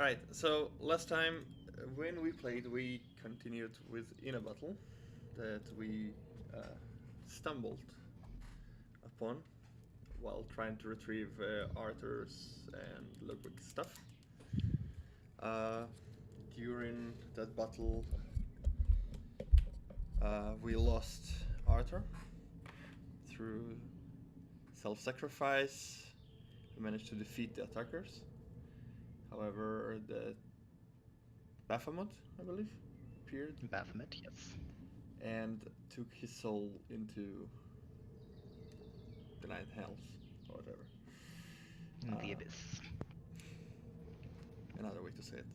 Alright, so last time when we played, we continued with in a battle that we stumbled upon while trying to retrieve Arthur's and Ludwig's stuff. Uh, During that battle, we lost Arthur through self sacrifice. We managed to defeat the attackers. However, the Baphomet, I believe, appeared Baphomet, yes. and took his soul into the ninth hells or whatever. The Abyss. Another way to say it.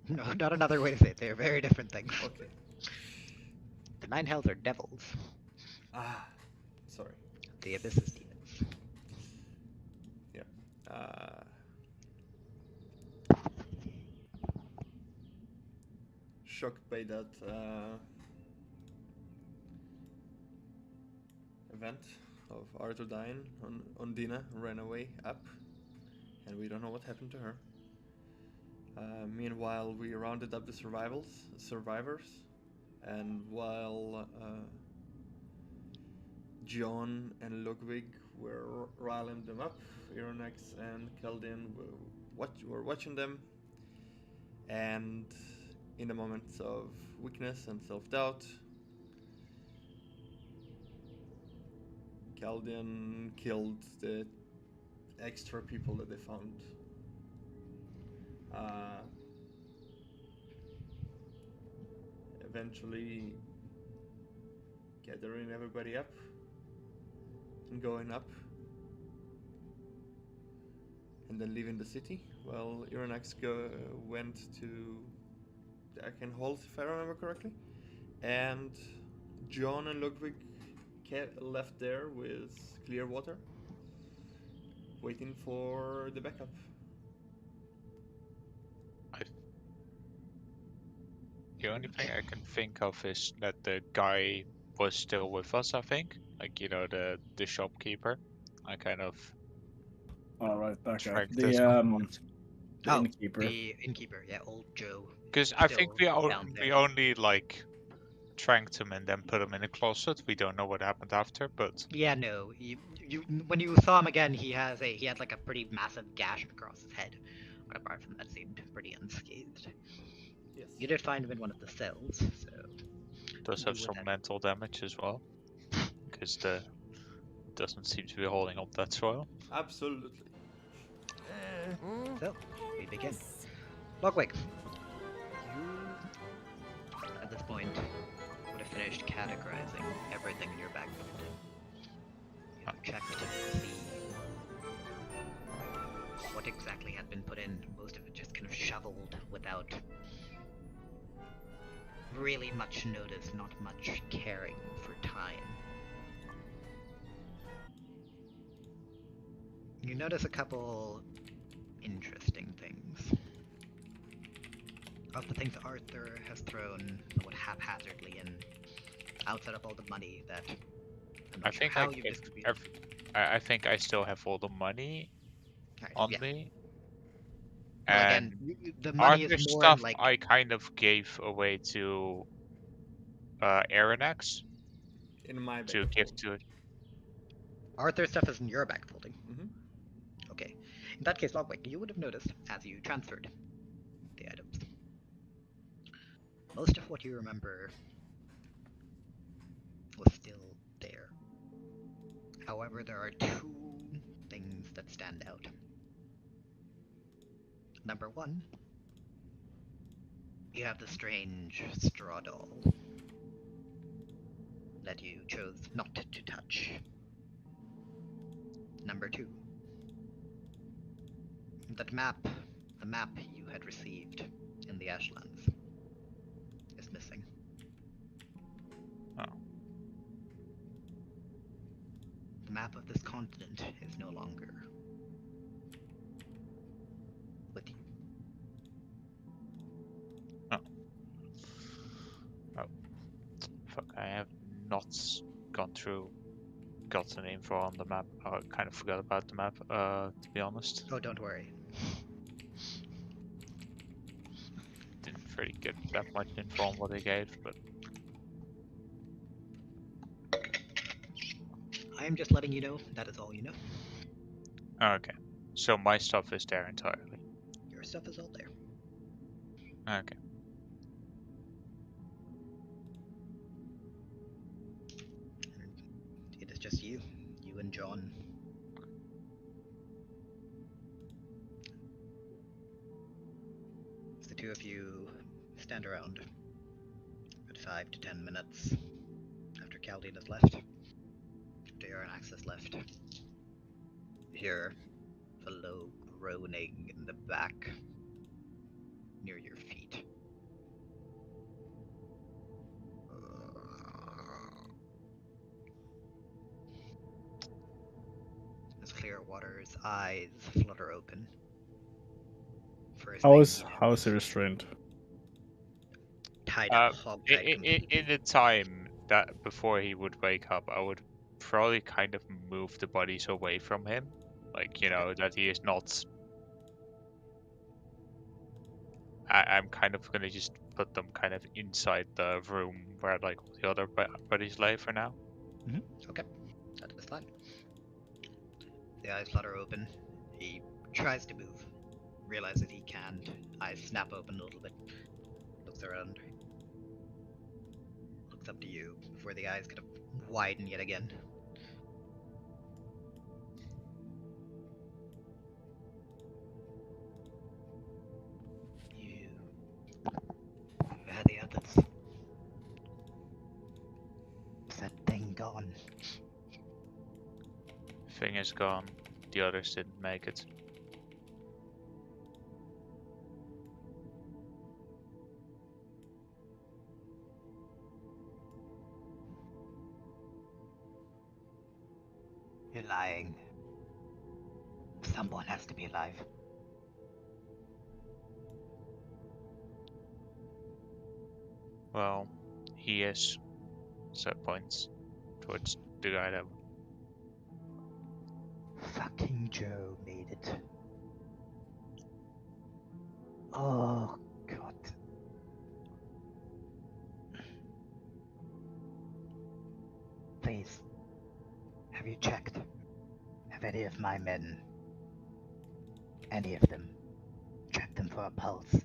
No, not another way to say it. They're very different things. Okay. The Nine Hells are devils. Ah, sorry. The Abyss is demons. Yeah. Shocked by that event of Arthur dying, Undina ran away up, and we don't know what happened to her. Meanwhile, we rounded up the survivors, and while John and Ludwig were riling them up, Ironex and Keldin were watching them, and in the moments of weakness and self-doubt, Keldin killed the extra people that they found. Eventually gathering everybody up and going up and then leaving the city. Well, Ironex went to the Arcane Halls, if I remember correctly, and John and Ludwig left there with Clearwater, waiting for the backup. The only thing I can think of is that the guy was still with us, I think. Like, the shopkeeper. I kind of All right, that guy. tracked The innkeeper. The innkeeper, yeah, old Joe. Because I still think down we there. only like tranked him and then put him in a closet. We don't know what happened after, but Yeah, no. When you saw him again, he had like a pretty massive gash across his head. But apart from that, seemed pretty unscathed. Yes. You did find him in one of the cells, so does have some mental damage as well. Because the doesn't seem to be holding up that soil. Absolutely. So, we begin. Ludwig, you, at this point, would have finished categorizing everything in your bag. You have checked to see what exactly had been put in. Most of it just kind of shoveled without really much notice, not much caring for time. You notice a couple interesting things. Of the things Arthur has thrown somewhat haphazardly in, outside of all the money that I'm not sure how you distributed. I think I still have all the money on me. Well, And again, the money Arthur's is more stuff like I kind of gave away to Aronax In my bag. to give to it. Arthur's stuff is in your bag folding. Mm-hmm. Okay. In that case, Ludwig, you would have noticed as you transferred the items. Most of what you remember was still there. However, there are two things that stand out. Number one, you have the strange straw doll that you chose not to touch. Number two, that map, the map you had received in the Ashlands, is missing. Oh. The map of this continent is no longer with you. Oh. Fuck, I have not gotten info on the map. I kind of forgot about the map, to be honest. Oh, don't worry. really get that much info on what they gave, but I am just letting you know. That is all you know. okay. So my stuff is there entirely. Your stuff is all there. Okay. It is just you and John. The two of you stand around at 5 to 10 minutes after Caldine has left. After Aranax has left. You hear a low groaning in the back near your feet. As Clearwater's eyes flutter open. For his How is he restrained? tied up hog-tied completely. In the time that before he would wake up, I would probably kind of move the bodies away from him, like, you know, that he is not. I'm kind of gonna just put them kind of inside the room where like the other bodies lay for now. Okay, that is fine. The eyes flutter open. He tries to move, realizes he can't. Eyes snap open a little bit. Looks around. Looks up to you before the eyes kind of widen yet again. You had the others. Is that thing gone? Thing is gone. The others didn't make it. You're lying. Someone has to be alive. Well, he is. So points towards the guy that. Fucking Joe made it. Oh, God. Please, have you checked? Have any of my men, any of them, checked them for a pulse?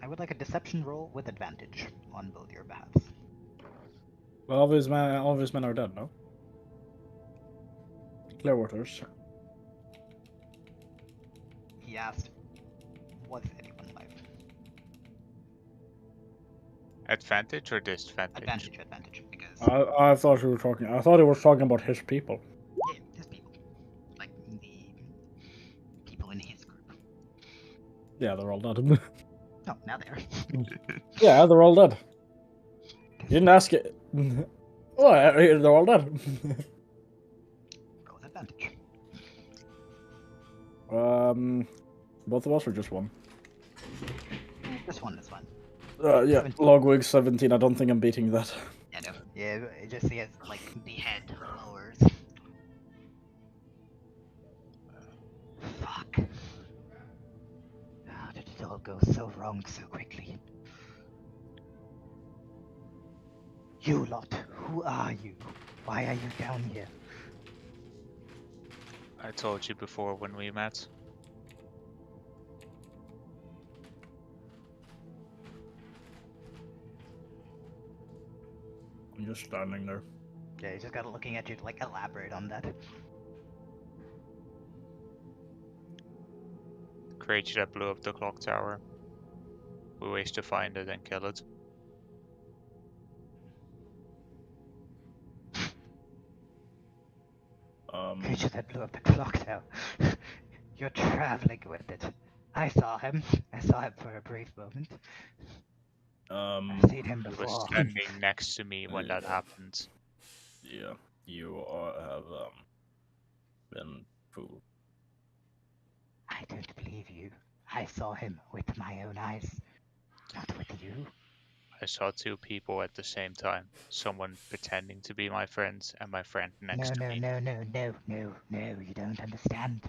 I would like a deception roll with advantage on both your behalves. Well, all of his men are dead, no? Clearwater's. He asked, was anyone alive? Advantage or disadvantage? Advantage, because... I thought you were talking. I thought he was talking about his people. Yeah, his people. Like, the people in his group. Yeah, they're all dead. Oh, now they are. Yeah, they're all dead. You didn't ask it. Oh, they're all dead. Roll with advantage. Both of us or just one? This one is fine. Yeah, 17. Logwig 17. I don't think I'm beating that. Yeah, no. Yeah, it just gets, like, the head lowers. Fuck. How did it all go so wrong so quickly? You lot, who are you? Why are you down here? I told you before when we met. I'm just standing there. Yeah, you just got looking at you to, like, elaborate on that. Creature that blew up the clock tower. We wish to find it and kill it. Creature that blew up the clock tower. You're traveling with it. I saw him. I saw him for a brief moment. I've seen him He was before. standing next to me when that happened. Yeah, you have been fooled. I don't believe you. I saw him with my own eyes. Not with you. I saw two people at the same time. Someone pretending to be my friend and my friend next to me. No, you don't understand.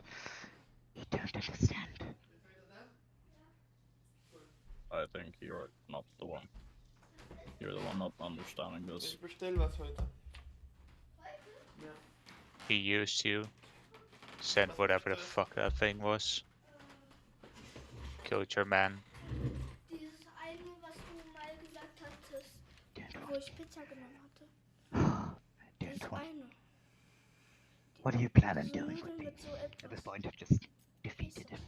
You don't understand. I think you're not the one. You're the one not understanding this. Beställ was heute. Ja. He used you, said whatever the fuck that thing was, killed your man. Dieses eine, was du mal gesagt hattest, wo ich Pizza genommen hatte. Dieses Don't want. eine. What do you plan on Diese doing with Nudeln me? mit so At this etwas. point, I've just defeated him.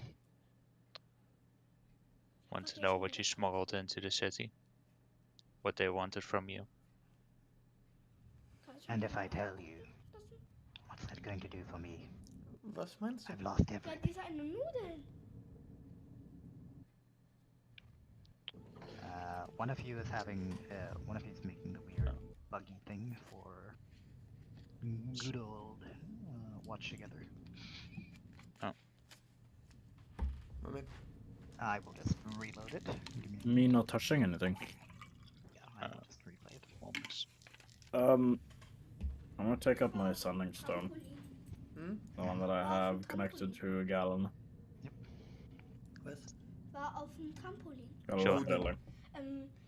Want to know what you smuggled into the city? What they wanted from you? Kannst du And mir if I mal tell you, lassen? what's that going to do for me? Was meinst du? I've lost Ja, everything. diese eine Nudeln. One of you is having, one of you is making the weird buggy thing for good old watch together. Moment. I will just reload it. Give me Me not touching anything. yeah, I will just replay it. Moments. I'm gonna take up my sanding stone, Hm? the one that I have connected to a gallon. Was? War auf dem Trampolin. Got a Sure. little building.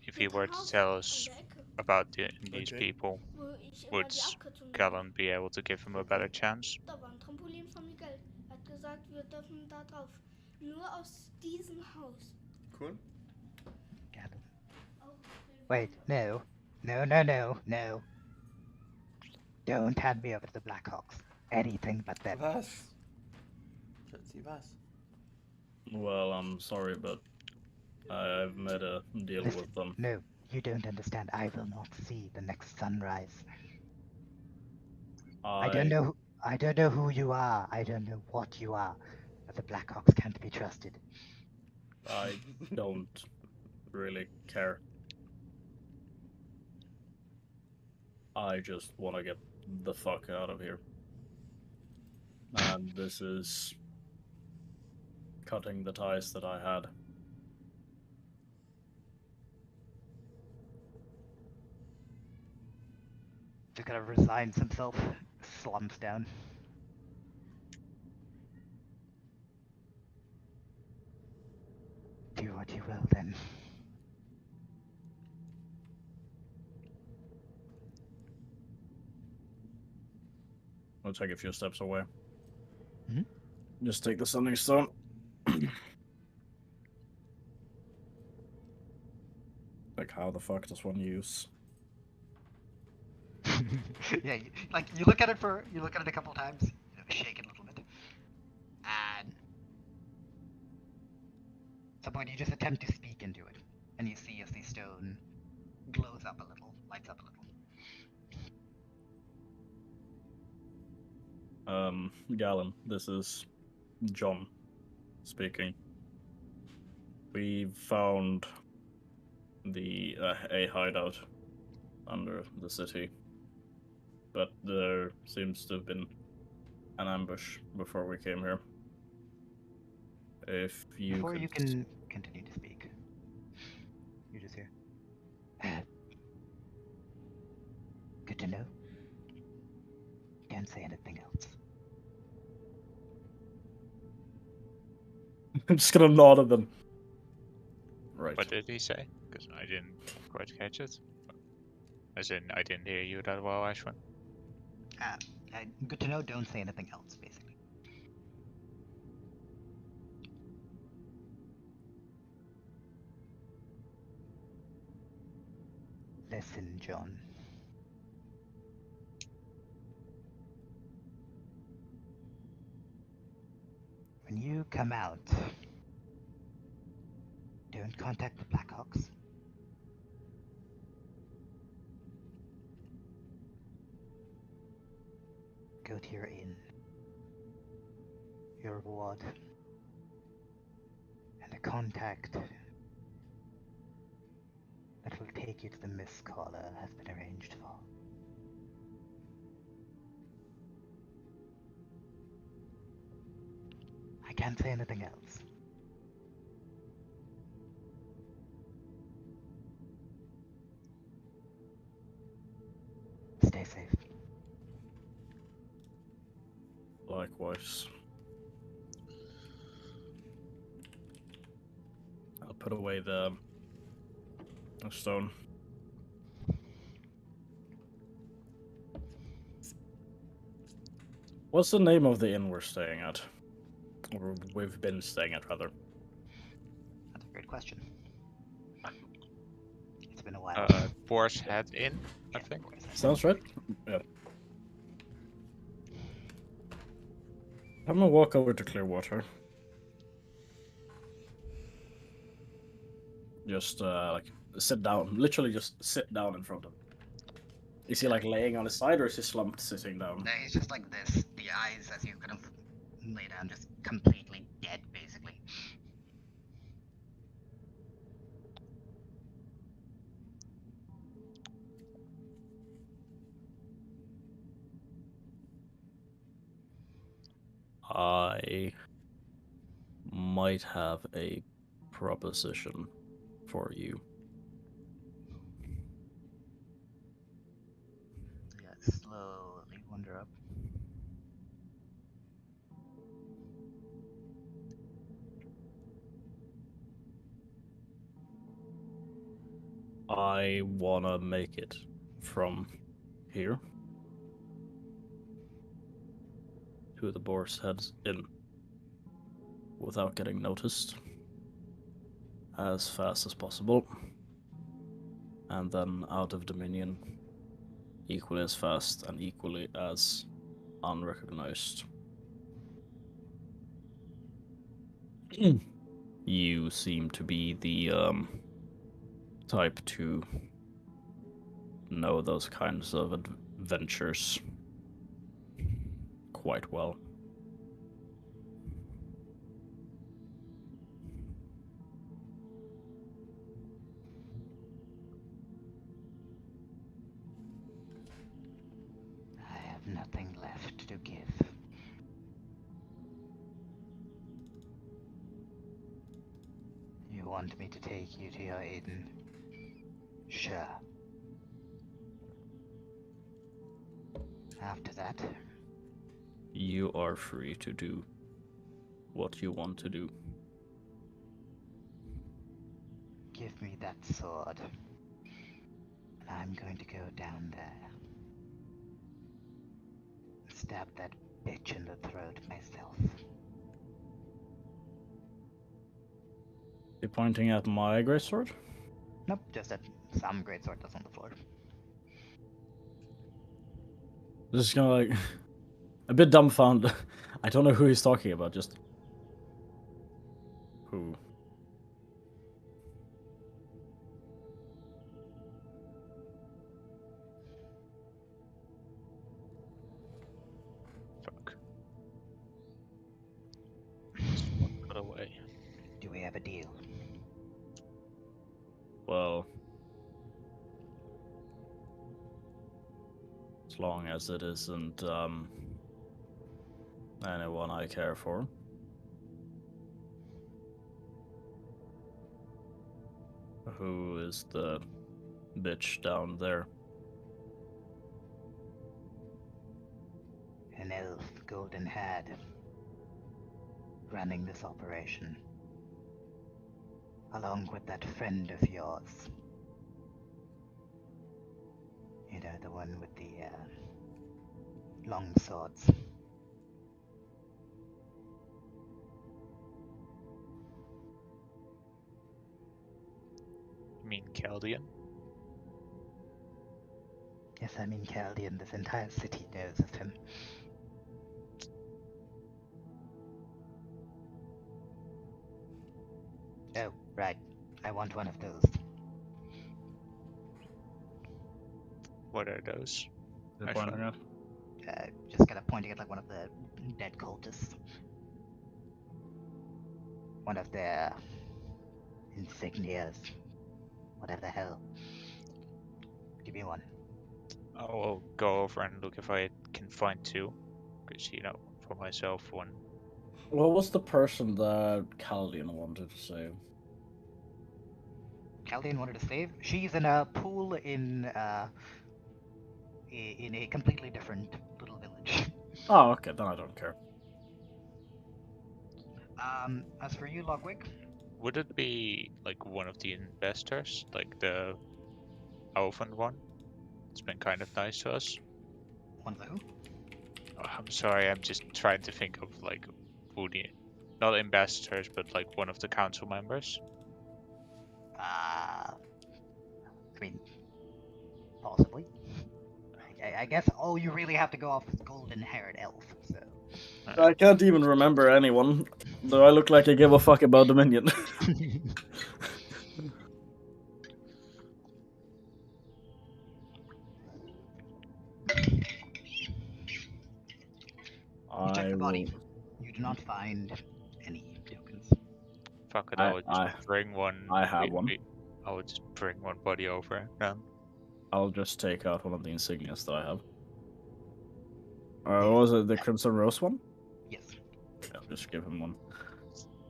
If Mit you dem were to Haus tell an us der Ecke, about these Okay. people, wo ich immer would die Abkürzung Galen be able to give him a better chance? Da war ein Trampolin von Miguel. Er hat gesagt, wir dürfen da drauf. Nur aus diesem Haus. Cool. Got it. Oh, Wait, no. Don't hand me over to the Blackhawks. Anything but them. Was? Schatzi, was? Well, I'm sorry, but I've made a deal Listen, with them. no, you don't understand. I will not see the next sunrise. I don't know. I don't know who you are. I don't know what you are. But the Blackhawks can't be trusted. I don't really care. I just want to get the fuck out of here. And this is cutting the ties that I had. Just kind of resigns himself, slumps down. Do what you will then. I'll take a few steps away. Hmm? Just take the sanding stone. Like, how the fuck does one use? Yeah, you look at it a couple times, shake it a little bit, and at some point you just attempt to speak into it, and you see as the stone glows up a little, lights up a little. Galen, this is John speaking. We found a hideout under the city, but there seems to have been an ambush before we came here. If you Before could... you can continue to speak, you just hear. Good to know. Don't say anything else. I'm just gonna nod at them. Right. What did he say? Because I didn't quite catch it. As in, I didn't hear you that well, Ashwin. Good to know, don't say anything else, basically. Listen, John. When you come out, don't contact the Blackhawks. Go to your inn. Your reward. And a contact that will take you to the Mist Caller has been arranged for. I can't say anything else. safe. Likewise. I'll put away the stone. What's the name of the inn we're staying at? Or we've been staying at, rather. That's a great question. It's been a while. Boar's Head Inn, I Yeah, think. Boar's Head. Sounds right. Yeah. I'm gonna walk over to Clearwater. Just like sit down, literally just sit down in front of him. Is he like laying on his side, or is he slumped sitting down? No, he's just like this. The eyes, as you kind of lay down, just completely dead, basically. I might have a proposition for you. Yeah, slowly wander up. I wanna make it from here to the Boar's Head Inn without getting noticed as fast as possible, and then out of Dominion equally as fast and equally as unrecognized. You seem to be the type to know those kinds of adventures quite well. I have nothing left to give. You want me to take you to your Eden? Sure. After that, You are free to do what you want to do. give me that sword. And I'm going to go down there. Stab that bitch in the throat myself. You pointing at my greatsword? Nope, just at some greatsword that's on the floor. This is kind of like a bit dumbfounded. I don't know who he's talking about. Just who? Fuck. Someone got away. Do we have a deal? Well, as long as it isn't anyone I care for. Who is the bitch down there? An elf, golden haired, running this operation. Along with that friend of yours. You know, the one with the long swords. You mean Chaldean? Yes, I mean Chaldean. This entire city knows of him. Oh, right. I want one of those. What are those? You're I pointing at? Just kind of pointing at like one of the dead cultists. One of their insignias. Whatever the hell. Give me one. I will go over and look if I can find two. Because, you know, for myself, one. What was the person that Chaldean wanted to save? Chaldean wanted to save. She's in a pool in in a completely different little village. Oh, okay, then I don't care. As for you, Logwick, Would it be like one of the investors, like the elven one? It's been kind of nice to us. one of the who? Oh, I'm sorry, I'm just trying to think of like who the, not ambassadors, but like one of the council members. I mean, possibly. I guess all you really have to go off is golden-haired elf. So. I can't even remember anyone. Do I look like I give a fuck about Dominion? You check I the body. will. You do not find any tokens. Fuck it, I- I would just bring one. I have one. I would just bring one body over then. I'll just take out one of the insignias that I have. What was it, the Crimson Rose one? Yes. Yeah, I'll just give him one.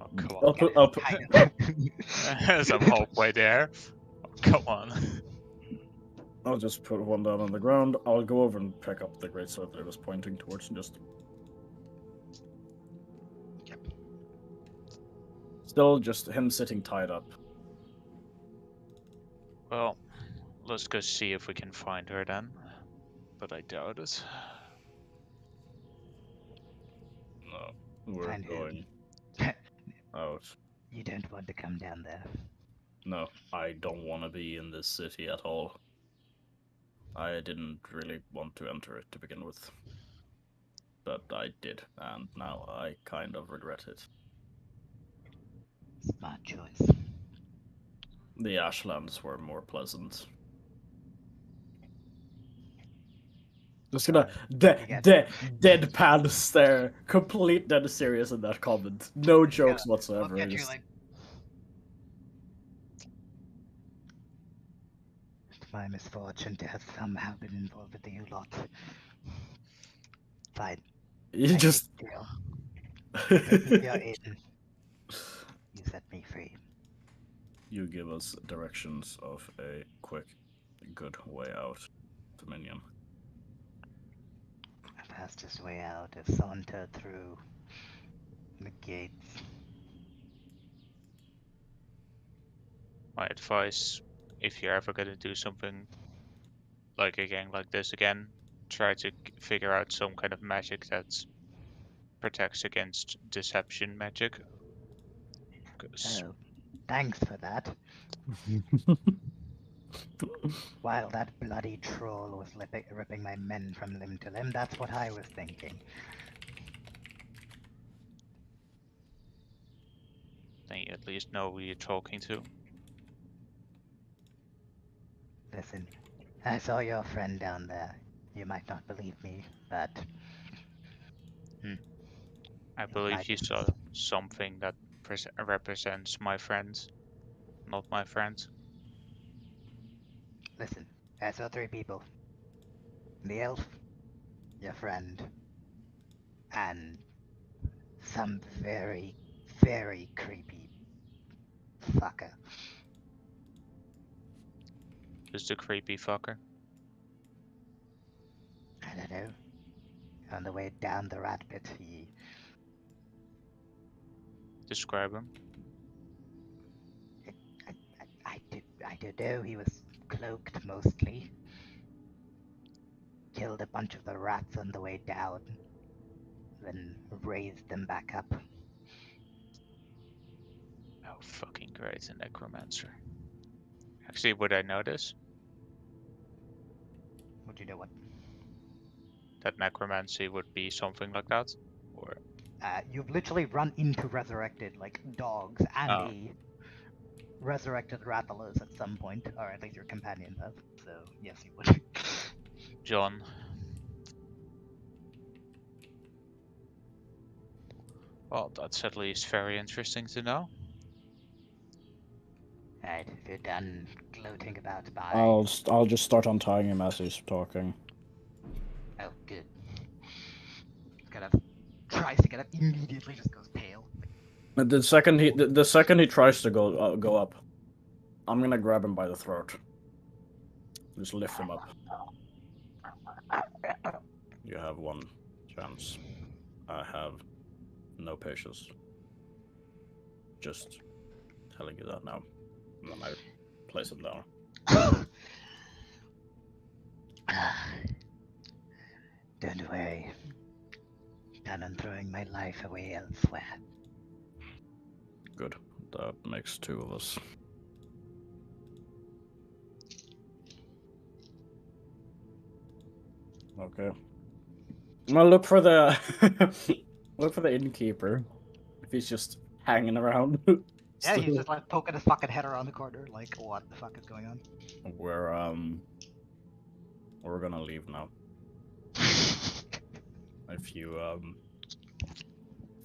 Oh, come I'll on. put up. Kind of. I'm halfway there. Oh, come on. I'll just put one down on the ground. I'll go over and pick up the great sword that I was pointing towards and just. Yep. Still just him sitting tied up. Well, let's go see if we can find her then. But I doubt it. No, we're Find who? going out. You don't want to come down there. No, I don't want to be in this city at all. I didn't really want to enter it to begin with. But I did, and now I kind of regret it. Smart choice. The Ashlands were more pleasant. Just gonna deadpan stare, complete dead serious in that comment. No jokes whatsoever. Look at you just- like. It's my misfortune to have somehow been involved with you lot. Fine. You I just. make a deal. You're in. You set me free. You give us directions of a quick, good way out, Dominion. The fastest way out is saunter through the gates. My advice, if you're ever gonna do something like a gang like this again, try to figure out some kind of magic that protects against deception magic. 'Cause Oh, thanks for that. While that bloody troll was ripping my men from limb to limb, that's what I was thinking. then you at least know who you're talking to. Listen, I saw your friend down there. You might not believe me, but I believe you didn't. saw something that represents my friends, not my friends. listen, I saw three people. The elf, your friend, and some very, very creepy fucker. Who's the creepy fucker? I don't know. On the way down the rat pit, he Describe him. I don't know, he was cloaked mostly. Killed a bunch of the rats on the way down, then raised them back up. Oh, fucking great, a necromancer. Actually, would I know this? Would you know what? That necromancy would be something like that? Or You've literally run into resurrected, like, dogs and Oh. a resurrected rattlers at some point, or at least your companions have, so yes, you would. John? Well, that's at least very interesting to know. Alright, if you're done gloating about my... I'll just start untying him as he's talking. Oh, good. Kind of tries to get up, immediately just goes pale. The second he tries to go up, I'm gonna grab him by the throat. Just lift him up. you have one chance. I have no patience. Just telling you that now. And then I place him down. Don't worry. Plan on throwing my life away elsewhere. Good. That makes 2 of us. Okay. I'll look for the look for the innkeeper. If he's just hanging around. Yeah, he's just like poking his fucking head around the corner, like, what the fuck is going on? We're gonna leave now. If you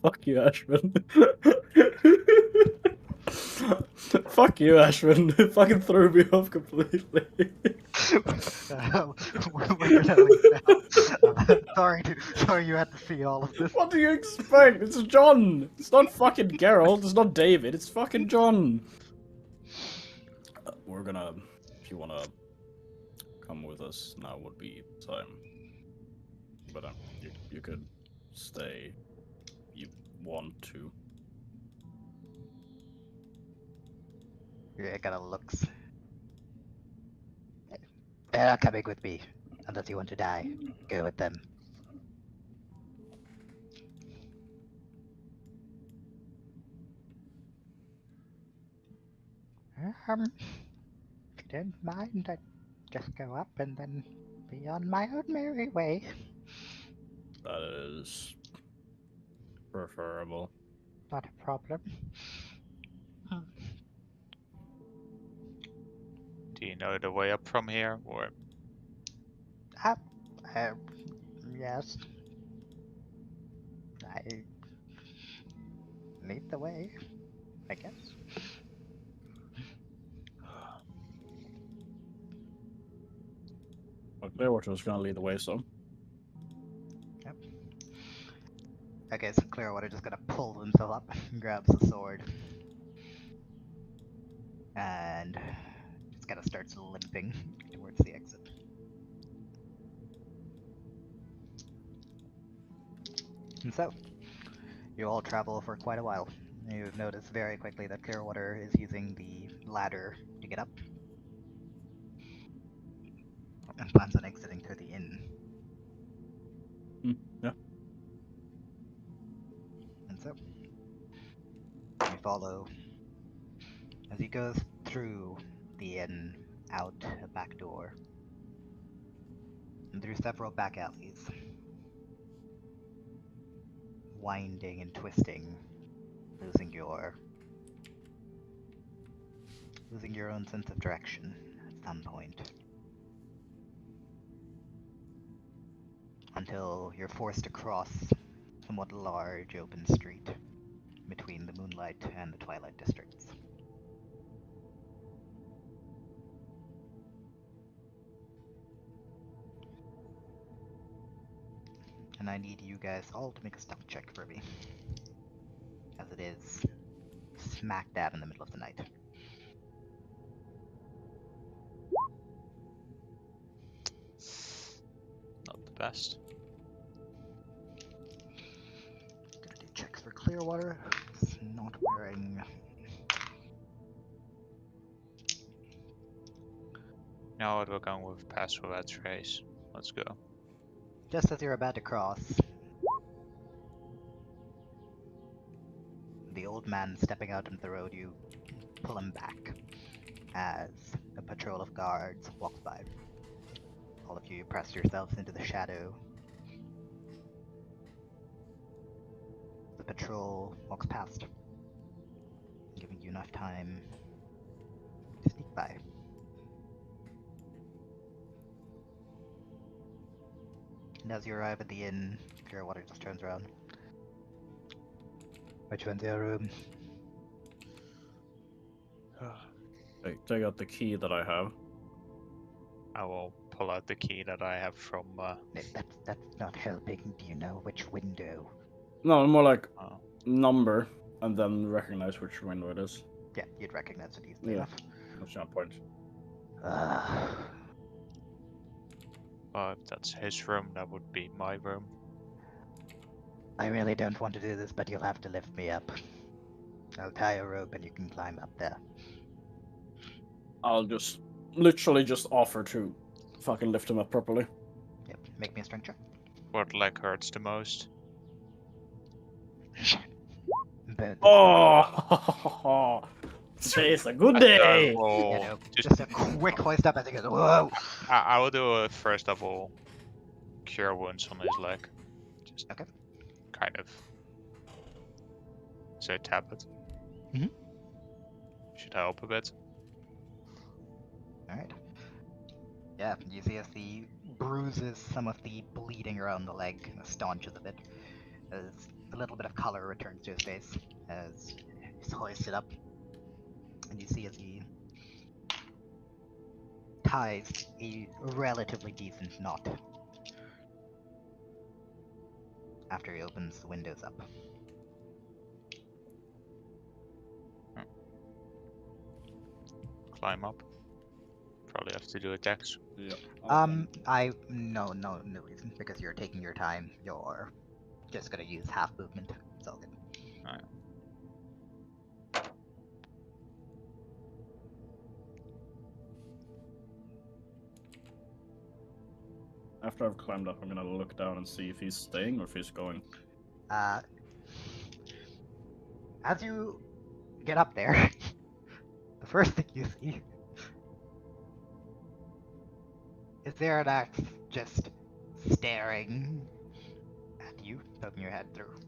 fuck you, Ashman. Fuck you, Ashman. It fucking threw me off completely. We're gonna leave now. Sorry you had to see all of this. What do you expect? It's John. It's not fucking Geralt. It's not David. It's fucking John. We're gonna. If you wanna come with us, now would be time. But you could stay. You want to. Yeah, kind of looks. They're not coming with me, unless you want to die. Go with them. If you don't mind, I'd just go up and then be on my own merry way. That is preferable. Not a problem. Do you know the way up from here, or Up. Yes. I lead the way, I guess. Well, Clearwater's gonna lead the way, so. Yep. Okay, so Clearwater just gonna pull himself up and grabs the sword. And just kind of starts limping towards the exit. And so, you all travel for quite a while. You notice very quickly that Clearwater is using the ladder to get up. And plans on exiting through the inn. Yeah. And so, you follow as he goes through the inn, out a back door, and through several back alleys, winding and twisting, losing your own sense of direction at some point. Until you're forced to cross a somewhat large open street between the Moonlight and the Twilight districts. And I need you guys all to make a stealth check for me, as it is smack dab in the middle of the night. not the best? Gonna do checks for Clearwater, who's not wearing. No, we're going with pass without trace. Let's go. Just as you're about to cross, the old man stepping out into the road, you pull him back as a patrol of guards walks by. All of you press yourselves into the shadow. The patrol walks past, giving you enough time to sneak by. And as you arrive at the inn, Clearwater just turns around. Which one's your room? Hey, take out the key that I have. I will pull out the key that I have from. That's not helping. Do you know which window? No, more like Oh. number, and then recognize which window it is. Yeah, you'd recognize it easily Yeah. enough. That's your point. If that's his room, that would be my room. I really don't want to do this, but you'll have to lift me up. I'll tie a rope and you can climb up there. I'll just literally just offer to fucking lift him up properly. Yep, make me a strength check. What leg hurts the most? But Oh, today's a good day. Roll. you know, Just, just a quick hoist up as he goes, whoa! I will do a first level cure wounds on his leg. Just Okay. kind of. So tap it. Mhm. Should help a bit. Alright. Yeah, you see as the bruises, some of the bleeding around the leg staunches a bit. As a little bit of color returns to his face as he's hoisted up. And you see as he ties a relatively decent knot. After he opens the windows up. Climb up. Probably have to do a dex. Yeah. No reason, because you're taking your time. You're just gonna use half movement. It's all good. After I've climbed up, I'm gonna look down and see if he's staying or if he's going. As you get up there, the first thing you see is Xerax just staring at you, poking your head through.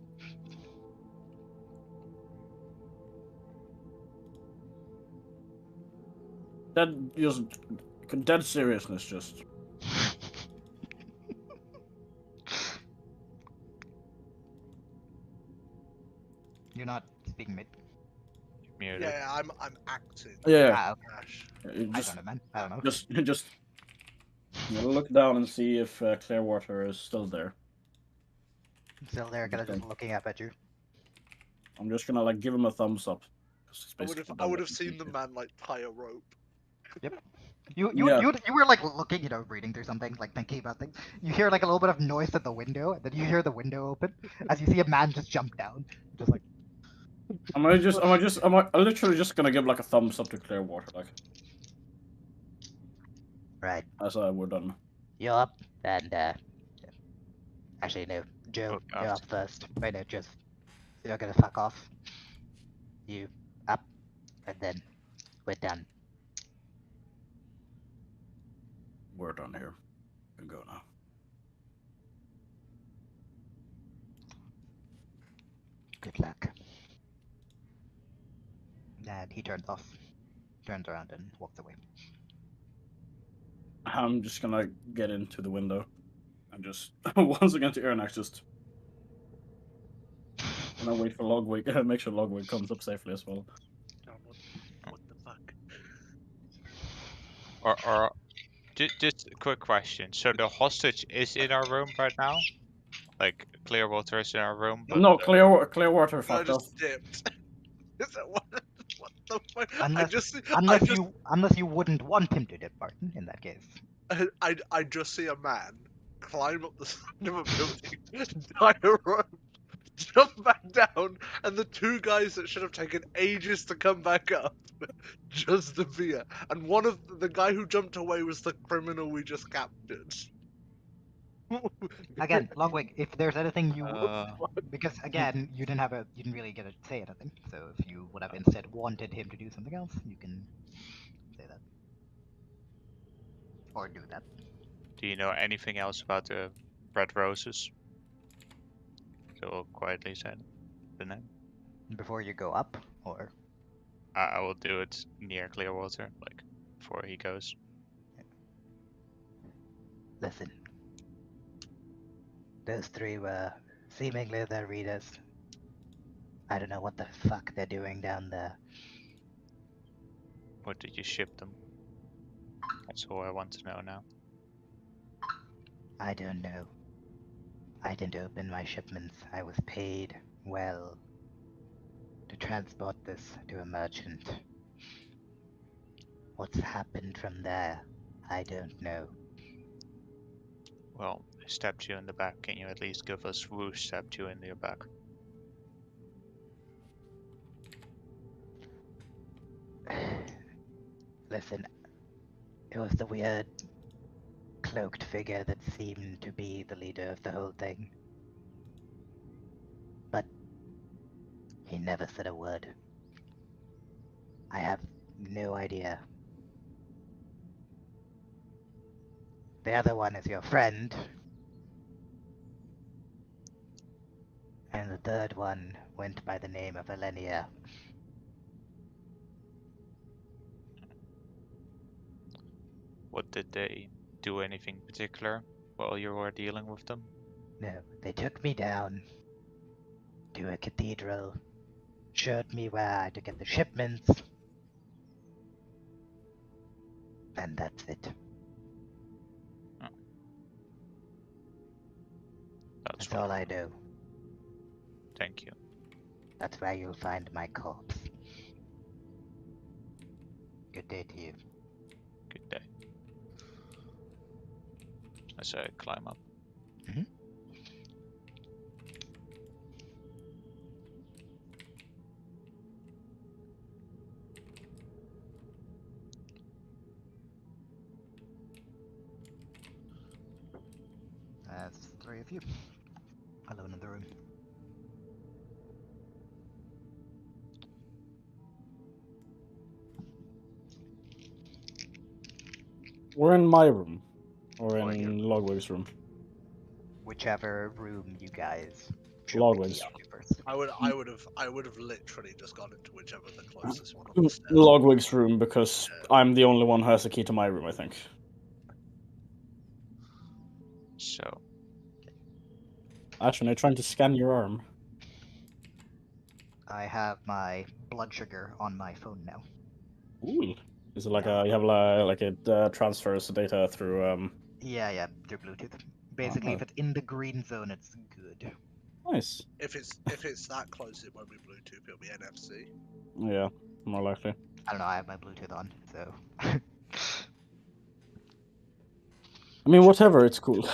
Dead seriousness, just. You're not speaking mid. Muted. Yeah, I'm acting. Yeah. Ah, okay. Ash. I don't know, man. I don't know. Just. I'm gonna look down and see if Clearwater is still there. Still there, kind of just looking up at you. I'm just gonna like give him a thumbs up. 'cause it's I would basically have done what seen he the did. man like tie a rope. You Yeah. were like looking, reading through something, like thinking about things. You hear like a little bit of noise at the window, and then you hear the window open as you see a man just jump down, just like. Am I literally just gonna give like a thumbs up to Clearwater, like Right, as I would done. you're up, and actually no, Joe, Look you're after. up first. Wait, no, just you're gonna fuck off. You up, and then we're done. We're done here. We can go now. Good luck. And he turns around and walks away. I'm just gonna get into the window and just once again to Erinax just. And I wait for Logwig. Make sure Logwig comes up safely as well. Oh, what the fuck? Or just a quick question. So the hostage is in our room right now? Like Clearwater is in our room, but No, Clearwater I fucked off. just dipped. Is that what? What the fuck? Unless you wouldn't want him to dip, Barton. In that case. I just see a man climb up the side of a building, tie a rope, jump back down, and the two guys that should have taken ages to come back up just appear. And one of the guy who jumped away was the criminal we just captured. Again, Longwig, if there's anything you Uh, because again, you didn't really get to say anything. So if you would have instead wanted him to do something else, you can say that. Or do that. do you know anything else about the red roses? So we'll quietly say the name. Before you go up, or I will do it near Clearwater, like before he goes. listen. Those three were seemingly their readers. I don't know what the fuck they're doing down there. What did you ship them? That's all I want to know now. I don't know. I didn't open my shipments. I was paid well to transport this to a merchant. What's happened from there, I don't know. Well, I stabbed you in the back. Can you at least give us who stabbed you in your back? Listen, it was the weird cloaked figure that seemed to be the leader of the whole thing. But he never said a word. I have no idea. The other one is your friend. And the third one went by the name of Elenia. What did they do? Anything particular while you were dealing with them? No, they took me down to a cathedral, showed me where to get the shipments, and that's it. That's That's all what. I do. Thank you. That's where you'll find my corpse. Good day to you. Good day. As I climb up. Mhm. That's 3 of you. Alone in the room. We're in my room. Or Or your- in Logwig's room. Whichever room you guys should Logwig's. to first. I would have literally just gone into whichever the closest one on the stairs. Logwig's room, because I'm the only one who has the key to my room, I think. So, Ashton, are you trying to scan your arm? I have my blood sugar on my phone now. Ooh. Is it like you have it transfers the data through Yeah, through Bluetooth. Basically, Oh. if it's in the green zone, it's good. Nice. If it's that close, it won't be Bluetooth. It'll be NFC. Yeah, more likely. I don't know, I have my Bluetooth on, so. I mean, whatever, it's cool.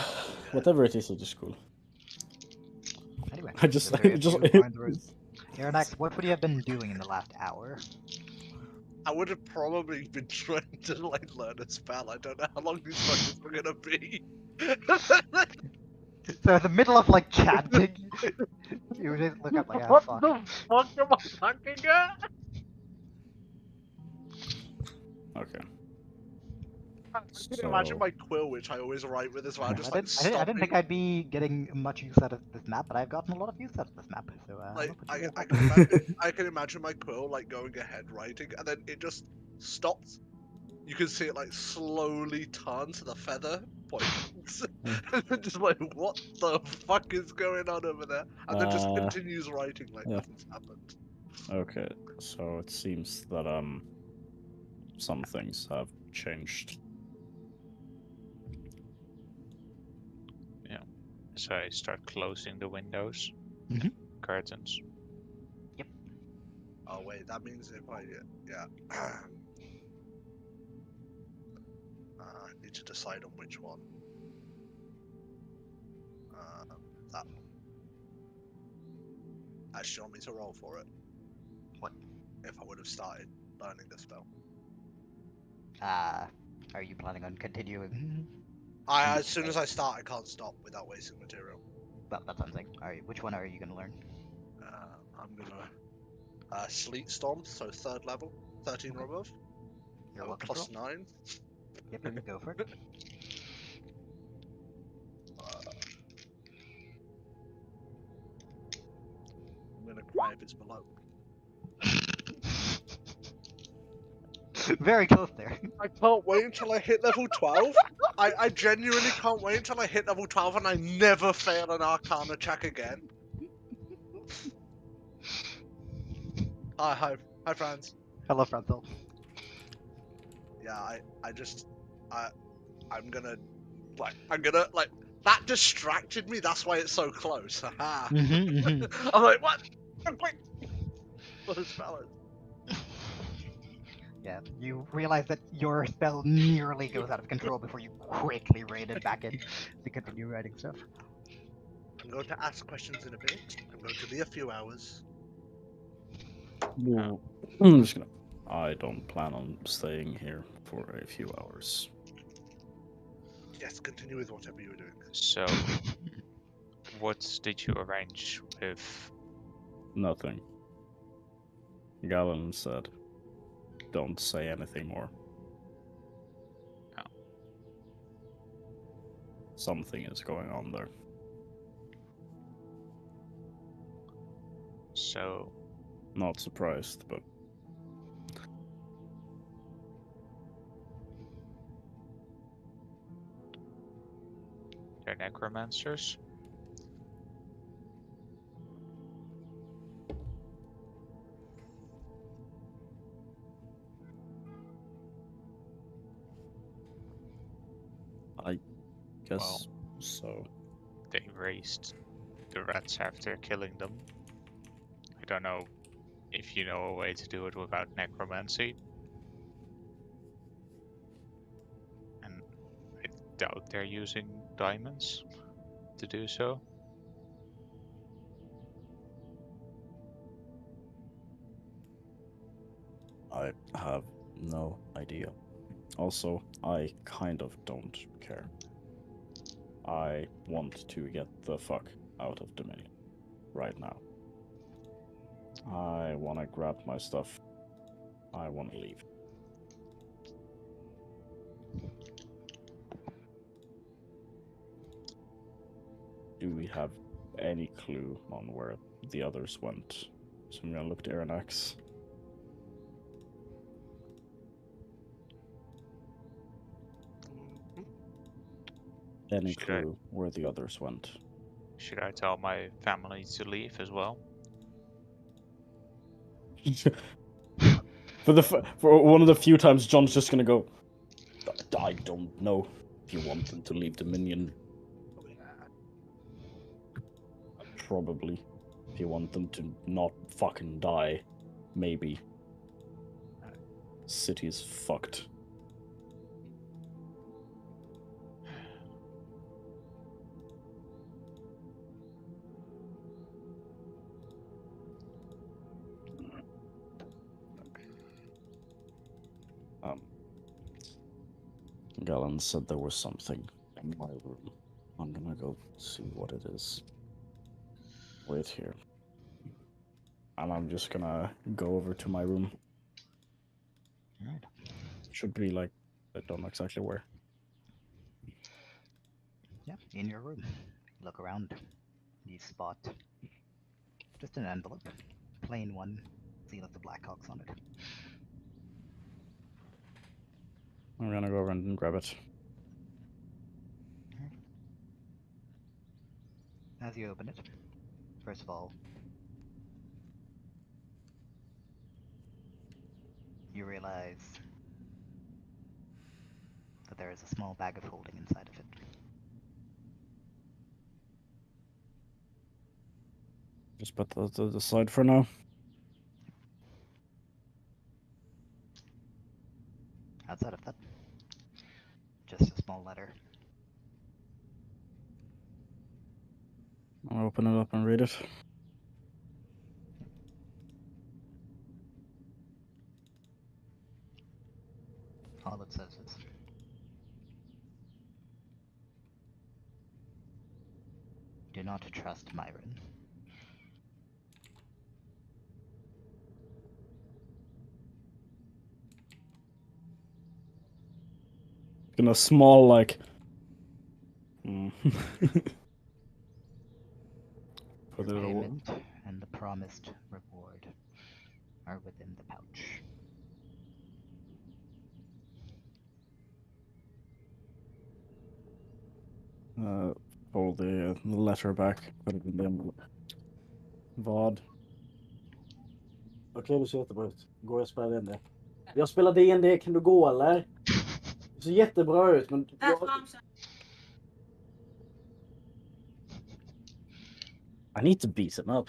Whatever it is cool. Anyway, I just, the three of just. you find the room. Iranax, what would you have been doing in the last hour? I would have probably been trying to learn a spell. I don't know how long these fuckers were gonna be. So in the middle of chanting, you would just look up like, What fuck. the fuck am I looking at? Okay. I can imagine my quill, which I always write with as well. Just I didn't think I'd be getting much use out of this map, but I've gotten a lot of use out of this map. So I can imagine my quill going ahead writing, and then it just stops. You can see it slowly turn to the feather points, and then just what the fuck is going on over there? And then just continues writing like nothing's happened. Okay, so it seems that some things have changed. so I start closing the windows, curtains. Oh wait, that means if I I need to decide on which one. That. Actually, you want me to roll for it? What? If I would have started learning the spell. are you planning on continuing? As soon as I start, I can't stop without wasting material. Well, that's what I'm saying. Alright, which one are you gonna learn? I'm gonna Sleet Storm, so 3rd level, 13 or above. You're I'm welcome. plus 9. Yep, go for it. I'm gonna cry if it's below. Very close there. I can't wait until I hit level 12. I genuinely can't wait until I hit level 12 and I never fail an Arcana check again. Hi, friends. Hello, Frontal. Yeah, I'm gonna that distracted me. That's why it's so close. Haha. I'm like, what? Quick. What is fellas? Yeah, you realize that your spell nearly goes out of control before you quickly rein it back in to continue writing stuff. I'm going to ask questions in a bit. I'm going to be a few hours. Well, I'm just gonna. I don't plan on staying here for a few hours. Yes, continue with whatever you were doing. So, what did you arrange with? Nothing. Galen said, "Don't say anything more." Oh. Something is going on there. So, Not surprised, but they're necromancers. I guess Well. so. They raised the rats after killing them. I don't know if you know a way to do it without necromancy. And I doubt they're using diamonds to do so. I have no idea. Also, I kind of don't care. I want to get the fuck out of Dominion right now. I want to grab my stuff. I want to leave. Do we have any clue on where the others went? So I'm gonna look to Aranax. Any Should I- clue where the others went? Should I tell my family to leave as well? For one of the few times, John's just gonna go. I don't know if you want them to leave Dominion. Probably. If you want them to not fucking die, maybe. City's fucked. Galen said there was something in my room. I'm gonna go see what it is. Wait here. And I'm just gonna go over to my room. Alright. Should be like, I don't know exactly where. Yeah, in your room. Look around. You spot just an envelope. Plain one. Seal of the Blackhawks on it. I'm gonna go over and grab it. As you open it, first of all, you realize that there is a small bag of holding inside of it. Just put that aside for now. Outside of that, just a small letter. I'll open it up and read it. All it says is, "Do not trust Myron. In a small, like... Put Your it away. payment and the promised reward are within the pouch." Fold the letter back. Put it in the envelope. Vad? Okej, du ser jättebra ut. Går jag och spelar D&D? Jag spelar D&D, kan du gå eller? Du ser jättebra ut, men... I need to beat him up.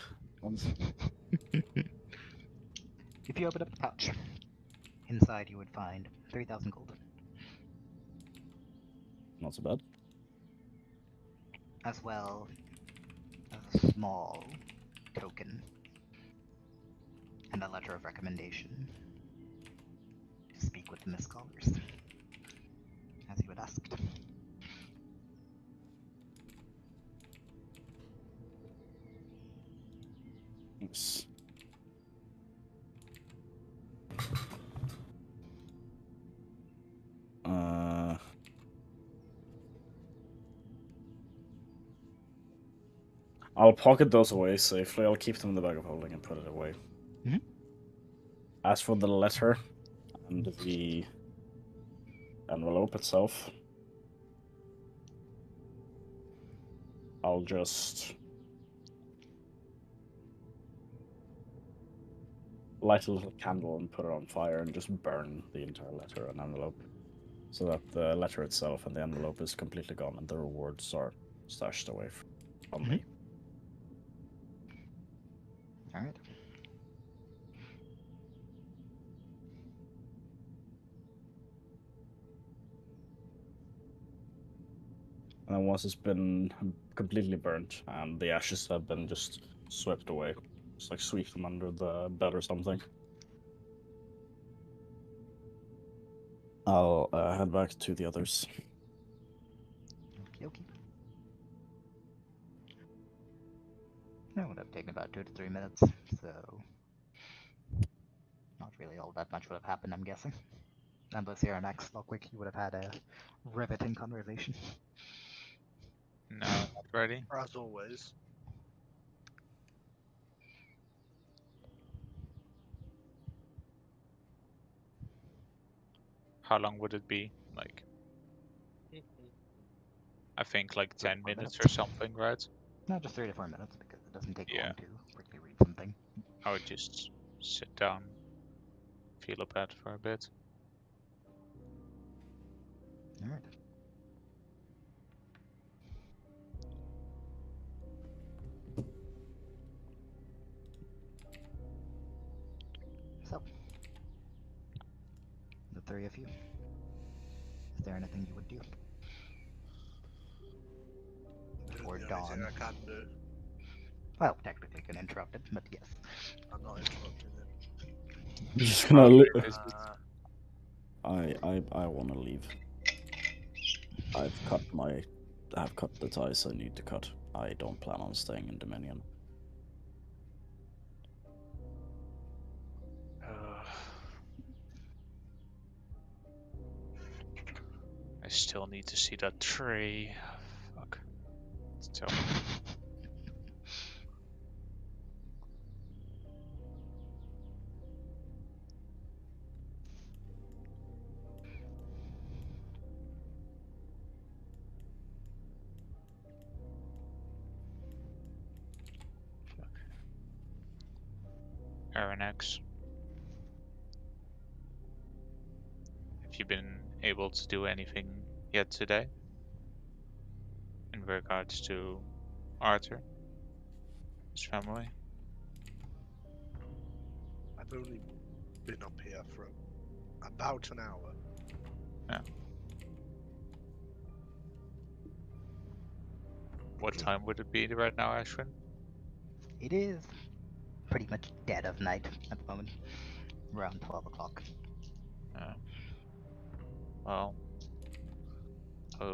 If you open up the pouch, Inside you would find 3,000 gold, Not so bad. as well as a small token and a letter of recommendation to speak with the Mist Scholars, as you had asked. Yes. I'll pocket those away safely. I'll keep them in the bag of holding and put it away. Mhm. As for the letter and the envelope itself, I'll just light a little candle and put it on fire and just burn the entire letter and envelope so that the letter itself and the envelope is completely gone and the rewards are stashed away from me. Alright. And then once it's been completely burnt and the ashes have been just swept away, just like sweep them under the bed or something, I'll head back to the others. Okay. That would have taken about 2 to 3 minutes, so not really all that much would have happened, I'm guessing. Unless you're an ex-Lockwick, you would have had a riveting conversation. No, not ready. As always. How long would it be? Like, I think like 10 4 minutes minutes. or something, right? No, just 3 to 4 minutes, because it doesn't take Yeah. long to quickly read something. I would just sit down, feel a bit for a bit. Alright. So, the 3 of you. Is there anything you would do? Before The only thing dawn. I can do. Well, technically you can interrupt it, but yes. I'm not interrupting it. I'm just gonna I want to leave. I've cut the ties I need to cut. I don't plan on staying in Dominion. I still need to see that tree. Fuck. Tell me. Aranex. Have you been able to do anything yet today? In regards to Arthur? His family? I've only been up here for about an hour. What time would it be right now, Ashwin? It is pretty much dead of night at the moment. Around 12 o'clock. Well, I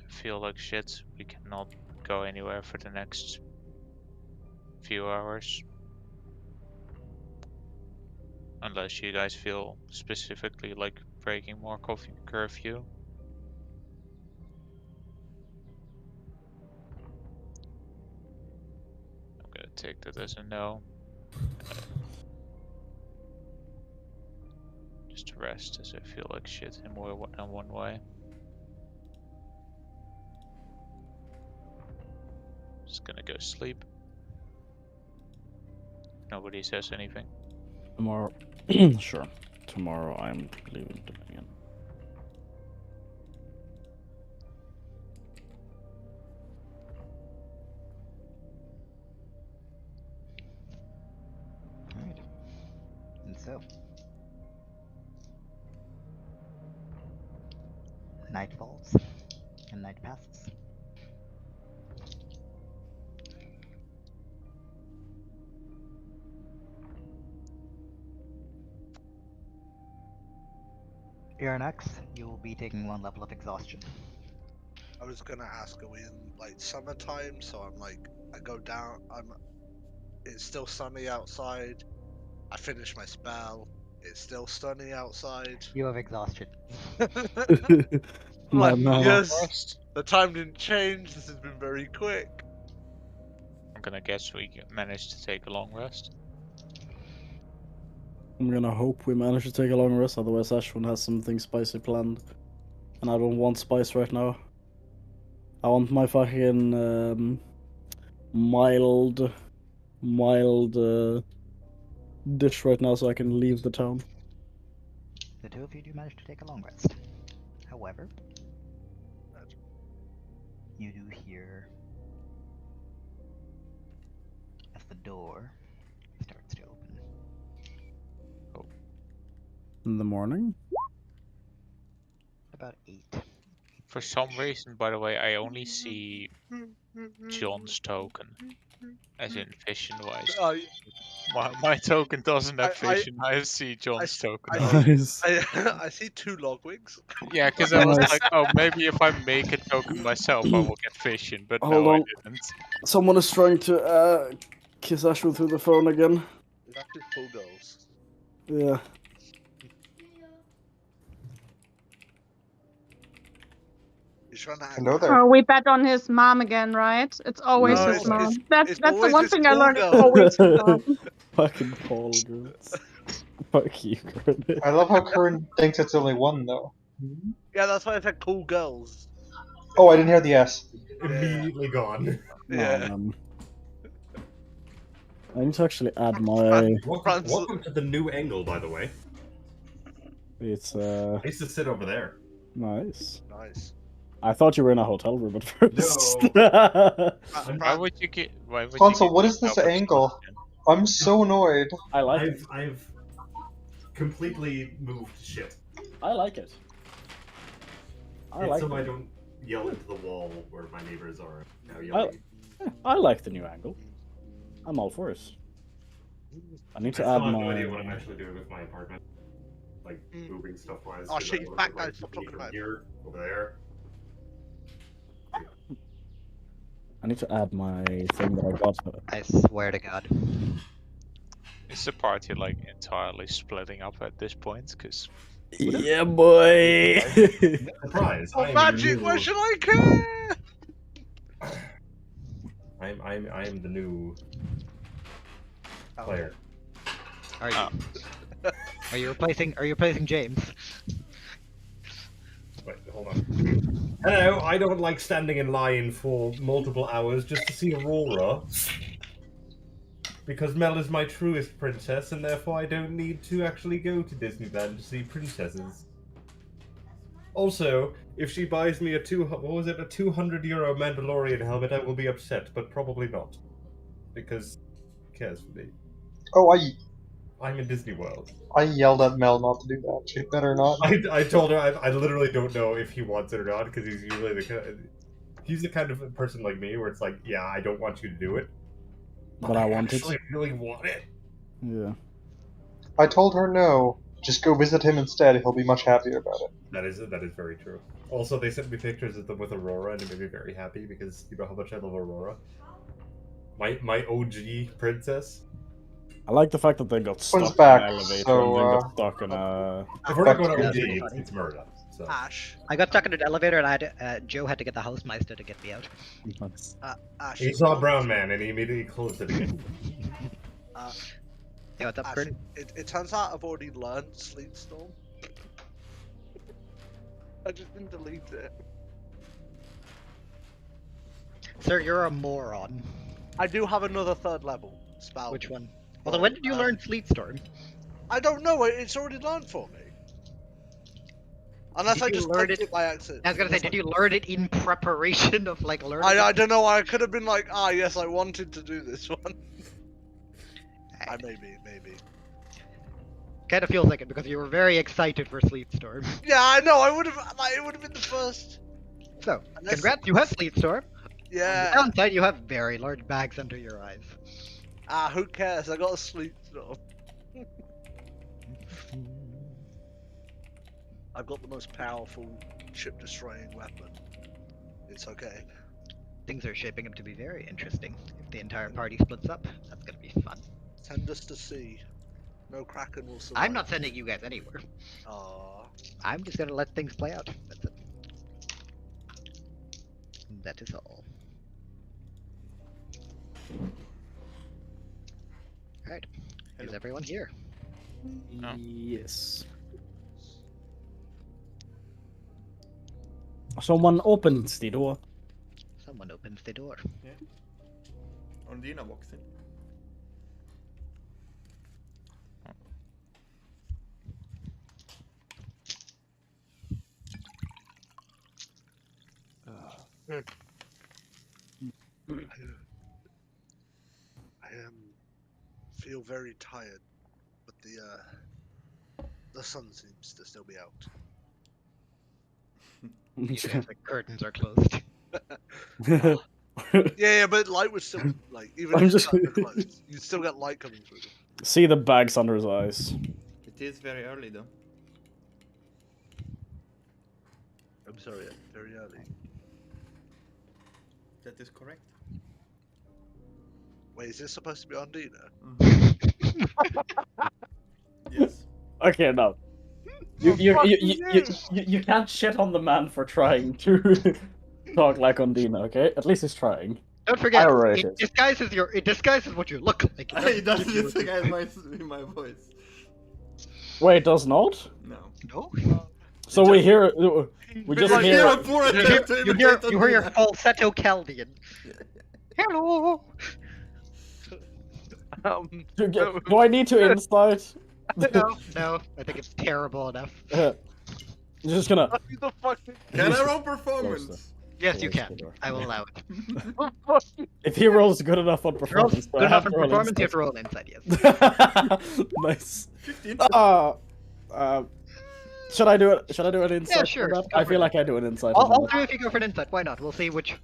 feel like shit. We cannot go anywhere for the next few hours. Unless you guys feel specifically like breaking more coffee curfew. I'm gonna take that as a no. Just rest as I feel like shit in more than one way. Just gonna go sleep. Nobody says anything. Tomorrow, sure. Tomorrow I'm leaving Dominion. Alright. And so, Night falls, and night passes. Iranex, you will be taking 1 level of exhaustion. I was gonna ask, are we in like summertime? So I'm like, I go down. It's still sunny outside. I finish my spell. It's still sunny outside. You have exhaustion. My Like, man. yes, the time didn't change. This has been very quick. I'm gonna guess we managed to take a long rest. I'm gonna hope we manage to take a long rest, otherwise Ashwin has something spicy planned. And I don't want spice right now. I want my fucking mild dish right now so I can leave the town. The two of you do manage to take a long rest. However, you do hear as the door starts to open. In the morning? About 8. For some reason, by the way, I only see John's token, as in vision-wise. My token doesn't have vision. I see John's token. Nice. I see 2 logwigs. Yeah, because I was Nice. like, oh, maybe if I make a token myself, I will get vision. But Hold no, on. I didn't. Someone is trying to kiss Ashwin through the phone again. That is full goals. Yeah. He's trying to Hello there. Oh, we bet on his mom again, right? It's always No, his it's- mom. it's That's the always one his thing I learned. It's schoolgirl. always his mom. Fucking Paul girls. Fuck you, Grenade. I love how Kern thinks it's only one though. Yeah, that's why I said cool girls. Oh, I didn't hear the S. Immediately gone. Yeah. I need to actually add my. Welcome to the new angle, by the way. It's I used to sit over there. nice. Nice. I thought you were in a hotel room at first. Why would you get? Why would Console, you what get is this up at angle? I'm so annoyed. I like it. I've completely moved shit. I like it. I like so I it. don't yell into the wall where my neighbors are now yelling. I like the new angle. I'm all for it. I need to I add still have my. no idea what I'm actually doing with my apartment. Like, moving stuff wise. Oh shit, he's back now. Stop talking From about it. here, over there. I need to add my thing that I got. I swear to God. Is the party like entirely splitting up at this point? Because Yeah, boy. Surprise! Oh, I am magic, the new... why should I care? I am the new player. Are you? Are you replacing James? Wait, hold on. Hello, I don't like standing in line for multiple hours just to see Aurora. Because Mel is my truest princess, and therefore I don't need to actually go to Disneyland to see princesses. Also, if she buys me a 200 euro Mandalorian helmet, I will be upset, but probably not. Because who cares for me? Oh, I'm in Disney World. I yelled at Mel not to do that. She better not. I told her I literally don't know if he wants it or not, because he's usually he's the kind of person like me where it's like, yeah, I don't want you to do it. But I want it. actually really want it. Yeah. I told her no. Just go visit him instead. He'll be much happier about it. That is very true. Also, they sent me pictures of them with Aurora, and it made me very happy because you know how much I love Aurora. My OG princess. I like the fact that they got stuck One's in back, an elevator so, and then got stuck in a. If we're not going Back to to OG, it's murder. So. Ash. I got stuck in an elevator and I had Joe had to get the Hausmeister to get me out. Ash. He saw a brown man and he immediately closed it again. Hey, what's up, Ash, Kurt? it turns out I've already learned Sleep Storm. I just didn't delete it. Sir, you're a moron. I do have another 3rd level spell. Which one? Well, then when did you learn Fleet Storm? I don't know. It's already learned for me. Unless Did I you just learn clicked it by accident. I was gonna say, did you learn it in preparation of like learning? I don't know. I could have been like, ah, yes, I wanted to do this one. Maybe. Kind of feels like it because you were very excited for Sleet Storm. Yeah, I know. I would have. Like, it would have been the first. So, Unless- congrats, you have Sleet Storm. Yeah. On the downside, you have very large bags under your eyes. Ah, who cares? I got a sleep storm. I've got the most powerful ship destroying weapon. It's okay. Things are shaping up to be very interesting. If the entire party splits up, that's gonna be fun. Send us to sea. No Kraken will survive. I'm not sending you guys anywhere. Aww. I'm just gonna let things play out. That's it. That is all. Alright. Is everyone here? No. Yes. Someone opens the door. Someone opens the door. Undina walks in. I feel very tired, but the sun seems to still be out. The curtains are closed. Yeah, but light was still like even I'm if just- the curtains are closed, you'd still get light coming through them. See the bags under his eyes. It is very early though. I'm sorry, very early. That is correct. Wait, is this supposed to be Undina? Yes. Okay, no. You can't shit on the man for trying to talk like Undina, okay? At least he's trying. Don't forget, I rate it it. disguises what you look like. It doesn't disguise my voice. Wait, it does not? No. No? So we hear... We just Like, hear... you're a poor attempt to You imitate hear your Undina. falsetto Chaldean. Hello! Do I need to insight? No, I think it's terrible enough. Just gonna... Who the fuck? Can I roll performance? Yes, you Close can. the door. I will allow it. If he rolls good enough on Rolls performance, good I enough have in to roll performance, you have insight. to roll an insight, yes. Nice. 15. Should I do it? Should I do an insight? for sure, that? go I for feel it. like I do an insight. I'll on do it if you go for an insight. Why not? We'll see which.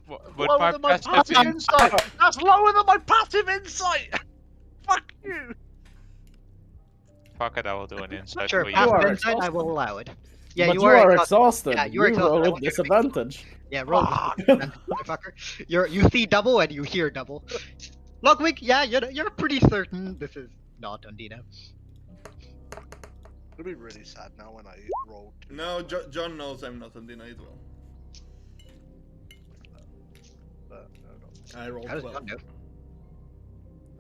What Lower part than my best passive have you? insight! That's lower than my passive insight! Fuck you! Fuck it, I will do an insight Sure, for you. passive are insight, I exhausted. will allow it. Yeah, But you are exhausted. Yeah, you are exhausted. roll I with want you to make- disadvantage. Yeah, roll with disadvantage, motherfucker. You see double and you hear double. Ludwig, yeah, you're pretty certain this is not Undina. It'll be really sad now when I roll. No, John knows I'm not Undina as well. But no. I rolled How does 12. John know?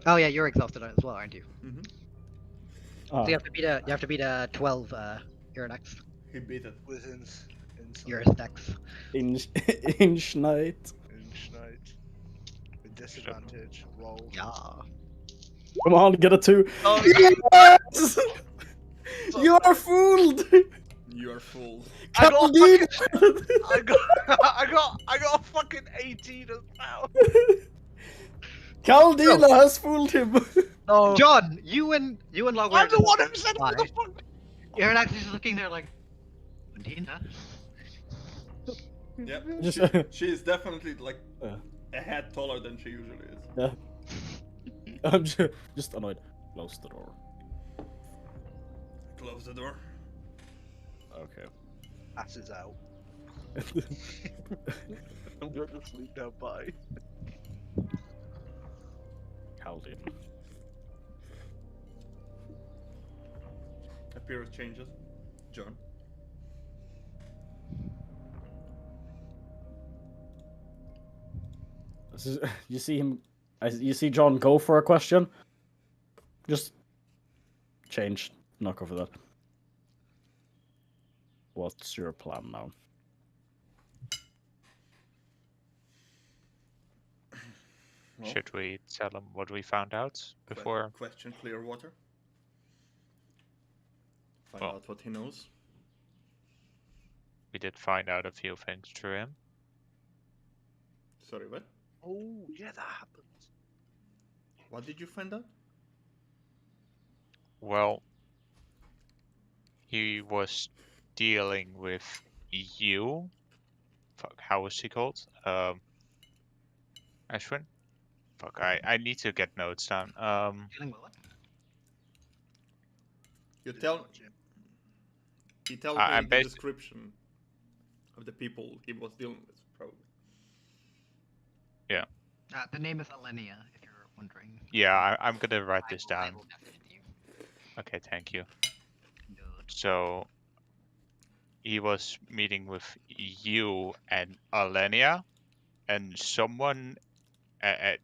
Oh yeah, you're exhausted as well, aren't you? Mm-hmm. Ah, So you have to beat a 12 Uranex. He beat it. With insight. Urastex. inch knight. Inch knight. With disadvantage. Roll. Yeah. Come on, get a 2. Oh, Yes! You are fooled. You are fooled. I got, Candide! I got a fucking 18 as well. Caldina has fooled him. No. John, you and Logware. I'm the one who said what the fuck. Uranex is just looking there like, Undina? Yep. Just- She is definitely like Yeah. a head taller than she usually is. Yeah. I'm just annoyed. Close the door. Close the door. Okay. Ass is out. I'm going to sleep now. Bye. Caldin. Appearance changes. John. You see him. You see John go for a question. Just change. Not go for that. What's your plan now? Well, Should we tell him what we found out before? Question Clearwater. Find Well. out what he knows. We did find out a few things through him. Sorry, what? Oh, yeah, that happens. What did you find out? Well, he was dealing with you. Fuck, how was he called? Ashwin? Fuck, I need to get notes down. Dealing with what? You tell. He tells me I'm the basi- description of the people he was dealing with, probably. Yeah. The name is Alenia, if you're wondering. Yeah, I'm gonna write this I down. will message you. Okay, thank you. Good. So he was meeting with you and Alenia, and someone. I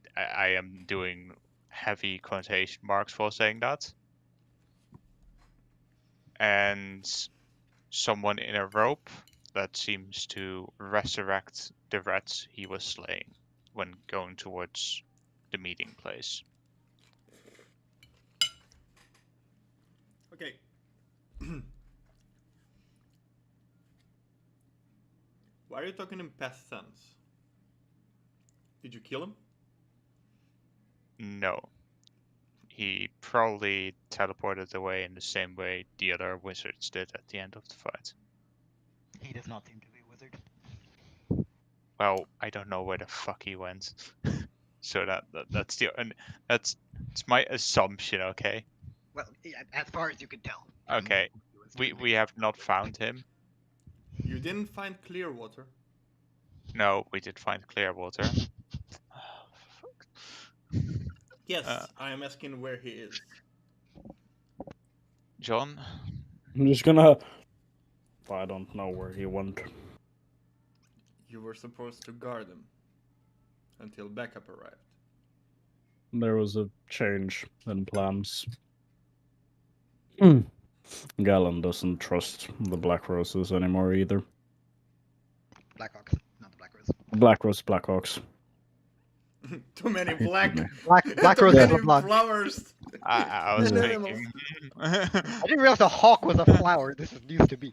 am doing heavy quotation marks for saying that. And someone in a rope that seems to resurrect the rats he was slaying when going towards the meeting place. Okay. Why are you talking in past tense? Did you kill him? No. He probably teleported away in the same way the other wizards did at the end of the fight. He does not seem to be a wizard. Well, I don't know where the fuck he went. So that's that's my assumption, okay? Well, yeah, as far as you can tell. Okay. We have not found him. You didn't find Clearwater. No, we did find Clearwater. Yes, I am asking where he is. John? I'm just gonna. I don't know where he went. You were supposed to guard him until backup arrived. There was a change in plans. Galen doesn't trust the Black Roses anymore either. Blackhawks, not the Black Rose. Black Rose, Blackhawks. Too many black Black too Rose many is a blonde. flowers. I was And thinking. I didn't realize a hawk was a flower. This is news to me.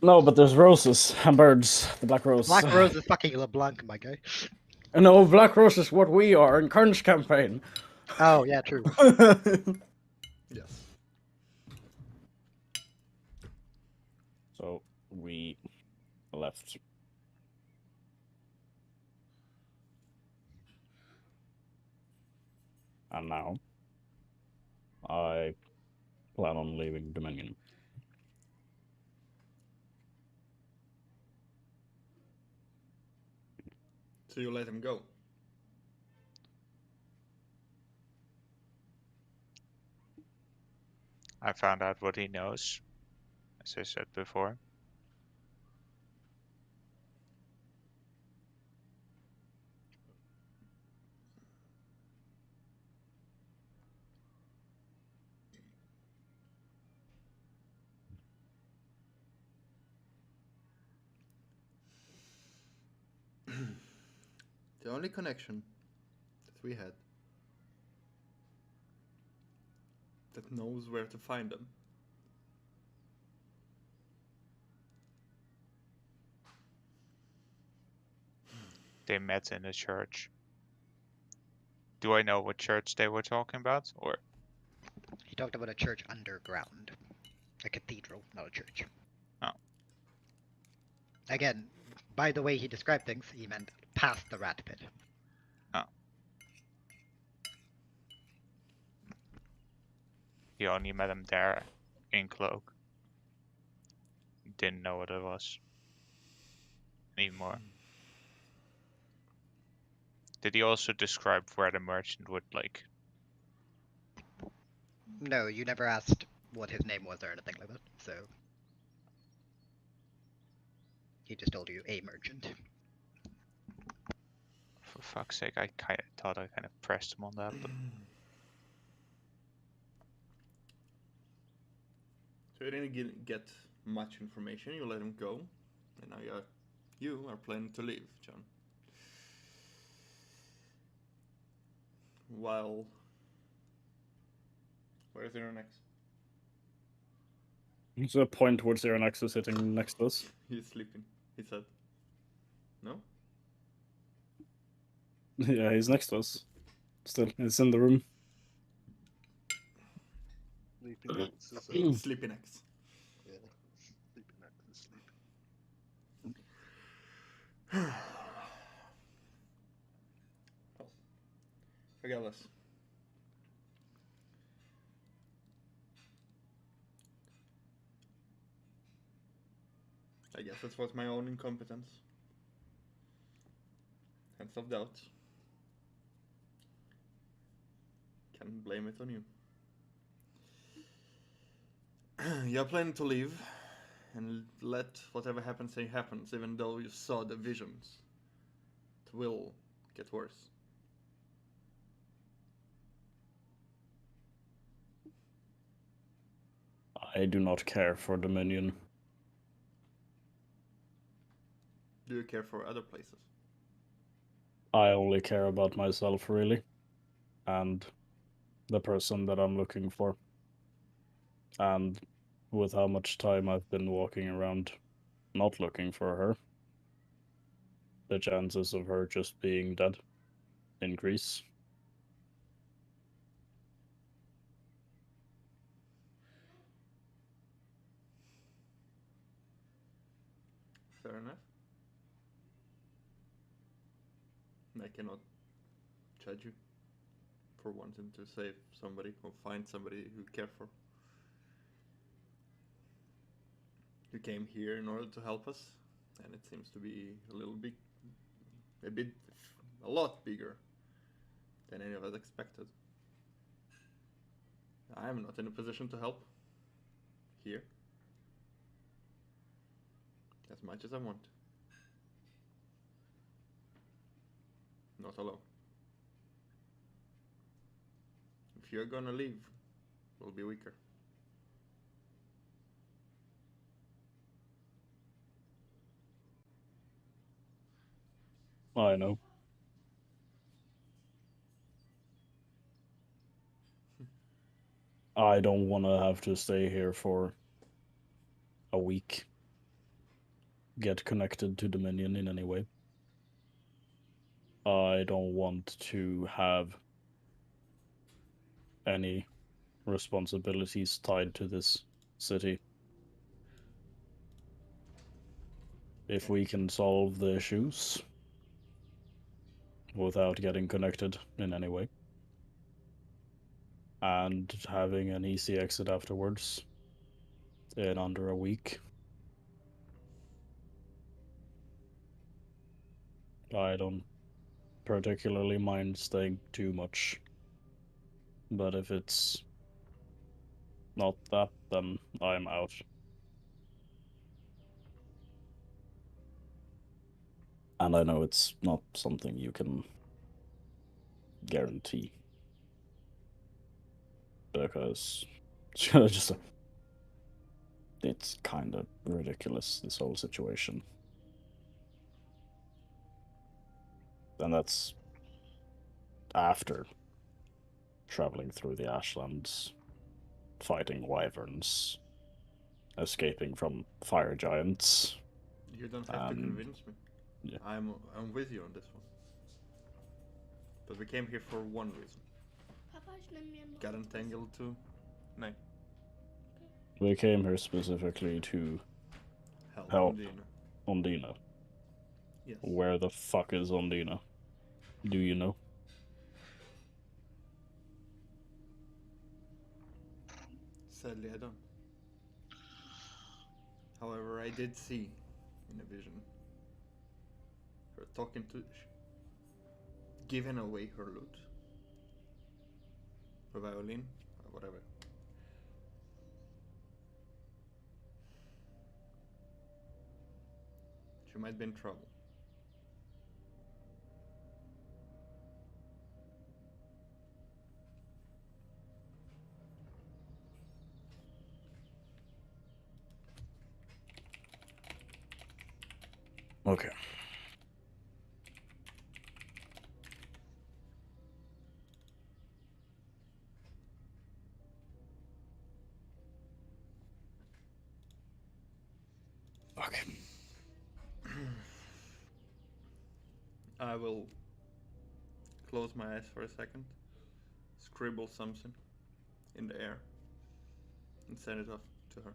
No, but there's roses and birds. The Black Rose. Black Rose is fucking LeBlanc, my guy. No, Black Rose is what we are in Kern's campaign. Oh, yeah, true. Yes. So we left. And now I plan on leaving Dominion. So you let him go. I found out what he knows, as I said before. The only connection that we had that knows where to find them. They met in a church. Do I know what church they were talking about? Or He talked about a church underground. A cathedral, not a church. Oh. Again, by the way he described things, he meant past the rat pit. he only met him there in cloak? Didn't know what it was anymore. Did he also describe where the merchant would like? No, you never asked what his name was or anything like that, so... He just told you a merchant. For fuck's sake, I thought I kind of pressed him on that, but So you didn't get much information. You let him go, and now you are planning to leave, John. While where is Ironex? There's a point towards Ironex is sitting next to us. He's sleeping. He said. No. Yeah, he's next to us. Still, it's in the room. Sleeping X. Regardless. I guess it was my own incompetence and self-doubt. Can blame it on you. You're planning to leave and let whatever happens say happens, even though you saw the visions. It will get worse. I do not care for Dominion. Do you care for other places? I only care about myself, really. And the person that I'm looking for. And with how much time I've been walking around not looking for her, the chances of her just being dead increase. Fair enough. I cannot judge you for wanting to save somebody or find somebody you care for. You came here in order to help us, and it seems to be a lot bigger than any of us expected. I am not in a position to help here as much as I want. Not alone. If you're gonna leave, we'll be weaker. I know. I don't want to have to stay here for a week. Get connected to Dominion in any way. I don't want to have any responsibilities tied to this city. If we can solve the issues without getting connected in any way, and having an easy exit afterwards in under a week, I don't particularly mind staying too much. But if it's not that, then I'm out. And I know it's not something you can guarantee. Because it's kind of ridiculous, this whole situation. And that's after traveling through the Ashlands, fighting wyverns, escaping from fire giants. You don't have to convince me. Yeah. I'm with you on this one. But we came here for one reason. Papa, ich nehme mir noch Got entangled too? No. We came here specifically to help Ondina. Yes. Where the fuck is Ondina? Do you know? Sadly, I don't. However, I did see in a vision her talking to, giving away her loot, her violin, or whatever. She might be in trouble. Okay. Okay. I will close my eyes for a second, scribble something in the air, and send it off to her.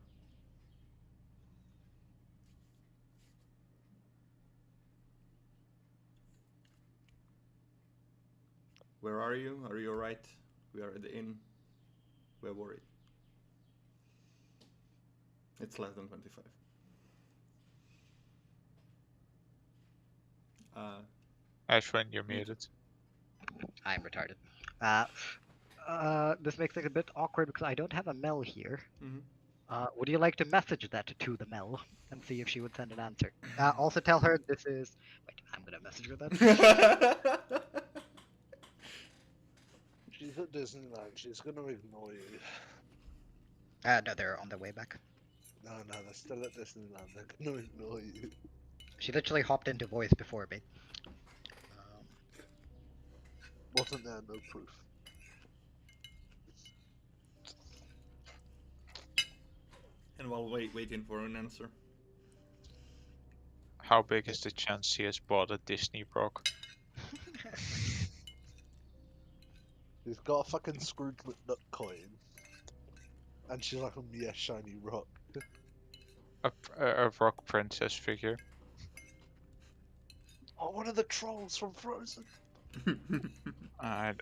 Where are you? Are you alright? We are at the inn. We're worried. It's less than 25. Ashwin, you're Muted. muted. I'm retarded. This makes it a bit awkward because I don't have a Mel here. Mhm. Would you like to message that to the Mel and see if she would send an answer? Also tell her this is. Wait, I'm gonna message her that. She's at Disneyland. She's gonna ignore you. No, they're on their way back. No, they're still at Disneyland. They're gonna ignore you. She literally hopped into voice before me. Wasn't there no proof? And while waiting for an answer. How big is the chance he has bought a Disney Brock? He's got a fucking Scrooge McDuck coin. And she's like, yeah, shiny rock. A rock princess figure. Oh, one of the trolls from Frozen. I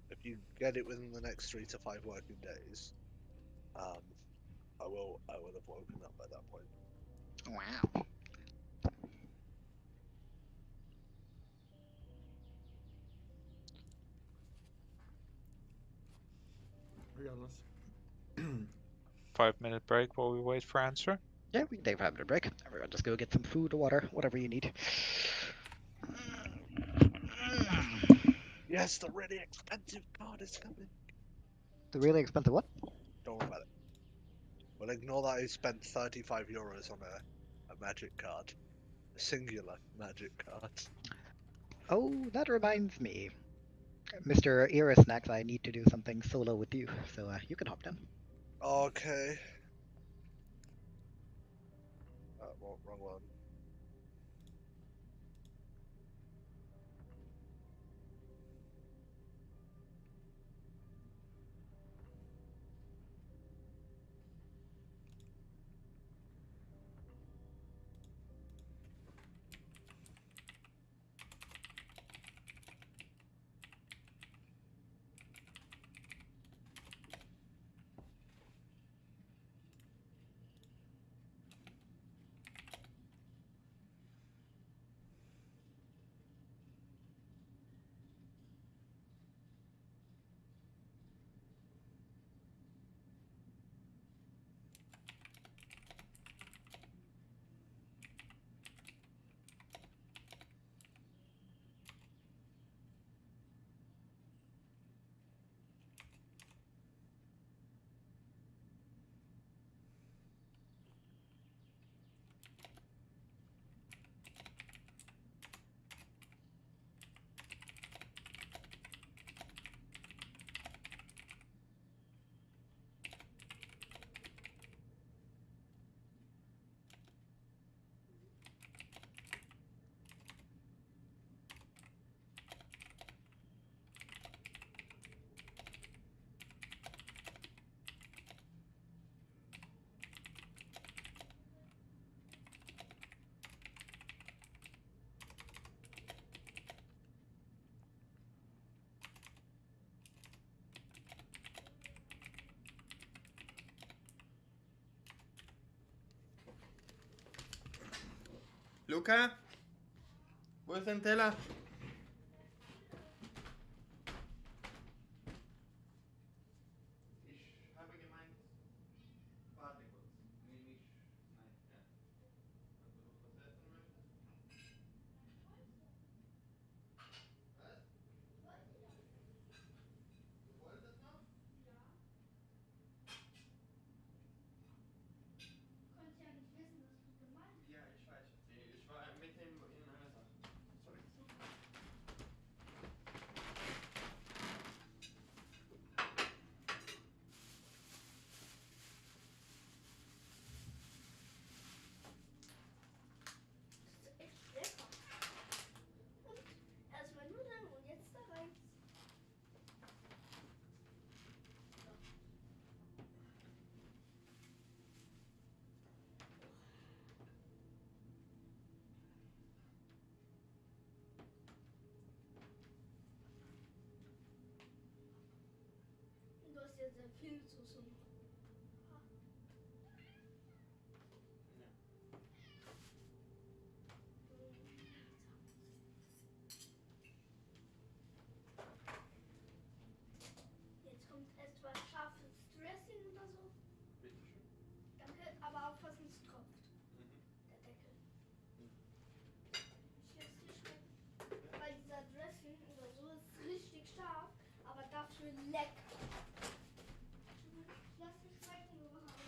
If you get it within the next 3 to 5 working days, I will have woken up by that point. Wow. Regardless. 5-minute break while we wait for answer. Yeah, we can take a 5-minute break. Everyone just go get some food or water, whatever you need. Yes, the really expensive card is coming. The really expensive what? Don't worry about it. Well, ignore that I spent 35 euros on a magic card. A singular magic card. Oh, that reminds me. Mr. Irisnax, I need to do something solo with you, so you can hop down. Okay. Well, wrong one. Luca? Wo ist dein Teller? Ich habe gemeint, warte kurz. Nein, ja. Ob du noch was essen möchtest? Was? Du wolltest noch? Konnte ja nicht wissen, was du gemeint hast. Ja, ich weiß. Ich war mitten in einer Sache. Sorry. sehr, sehr viel zu tun. Jetzt kommt etwas scharfes Dressing oder so. Bitteschön. Danke, aber aufpassen, es tropft. Der Deckel. Schießt schmecken. Weil dieser Dressing oder so ist richtig scharf, aber dafür lecker. Lass es schmecken überhaupt.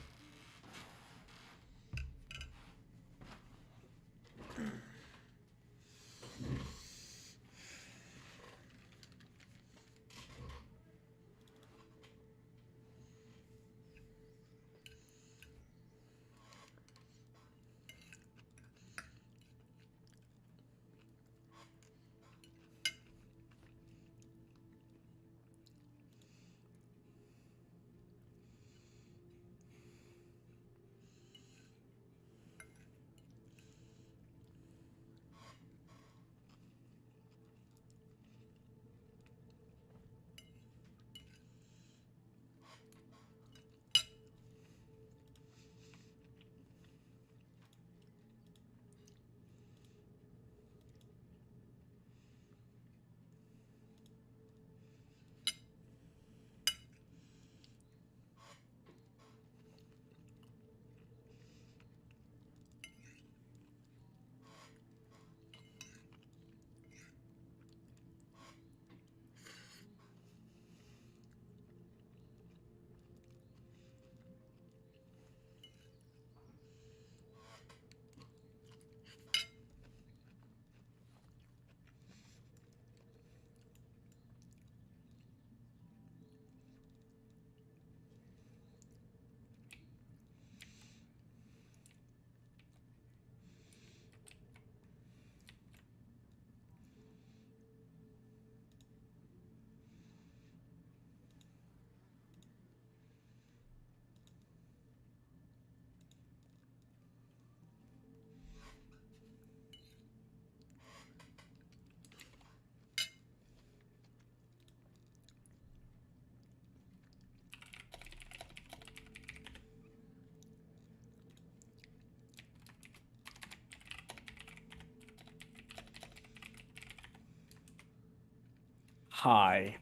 Hi.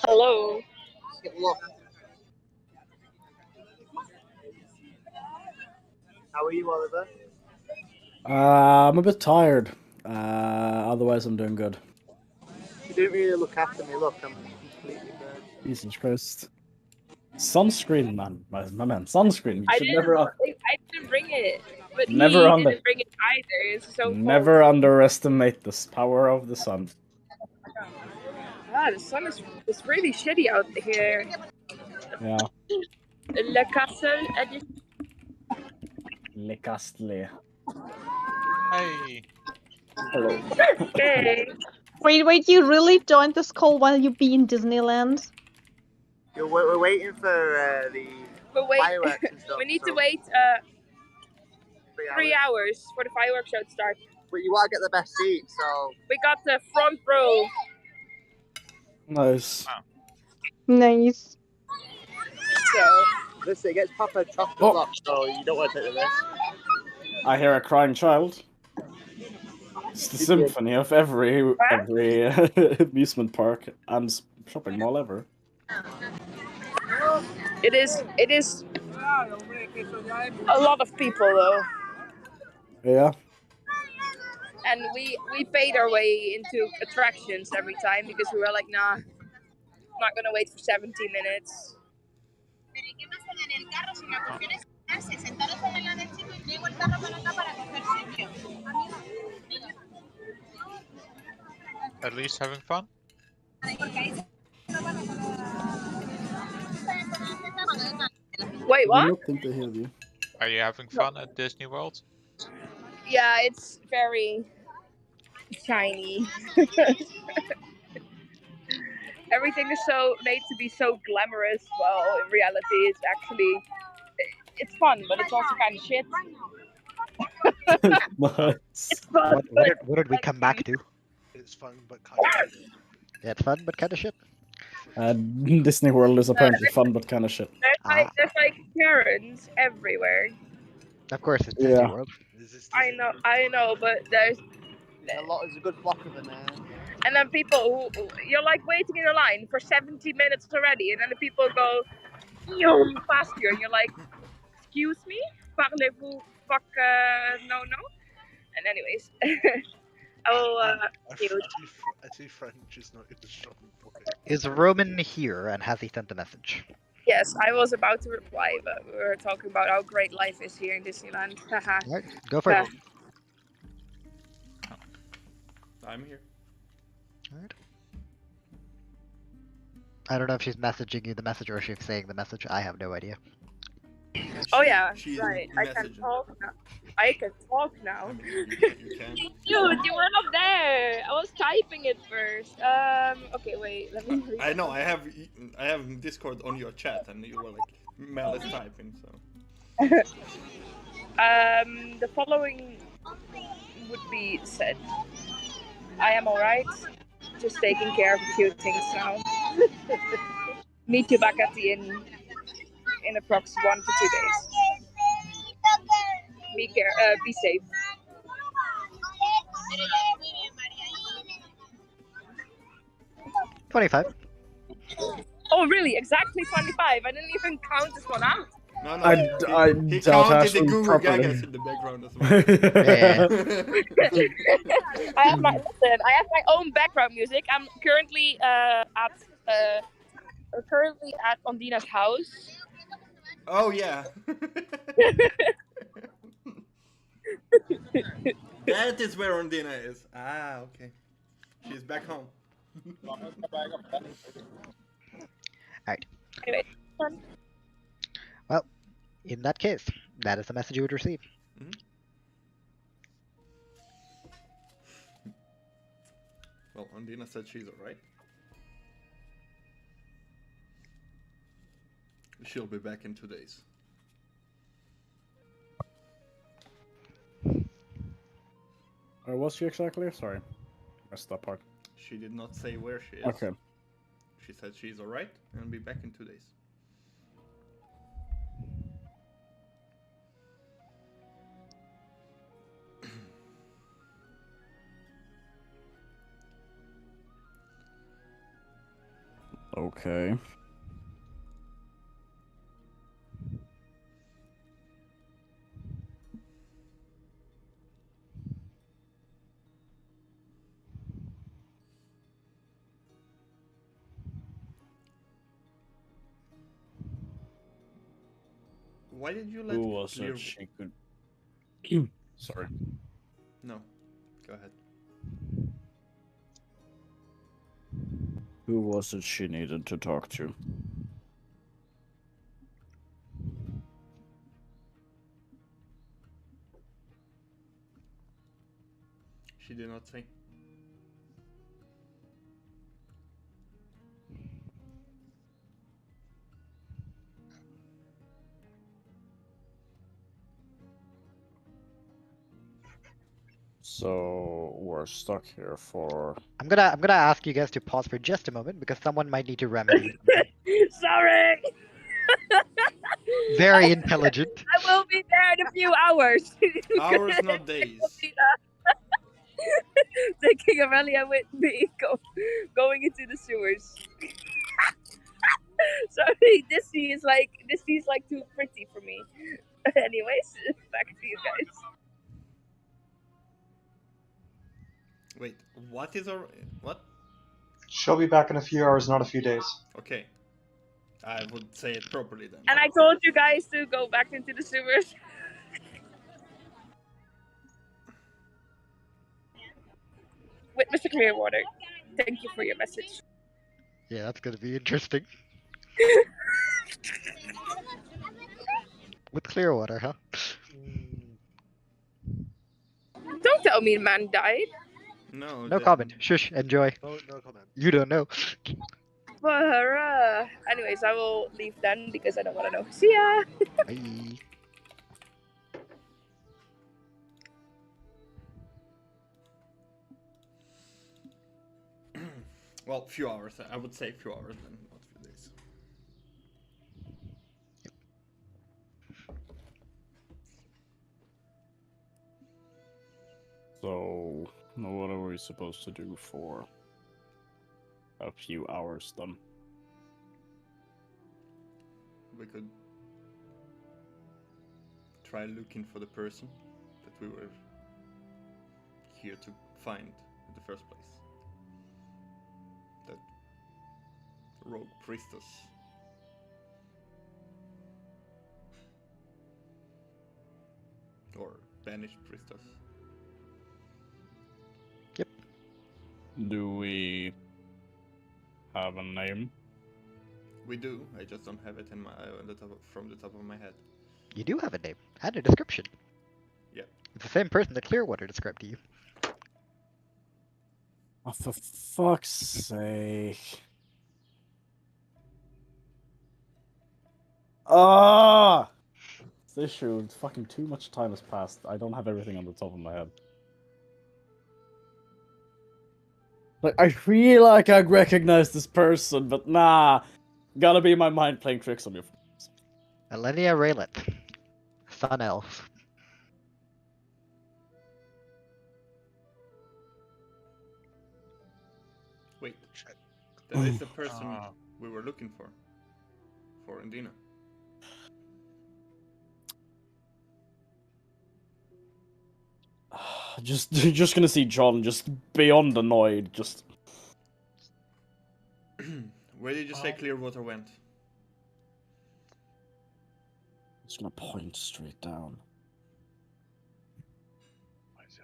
Hello. How are you, Oliver? I'm a bit tired. Otherwise, I'm doing good. You didn't really look after me. Look, I'm completely burned. Jesus Christ. Sunscreen, man. My man, sunscreen. You I should didn't bring it, but Never he under- didn't bring it either. It's so never underestimate the power of the sun. cold. Ah, the sun is it's really shitty out here. Yeah. Le Castle edition. Le Castle. Hey. Hello. Okay. Wait, you really joined this call while you be in Disneyland? We're waiting for the fireworks and stuff. We need to so wait 3 hours for the fireworks show to start. But you want to get the best seat, so We got the front row. Nice. Nice. so listen, it gets proper chocolate Oh. lock, so you don't want to take the risk. I hear a crying child. It's the symphony of every amusement park and shopping mall ever. It is a lot of people though. Yeah. And we paid our way into attractions every time because we were like, nah, not gonna wait for 17 minutes. At least having fun? Wait, I what? don't think they hear you. Are you having fun at Disney World? Yeah, it's very shiny. Everything is so made to be so glamorous. Well, in reality, it's fun, but it's also kind of shit. Nice. Fun, What did we come back to? It's fun, but kind of. Yeah, it's fun, but kind of shit. Disney World is apparently fun, but kind of shit. There's like Karens everywhere. Of course, it's Yeah. Disney World. I know, but there's There's a good flock of them there. and then people who you're like waiting in a line for 70 minutes already, and then the people go past you, and you're like, excuse me, parlez-vous fuck no. And anyways, I will mute. I see French is not even strong for it. Is Roman here and has he sent a message? Yes, I was about to reply, but we were talking about how great life is here in Disneyland. Haha. Alright, go for it. I'm here. Alright. I don't know if she's messaging you the message or if she's saying the message. I have no idea. Oh yeah, She's right. I can messaging. talk now. I can talk now. You can. Dude, you were not there. I was typing it first. Okay, wait. Let me. I know. I have Discord on your chat, and you were like Mel is typing. So. The following would be said. I am alright. Just taking care of a few things now. Meet you back at the inn in approx 1 to 2 days. Be safe. $25. Oh, really? Exactly 25. I didn't even count this one out. No, I he doubt counted the Ashwin Guru properly. Gagas in the background as well. I have my own background music. I'm currently at Ondina's house. Oh yeah. That is where Ondina is. Ah, okay. She's back home. Alright. Anyway. Well, in that case, that is the message you would receive. Well, Ondina said she's alright. She'll be back in 2 days. Where was she exactly? Sorry. Missed that part. She did not say where she is. Okay. She said she's alright and will be back in 2 days. Okay. Why did you let Who was clear... it she could... Sorry. No. Go ahead. Who was it she needed to talk to? She did not say. So we're stuck here for. I'm gonna ask you guys to pause for just a moment because someone might need to remedy. Sorry. Very intelligent. I will be there in a few hours. Hours, not days. Taking Aurelia with me, going into the sewers. Sorry, this sea is like too pretty for me. Anyways, back to you guys. Wait, what is our... What? She'll be back in a few hours, not a few days. Okay. I would say it properly then. And I told you guys to go back into the sewers. With Mr. Clearwater. Thank you for your message. Yeah, that's gonna be interesting. With Clearwater, huh? Don't tell me the man died. No. No comment. Shush. Enjoy. No comment. You don't know. But, anyways, I will leave then because I don't want to know. See ya. Bye. Well, few hours. I would say few hours then, not few days. So, what are we supposed to do for a few hours then? We could try looking for the person that we were here to find in the first place. That rogue priestess. Or banished priestess. Do we have a name? We do. I just don't have it in my from the top of my head. You do have a name and a description. Yeah. It's the same person that Clearwater described to you. Oh, for fuck's sake. Ah! This issue, fucking too much time has passed. I don't have everything on the top of my head. Like, I feel like I recognize this person, but nah. Gotta be my mind playing tricks on me. Elenia Raylet. Sun Elf. Wait. That is the person we were looking for Indina. Just gonna see John just beyond annoyed, just... Where did you say Clearwater went? Just gonna point straight down.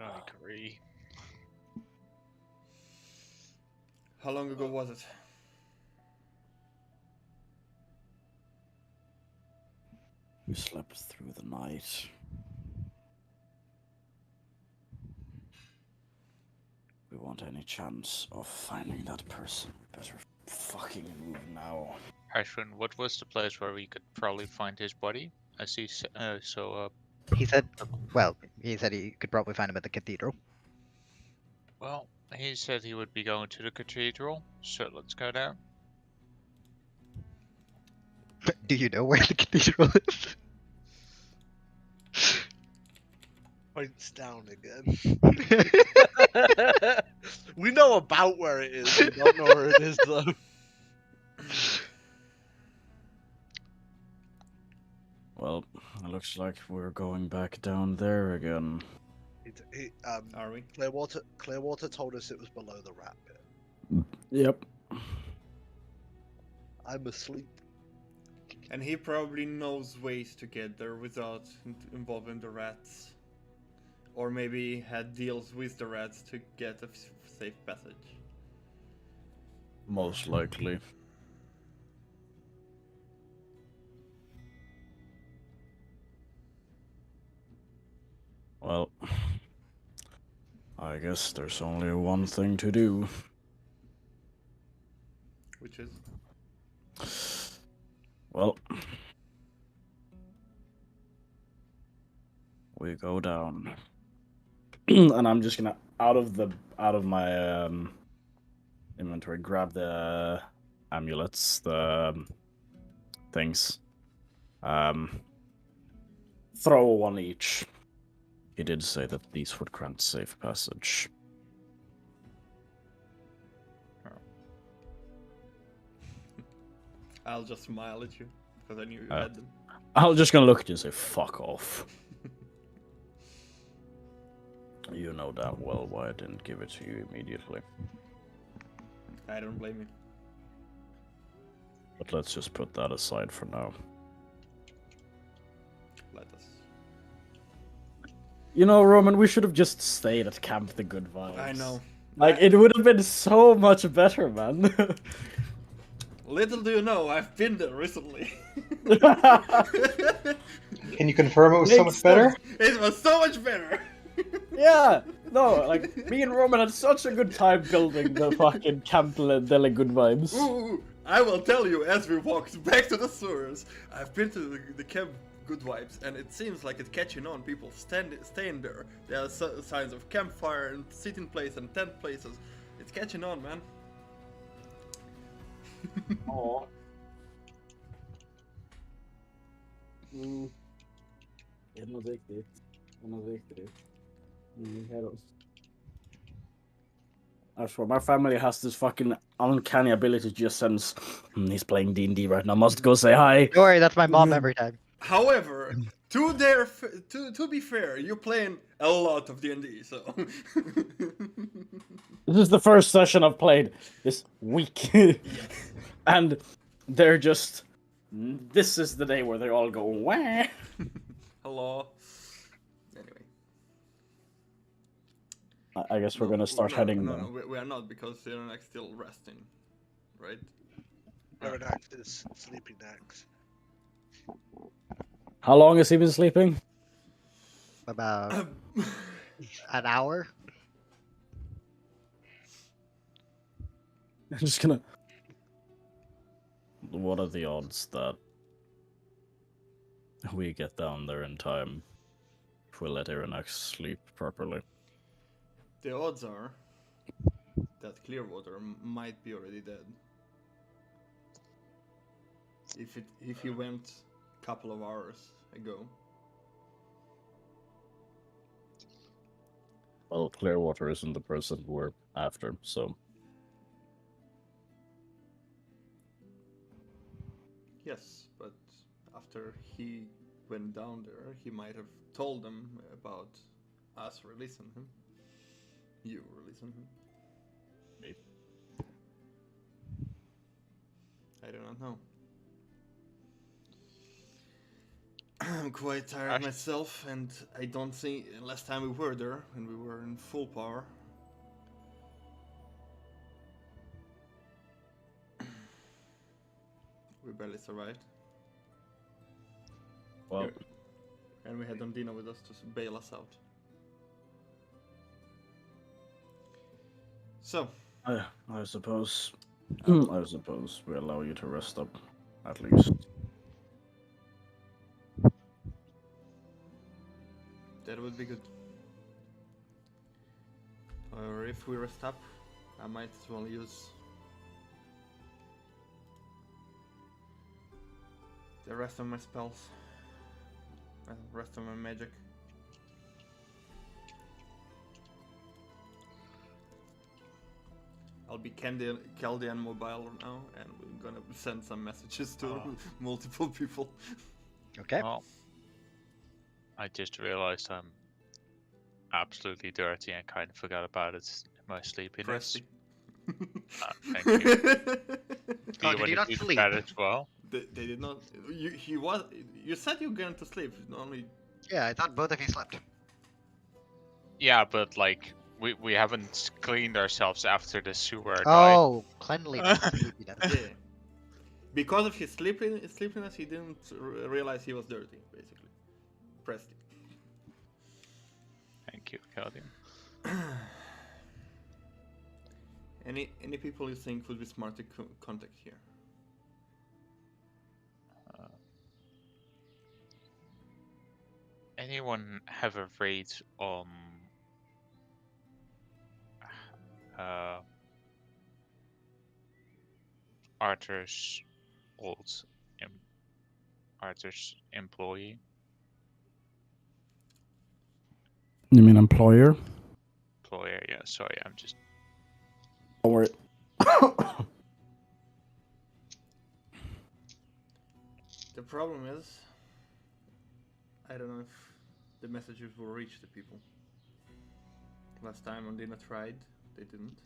I agree. How long ago was it? We slept through the night. We want any chance of finding that person. We better fucking move now. Ashwin, what was the place where we could probably find his body? I see. He said, well, he said he could probably find him at the cathedral. Well, he said he would be going to the cathedral, so let's go down. Do you know where the cathedral is? Points down again. We know about where it is, we don't know where it is though. Well, it looks like we're going back down there again. Are we? Clearwater told us it was below the rat pit. Yep. I'm asleep. And he probably knows ways to get there without involving the rats. Or maybe had deals with the rats to get a safe passage. Most likely. Well, I guess there's only one thing to do. Which is? Well, we go down. And I'm just gonna out of my inventory grab the amulets, the things. Throw one each. He did say that these would grant safe passage. I'll just smile at you because I knew you had them. I'm just gonna look at you and say, fuck off. You know damn well why I didn't give it to you immediately. I don't blame you. But let's just put that aside for now. Let us. You know, Roman, we should have just stayed at Camp the Good Vibes. I know. Like, it would have been so much better, man. Little do you know, I've been there recently. Can you confirm it was so much better? It was so much better. Yeah, no, like, me and Roman had such a good time building the fucking Camp Dele Good Vibes. Ooh, I will tell you as we walked back to the sewers. I've been to the Camp Good Vibes, and it seems like it's catching on. People staying there. There are signs of campfire and sitting place and tent places. It's catching on, man. Oh. Det är något riktigt. Det är något riktigt. I swear, my family has this fucking uncanny ability to just sense he's playing D&D right now. Must go say hi. Don't worry, that's my mom every time. However, to be fair, you're playing a lot of D&D, so This is the first session I've played this week. And they're just... This is the day where they all go, wah! hello. Anyway, I guess we're gonna start heading No, then. we are not, because Irenax still resting, right? Irenax is sleeping next. How long has he been sleeping? About an hour. I'm just gonna... What are the odds that we get down there in time if we let Irenax sleep properly? The odds are that Clearwater might be already dead. If he went a couple of hours ago. Well, Clearwater isn't the person we're after, so... Yes, but after he went down there, he might have told them about us releasing him. You releasing him. Maybe. I do not know. I'm quite tired myself, and I don't think last time we were there, when we were in full power. We barely survived. Well... And we had Undina with us to bail us out. So... I suppose... I suppose we allow you to rest up, at least. That would be good. Or if we rest up, I might as well use the rest of my spells, and the rest of my magic. I'll be Chaldean mobile now, and we're gonna send some messages to multiple people. Okay. Well, I just realized I'm absolutely dirty and kind of forgot about it in my sleepiness. Thank you. Oh, did you not sleep? That as well? They did not. You said you were going to sleep. Only. Yeah, I thought both of you slept. Yeah, but like we haven't cleaned ourselves after the sewer. Oh, cleanliness. Yeah. Because of his sleepiness, he didn't realize he was dirty, basically. Pressed it. Thank you, Chaldean. Any people you think would be smart to contact here? Anyone have a raid on Arthur's Arthur's employee? You mean employer? Employer, yeah. Sorry, I'm just. Don't worry. The problem is, I don't know if the messages will reach the people. Last time Undina tried, they didn't.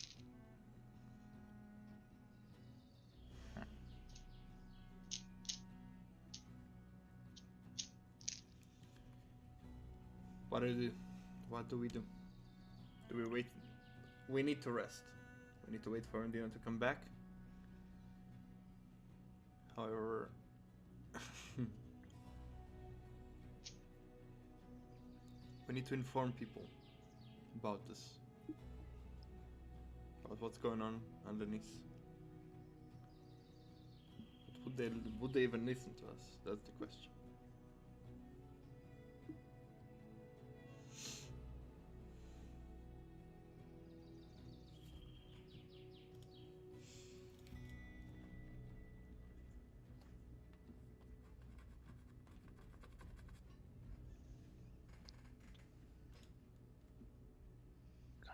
What do we do? What do we do? Do we wait? We need to rest. We need to wait for Undina to come back. However, we need to inform people about this. About what's going on underneath. But would they even listen to us? That's the question.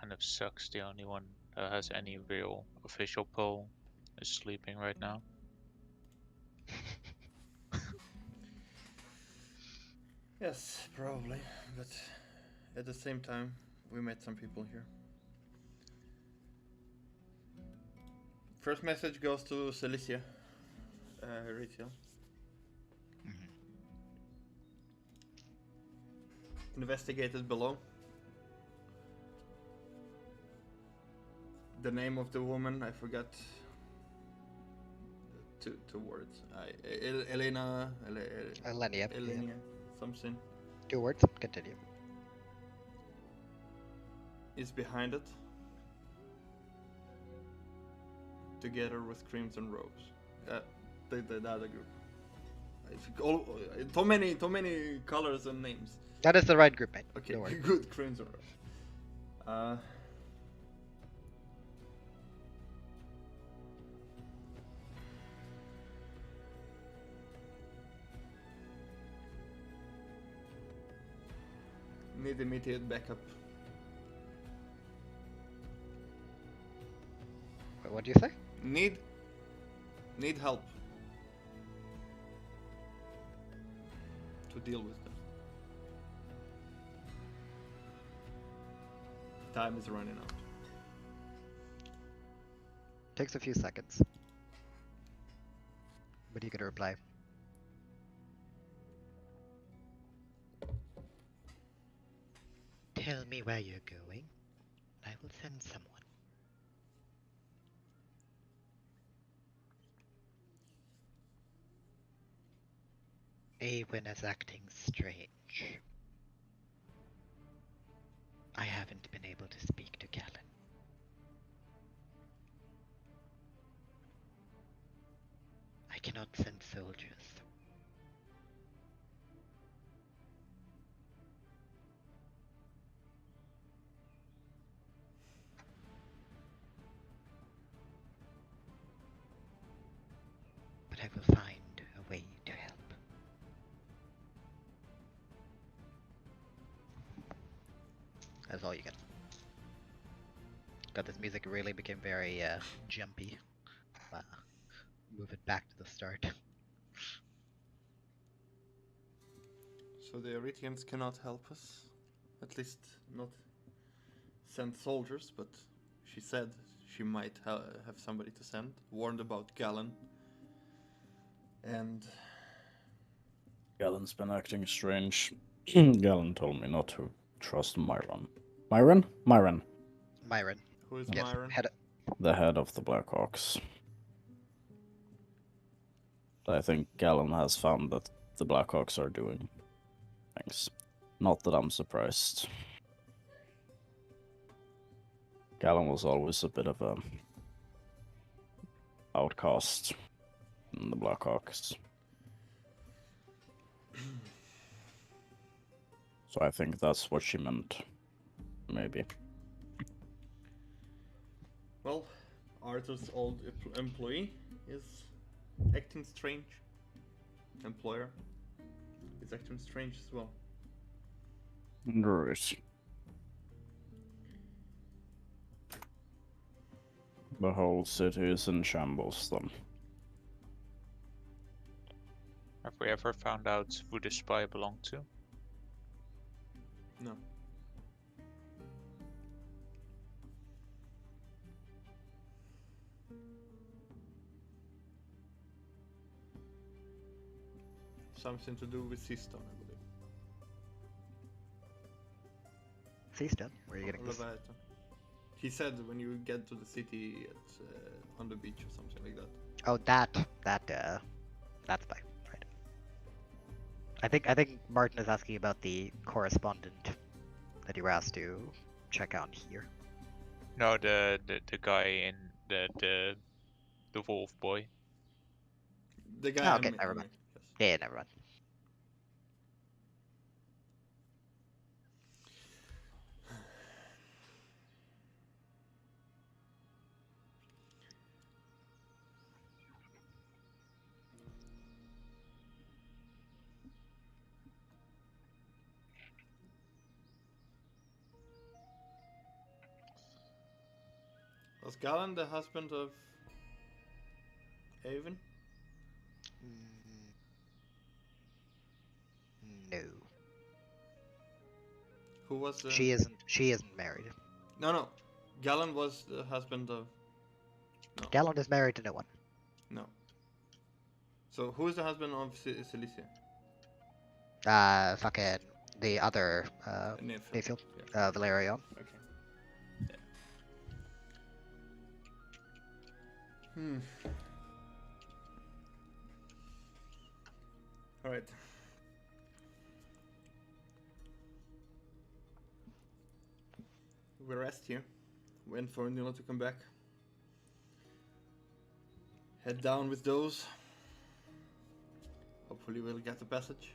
kind of sucks. The only one that has any real official pull is sleeping right now. Yes, probably. But at the same time, we met some people here. First message goes to Celicia. Retail. Investigated below. The name of the woman, I forgot. Two words. Elena. Elenia. Elenia. Something. 2 words. Continue. Is behind it. Together with Crimson Rose. The other group. Too many colors and names. That is the right group, mate. Okay, Don't worry. good. Crimson Rose. Need immediate backup. Wait, what do you say? Need help to deal with them. Time is running out. Takes a few seconds. But you gonna reply? Tell me where you're going. I will send someone. Awen is acting strange. I haven't been able to speak to Galen. I cannot send soldiers. But I will find a way to help. That's all you get. God, this music really became very jumpy. Move it back to the start. So the Aritians cannot help us. At least not send soldiers, but she said she might have somebody to send. Warned about Galen. And Galen's been acting strange. Galen told me not to trust Myron. Myron? Myron. Who is Yes, Myron? The head of the Blackhawks. I think Galen has found that the Blackhawks are doing things. Not that I'm surprised. Galen was always a bit of a outcast in the Blackhawks. So I think that's what she meant. Maybe. Well, Arthur's old employee is acting strange. Employer is acting strange as well. Right. The whole city is in shambles then. Have we ever found out who the spy belonged to? No. Something to do with Seastone, I believe. Seastone? Where are you getting this? Leviathan. He said when you get to the city on the beach or something like that. Oh, that's fine. Right. I think Martin is asking about the correspondent that you were asked to check out here. No, the guy in the wolf boy. The guy. Oh, okay, never mind. Yeah, never mind. Was Galen the husband of Avon? No. Who was the... She isn't married. No. Galen was the husband of... No. Galen is married to no one. No. So who is the husband of Celicia? Fucking the other Nilfgaard. Nilfgaard. Valerion. Okay. Yeah. Alright. We rest here. Wait for Nilo to come back. Head down with those. Hopefully we'll get the passage.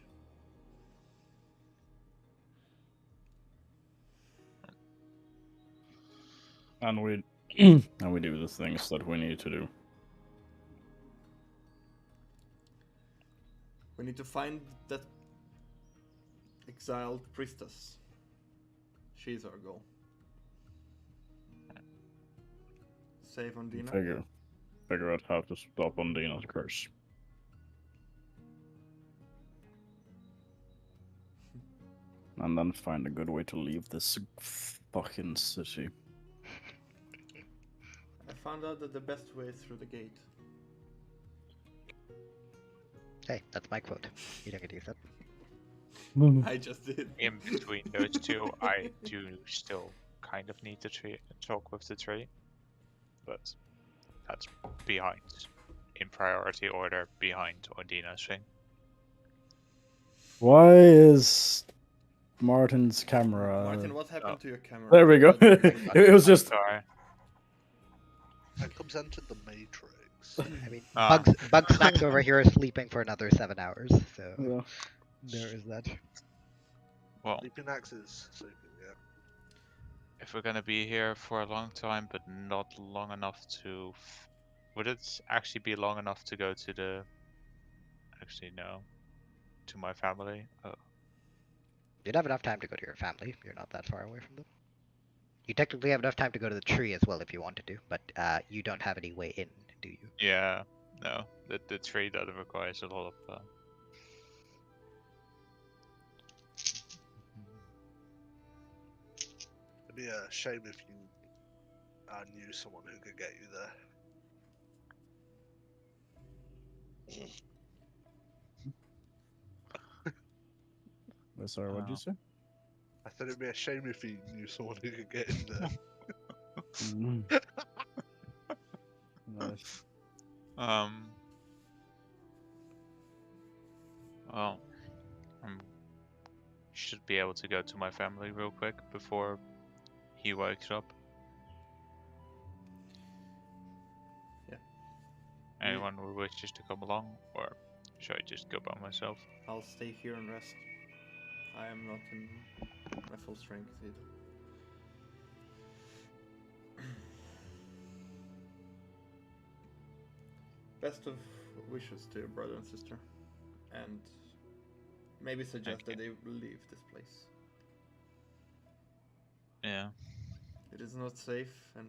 And we do the things that we need to do. We need to find that exiled priestess. She's our goal. Save Undina. Figure out how to stop Undina's curse. And then find a good way to leave this fucking city. I found out that the best way is through the gate. Hey, that's my quote. You don't get to use that. I just did. In between those two, I do still kind of need to talk with the tree. But that's behind, in priority order, behind Undina's thing. Why is Martin's camera... Martin, what happened to your camera? There we go. It was just... Sorry. Jakob's entered the Matrix. I mean, Bugsnax over here is sleeping for another 7 hours, so there is that. Well, Sleeping axes, sleeping, yeah. if we're gonna be here for a long time, but not long enough to... Would it actually be long enough to go to the... Actually, no. To my family? Oh. You'd have enough time to go to your family. You're not that far away from them. You technically have enough time to go to the tree as well if you wanted to, but you don't have any way in, do you? Yeah, no. The tree that requires a lot of... It'd be a shame if you knew someone who could get you there. Sorry, what did you say? I said it'd be a shame if you knew someone who could get in there. Nice. Well, I should be able to go to my family real quick before he wakes up. Yeah. Anyone who wishes to come along, or should I just go by myself? I'll stay here and rest. I am not in my full strength either. Best of wishes to your brother and sister, and maybe suggest that they leave this place. Yeah. It is not safe, and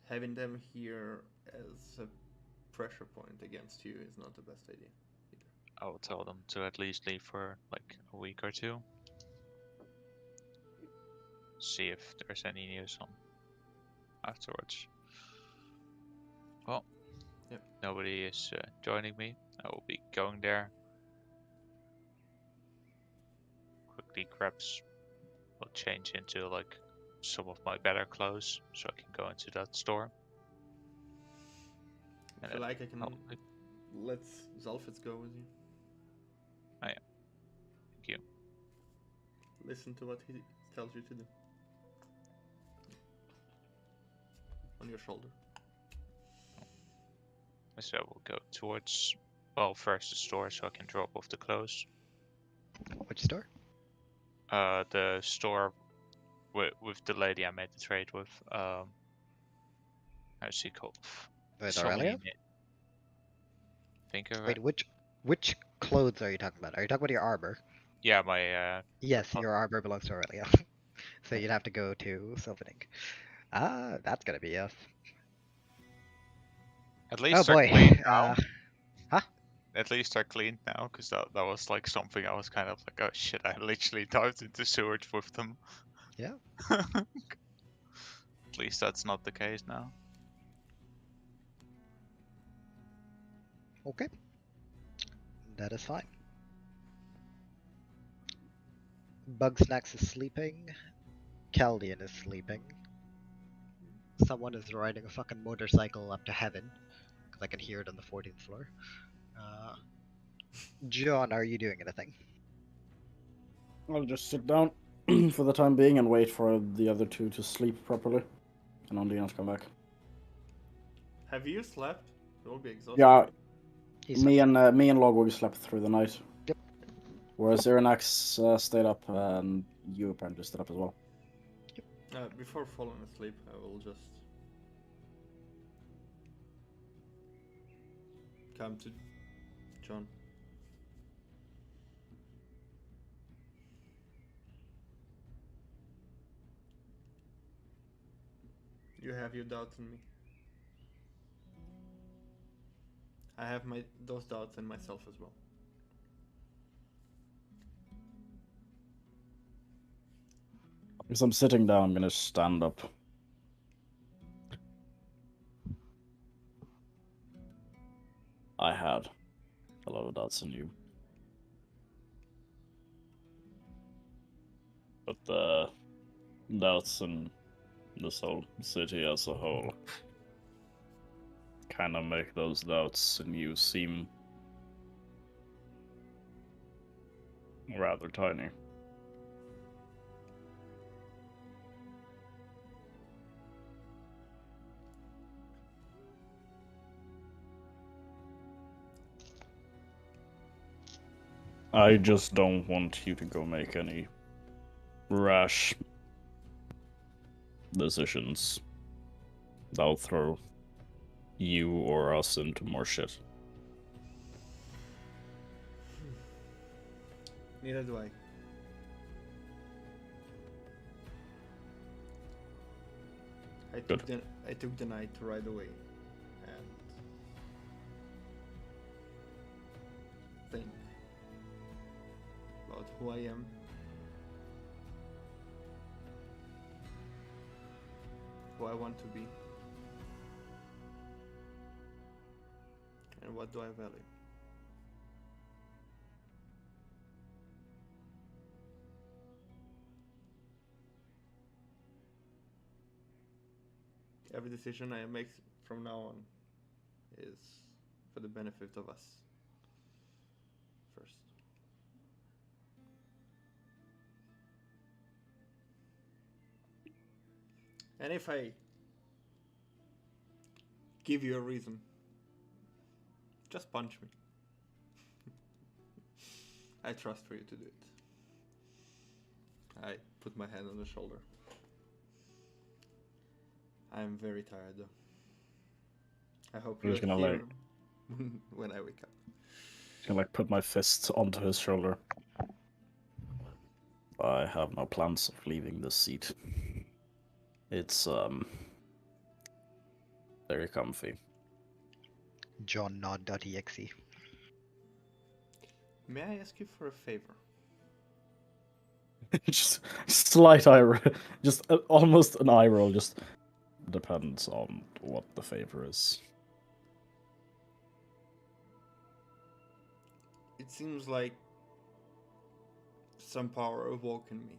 having them here as a pressure point against you is not the best idea. I will tell them to at least leave for like a week or two. See if there's any news on afterwards. Well, yep. Nobody is joining me. I will be going there. Quickly grabs, will change into like some of my better clothes so I can go into that store. If you like, I can let Zalfitz go with you. Oh yeah. Thank you. Listen to what he tells you to do. On your shoulder. So we'll go towards, well, first the store so I can drop off the clothes. Which store? The store with the lady I made the trade with. How's she called? With Aurelia? Think of Wait, it. which clothes are you talking about? Are you talking about your armor? Yeah, my Yes, your armor belongs to Aurelia. So you'd have to go to Sylvanink. That's gonna be a... At Oh least they're boy. clean now. Huh? At least they're clean now, because that was like something I was kind of like, oh shit, I literally dived into sewage with them. Yeah. At least that's not the case now. Okay. That is fine. Bugsnax is sleeping. Caldian is sleeping. Someone is riding a fucking motorcycle up to heaven, because I can hear it on the 14th floor. John, are you doing anything? I'll just sit down for the time being and wait for the other two to sleep properly, and Ondina to come back. Have you slept? You'll be exhausted. Yeah, me and Logwig slept through the night. Yep. Whereas Irinax stayed up, and you apparently stayed up as well. Before falling asleep, I will just come to John. You have your doubts in me. I have those doubts in myself as well. Because I'm sitting down, I'm gonna stand up. I had a lot of doubts in you. But the doubts in this whole city as a whole kind of make those doubts in you seem rather tiny. I just don't want you to go make any rash decisions that'll throw you or us into more shit. Neither do I. I took the night to ride away and think about who I am, who I want to be, and what do I value. Every decision I make from now on is for the benefit of us first. And if I give you a reason, just punch me. I trust for you to do it. I put my hand on the shoulder. I'm very tired though. I hope I'm you're just gonna here when I wake up. Just gonna put my fists onto his shoulder. I have no plans of leaving this seat. It's very comfy. John nod.exe. May I ask you for a favor? Just slight eye roll, just almost an eye roll. Just depends on what the favor is. It seems like some power awoke in me.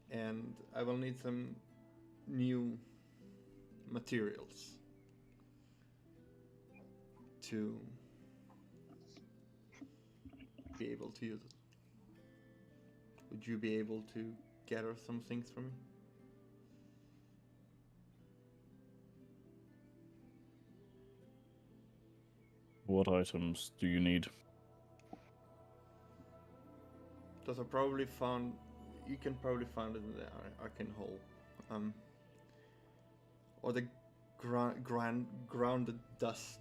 And I will need some new materials to be able to use it. Would you be able to gather some things for me? What items do you need? Those are probably found. You can probably find it in the Arcane Hall, or the grounded dust,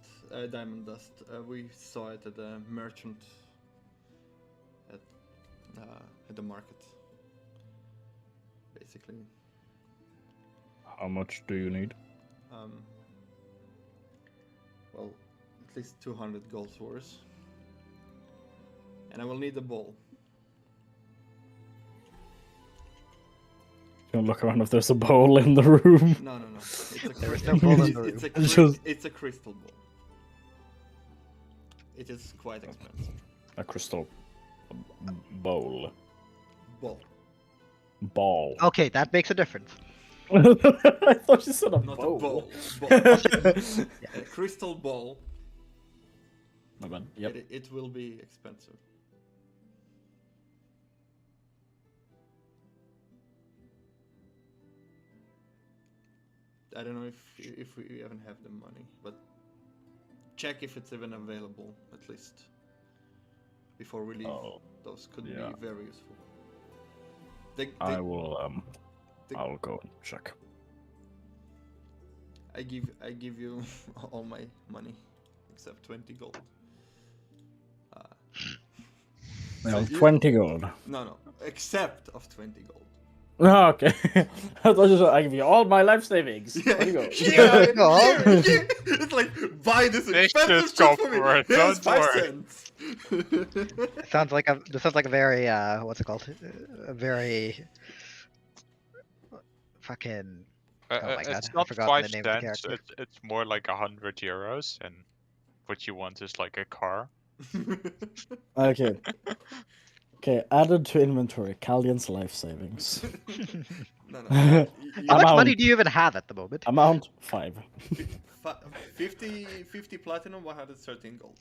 diamond dust. We saw it at the merchant at at the market. Basically. How much do you need? Well, at least 200 gold worth. And I will need a bowl. Gonna look around if there's a bowl in the room. No. It's a There is no bowl in the room. It's a crystal bowl. It is quite expensive. A crystal bowl. Bowl. Ball. Okay, that makes a difference. I thought you said a Not bowl. a bowl. A crystal bowl. My bad. Yep. It will be expensive. I don't know if we even have the money, but check if it's even available at least before we leave. Those could be very useful. I will. I'll go and check. I give you all my money except 20 gold. No, 20 gold. No, except of 20 gold. Oh, okay. I thought you said I give you all my life savings. Yeah, 20 gold. It's like, buy this expensive stuff for me. Here's 5 cents. Sounds like a very what's it called? A very fucking. Oh my god! It's I not forgot 5 the name of the cents. character. It's more like 100 euros, and what you want is like a car. Okay. Okay, added to inventory, Caldian's life savings. No. How much money do you even have at the moment? Amount 5. 50 platinum, 113 gold.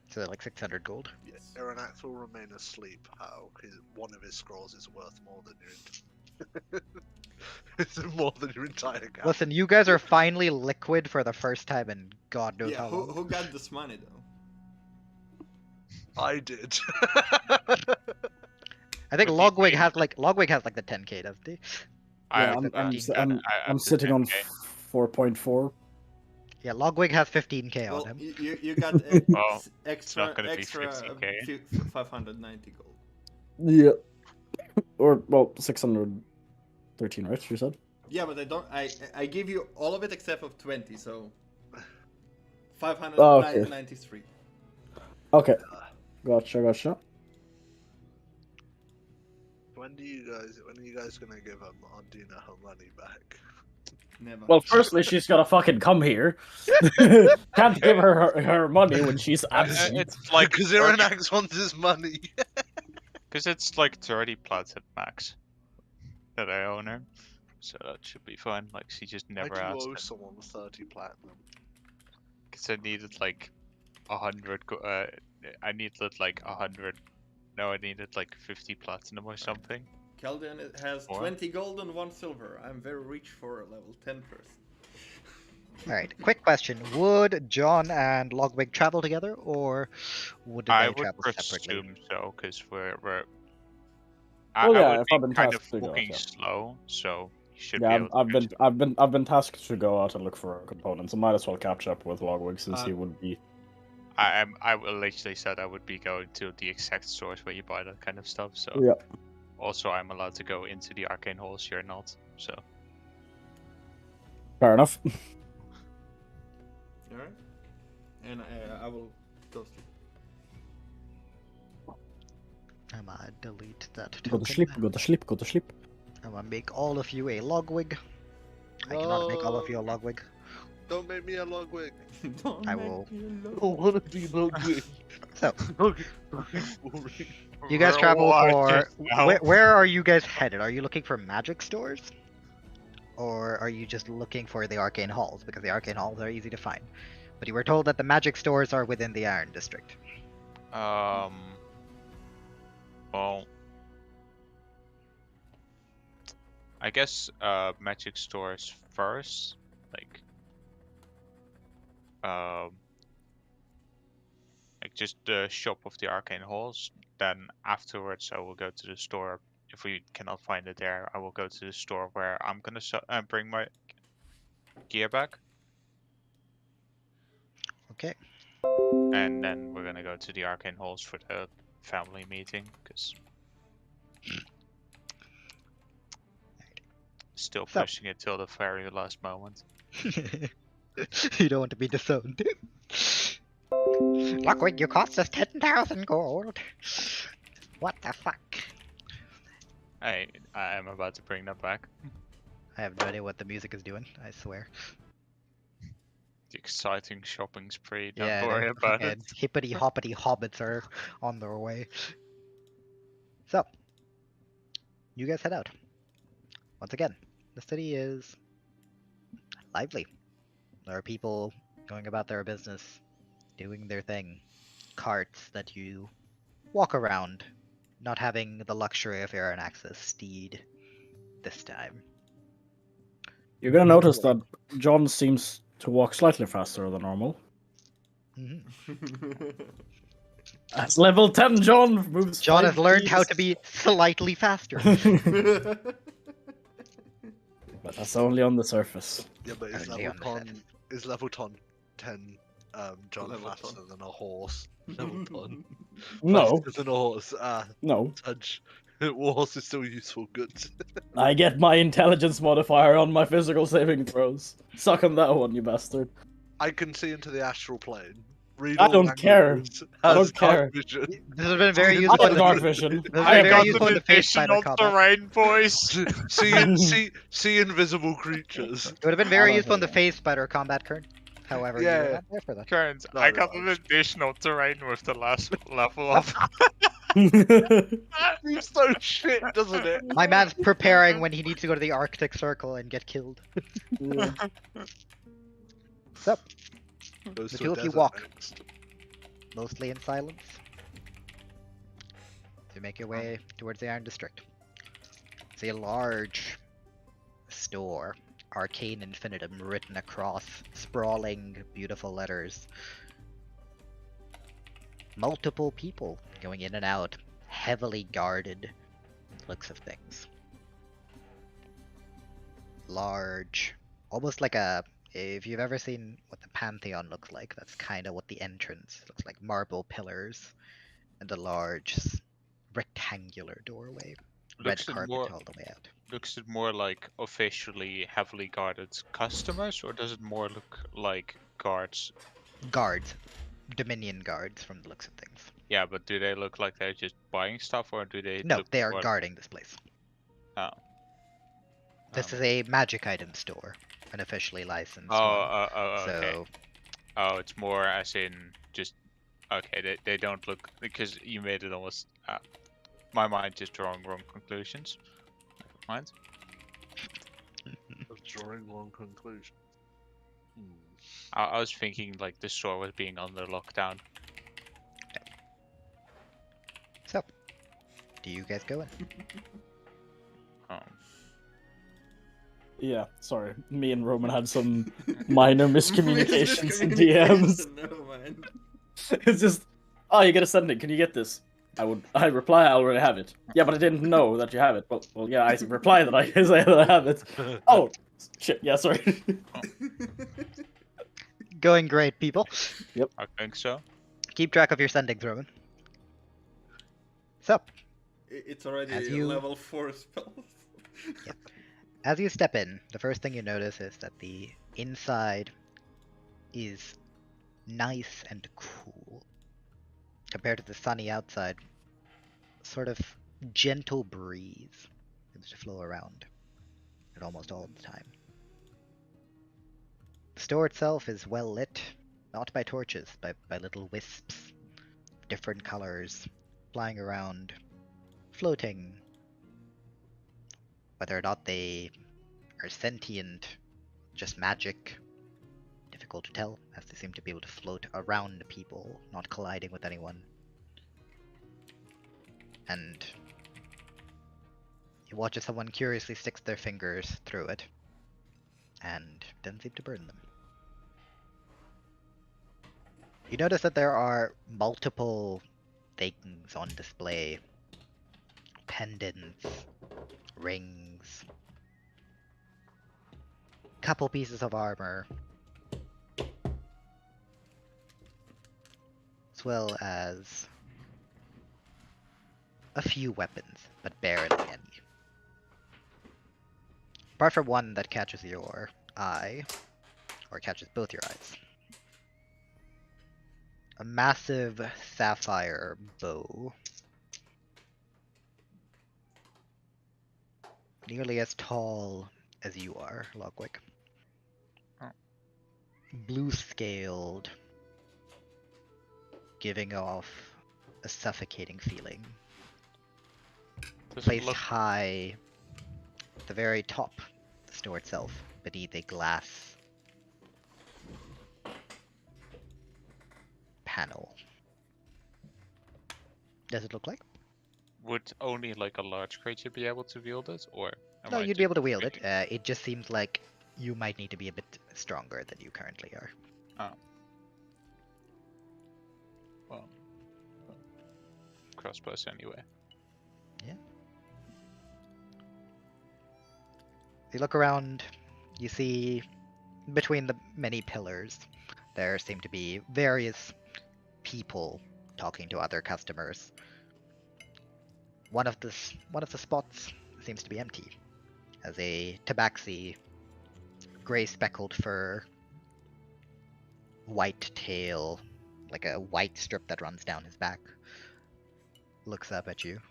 So like 600 gold. Yes. Aronax will remain asleep. How one of his scrolls is worth more than your. It's more than your entire account. Listen, you guys are finally liquid for the first time in God knows how long. Who got this money though? I did. I think Logwig has like the 10k, doesn't he? I'm sitting on 4.4. Yeah, Logwig has 15k Well, on him. you got extra 590 gold. Yeah. Or, well, 613, right? You said? Yeah, but I give you all of it except of 20, so 593. Okay. Gotcha. When are you guys gonna give Undina her money back? Never. Well, firstly, she's gotta fucking come here. Can't give her money when she's absent. It's like because Aronax wants his money. Because it's like 30 platinum max that I own her, so that should be fine. Like she just never I asked. do owe someone 30 platinum. Because I needed like 100. I needed like 100. No, I needed like 50 platinum or something. Caldian has 20 gold and 1 silver. I'm very rich for a level 10 person. Alright, quick question. Would John and Logwig travel together, or would they travel separately? I would presume so, because we're Well, yeah, I if would I've been be kind tasked of to go, fucking yeah. slow, so you should Yeah, be able to I've been tasked to go out and look for components. I might as well catch up with Logwig since he would be. I literally said I would be going to the exact source where you buy that kind of stuff. So Yeah. Also, I'm allowed to go into the arcane halls. You're not. So Fair enough. Alright. And I will go sleep. I'm gonna delete that token. Go to sleep. I'm gonna make all of you a Logwig. I cannot make all of you a Logwig. Don't make me a Logwig. I will. I want to be Logwig. So, you guys travel for. Where are you guys headed? Are you looking for magic stores? Or are you just looking for the arcane halls? Because the arcane halls are easy to find. But you were told that the magic stores are within the Iron District. Well, I guess magic stores first, like just the shop of the arcane halls. Then afterwards, I will go to the store. If we cannot find it there, I will go to the store where I'm gonna bring my gear back. Okay. And then we're gonna go to the arcane halls for the family meeting, because still So- pushing it till the very last moment. You don't want to be disowned. Lockwood, you cost us 10,000 gold. What the fuck? I am about to bring that back. I have no idea what the music is doing, I swear. The exciting shopping spree. Don't Yeah, worry about it. and hippity hoppity hobbits are on their way. So, you guys head out. Once again, the city is lively. There are people going about their business, doing their thing. Carts that you walk around, not having the luxury of Aranax's steed this time. You're gonna notice that John seems to walk slightly faster than normal. That's level 10, John moves. John 5 has learned how keys. to be slightly faster. But that's only on the surface. Yeah, but is Only on level 10 John Level faster 10. than a horse? Level 10. No. Faster than a horse. No. Touch. Horse is still useful goods. I get my intelligence modifier on my physical saving throws. Suck on that one, you bastard. I can see into the astral plane. Read I all don't care. languages, I has don't care. dark vision. This has been very I useful. have dark vision. This has I been got very useful in the face spider combat. terrain, boys. see invisible creatures. It would have been very useful in the phase spider combat, Kern. However, you were Yeah. not there for that. Kearns, No, I no, got no. an additional terrain with the last level up. That seems so shit, doesn't it? My man's preparing when he needs to go to the Arctic Circle and get killed. So, Goes the to two a of you desert walk, next. mostly in silence, to make your way towards the Iron District. It's a large store, Arcane Infinitum written across, sprawling, beautiful letters. Multiple people going in and out, heavily guarded looks of things. Large, almost like a, if you've ever seen what the Pantheon looks like, that's kind of what the entrance looks like. Marble pillars and a large rectangular doorway. Red Looks it carpet more- all the way out. Looks it more like officially heavily guarded customers, or does it more look like guards? Guards. Dominion guards from the looks of things. Yeah, but do they look like they're just buying stuff, or do they? No, look they are more- guarding this place. Oh. This is a magic item store, an officially licensed Oh, one. okay. So, Oh, it's more as in just okay. They don't look, because you made it almost. My mind just drawing wrong conclusions. Never mind. Of drawing long conclusion. I was thinking like the store was being under lockdown. so, do you guys go in? Yeah, sorry. Me and Roman had some minor miscommunications in DMs. No, man. It's just, oh, you get a sending. Can you get this? I reply, I already have it. Yeah, but I didn't know that you have it. Well, yeah, I reply that I say that I have it. Oh, shit. Yeah, sorry. Going great, people. Yep. I think so. Keep track of your sendings, Roman. So, It's already As a you- level 4 spell. as you step in, the first thing you notice is that the inside is nice and cool. Compared to the sunny outside, sort of gentle breeze seems to flow around it almost all the time. The store itself is well lit, not by torches, but by little wisps, different colors, flying around, floating. Whether or not they are sentient, just magic, difficult to tell, as they seem to be able to float around people, not colliding with anyone. And you watch as someone curiously sticks their fingers through it, and doesn't seem to burn them. You notice that there are multiple things on display. Pendants, rings, couple pieces of armor. well as a few weapons, but barely any. Apart from one that catches your eye, or catches both your eyes. A massive sapphire bow. Nearly as tall as you are, Lockwick. Oh. Blue scaled, giving off a suffocating feeling. Does it Placed look high at the very top of the store itself, beneath a glass panel. Does it look like? would only like a large creature be able to wield it, or am No, I you'd be just able to wield it. thinking- It just seems like you might need to be a bit stronger than you currently are. Oh. Well, crossbows anyway. Yeah. You look around, you see between the many pillars, there seem to be various people talking to other customers. One of the spots seems to be empty, as a tabaxi, gray speckled fur, white tail, like a white strip that runs down his back, looks up at you,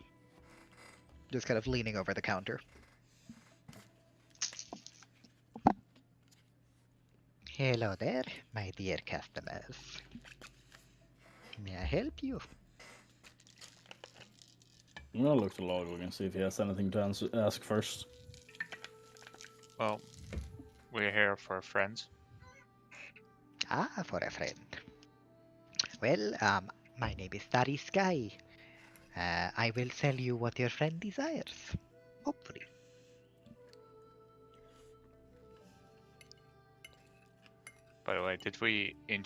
just kind of leaning over the counter. Hello there, my dear customers. May I help you? I'm gonna look to Logwig and see if he has anything to ask first. Well, we're here for friends. Ah, for a friend. Well, my name is Starry Sky. I will sell you what your friend desires. Hopefully. By the way, did we in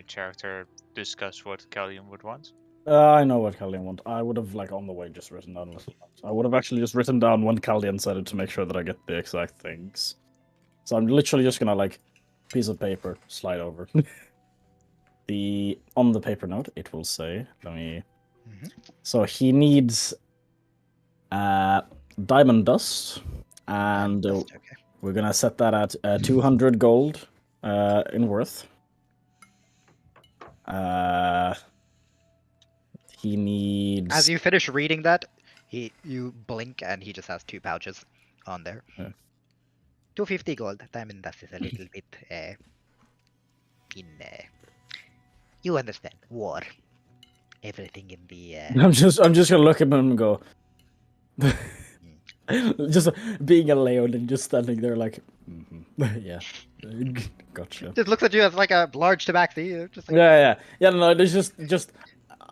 character discuss what Callium would want? I know what Callian wants. I would have, like, on the way just written down. I would have actually just written down when Callian said it to make sure that I get the exact things. So I'm literally just gonna, like, piece of paper, slide over. On the paper note, it will say, let me... So he needs diamond dust, and we're gonna set that at 200 gold in worth. He needs... As you finish reading that, you blink and he just has 2 pouches on there. Yeah. 250 gold. Diamond dust is a little bit you understand, war. Everything in the I'm just gonna look at him and go, just being a Leon and just standing there like, yeah, gotcha. just looks at you as like a large tabaxi. Just like, Yeah. No, there's just.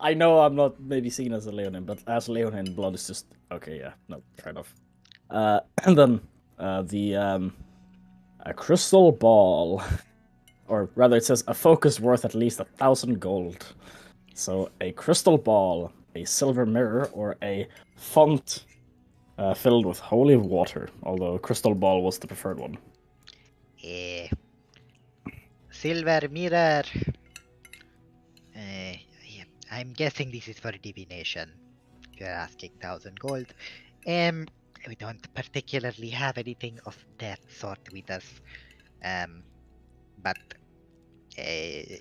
I know I'm not maybe seen as a Leonin, but as Leonin, blood is just okay. Yeah, no, fair enough. And then a crystal ball, or rather, it says a focus worth at least 1,000 gold. So a crystal ball, a silver mirror, or a font filled with holy water. Although crystal ball was the preferred one. Silver mirror. I'm guessing this is for divination. If you're asking 1,000 gold. We don't particularly have anything of that sort with us. But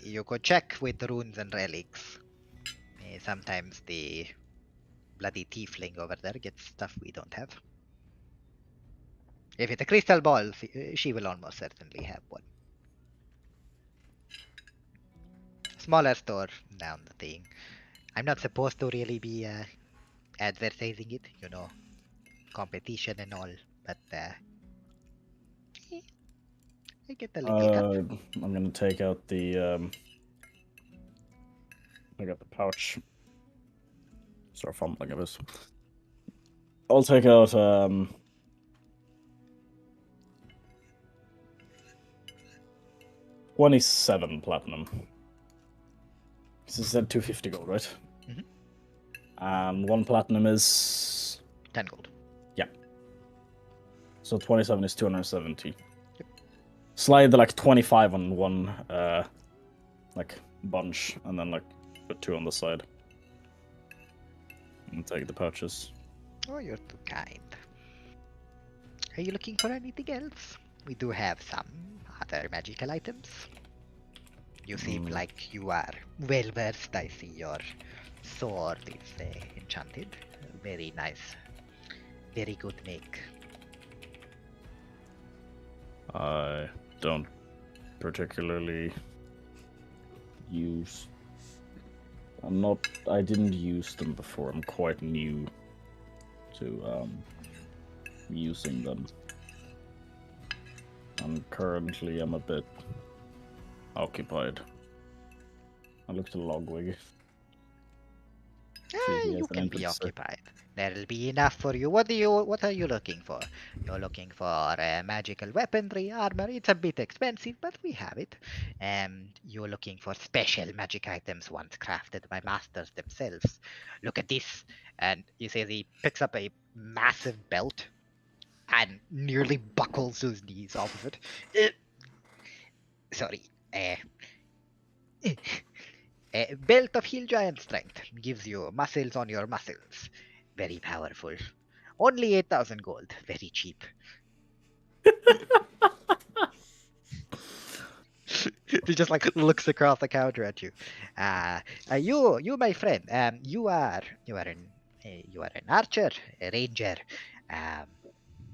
you could check with runes and relics. Sometimes the bloody tiefling over there gets stuff we don't have. If it's a crystal ball, she will almost certainly have one. Smaller store down the thing. I'm not supposed to really be advertising it, you know, competition and all, but I get a little cut. I'm gonna take out the I got the pouch. Start fumbling of this. I'll take out 27 platinum. This is at 250 gold, right? Mhm. And 1 platinum is 10 gold. Yeah. So 27 is 270. Slide like 25 on one like bunch, and then like Put 2 on the side. And take the pouches. Oh, you're too kind. Are you looking for anything else? We do have some other magical items. You seem like you are well versed. I see your sword is enchanted. Very nice. Very good make. I don't particularly use... I didn't use them before. I'm quite new to using them. And currently I'm a bit occupied. I looked at Logwig. You can be occupied. There'll be enough for you. What are you looking for? You're looking for magical weaponry, armor. It's a bit expensive, but we have it. You're looking for special magic items once crafted by masters themselves. Look at this. And you see he picks up a massive belt and nearly buckles his knees off of it. Sorry. A belt of Hill Giant strength gives you muscles on your muscles. Very powerful. Only 8,000 gold. Very cheap. He just like looks across the counter at you. You, my friend. You are an archer, a ranger.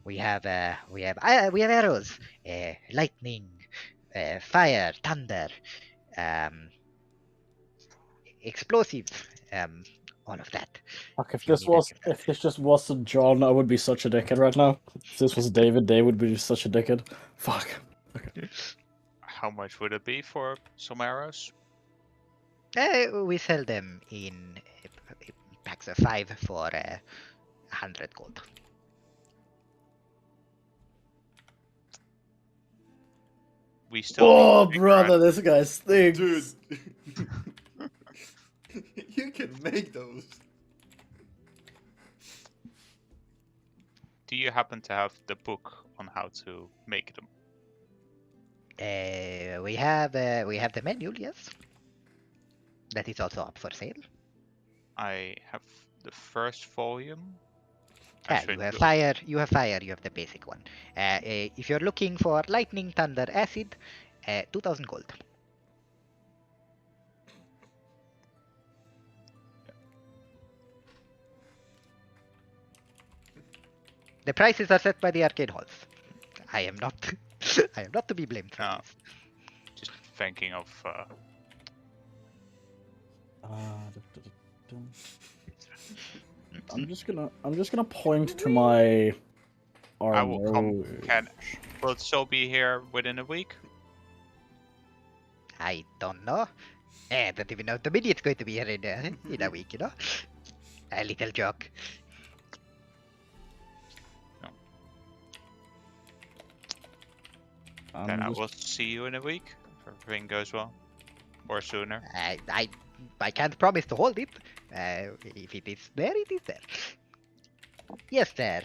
We have arrows, lightning, fire, thunder, explosives, all of that. Fuck, if this just wasn't John, I would be such a dickhead right now. If this was David, Dave would be such a dickhead. Fuck. Okay. How much would it be for some arrows? We sell them in packs of 5 for 100 gold. We still. Oh, brother, this guy stinks. Dude. You can make those. Do you happen to have the book on how to make them? We have the menu, yes. That is also up for sale. I have the first volume. You have fire. You have the basic one. If you're looking for lightning, thunder, acid, 2,000 gold. The prices are set by the arcade halls. I am not. I am not to be blamed for this. Just thinking of. I'm just gonna point to my armor. I will come. Will it still be here within a week? I don't know. I don't even know if the mini's going to be here in a week, you know? A little joke. No. Then I will see you in a week, if everything goes well. Or sooner. I can't promise to hold it. If it is there, it is there. Yes, sir.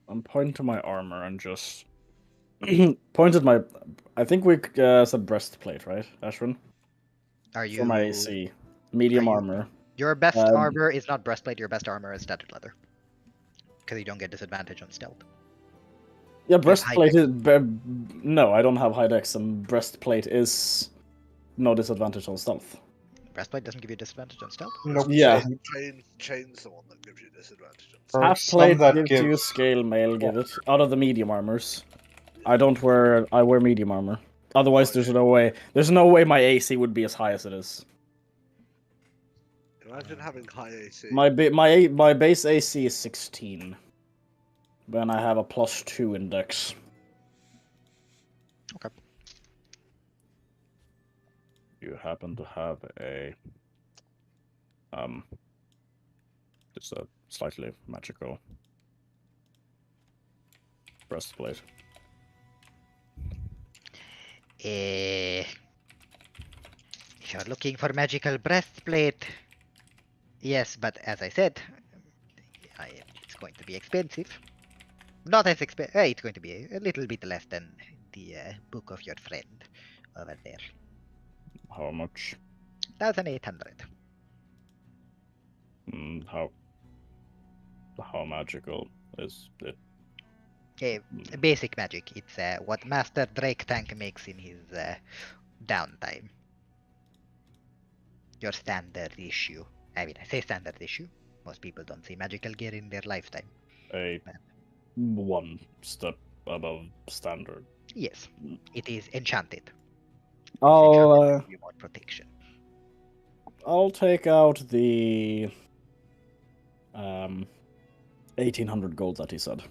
I'm pointing to my armor and just pointed my. I think we said breastplate, right, Ashwin? Are you for my AC medium armor? Your best armor is not breastplate. Your best armor is standard leather, because you don't get disadvantage on stealth. Yeah, breastplate is. No, I don't have high dex, and breastplate is no disadvantage on stealth. Breastplate doesn't give you disadvantage on stealth? Nope. Yeah. Chain's the one that gives you disadvantage. Half plate gives you scale mail, give it. Out of the medium armors. I wear medium armor. Otherwise there's no way my AC would be as high as it is. Imagine having high AC. My base AC is 16. Then I have a +2 index. Okay. You happen to have a it's a slightly magical breastplate. If you're looking for magical breastplate, yes, but as I said, it's going to be expensive. Not as expensive. It's going to be a little bit less than the book of your friend over there. How much? 1,800. How magical is it? Okay, basic magic. It's what Master Drake Tank makes in his downtime. Your standard issue. I mean, I say standard issue. Most people don't see magical gear in their lifetime. One step above standard. Yes, it is enchanted. I'll You want protection. I'll take out the 1,800 gold that he said.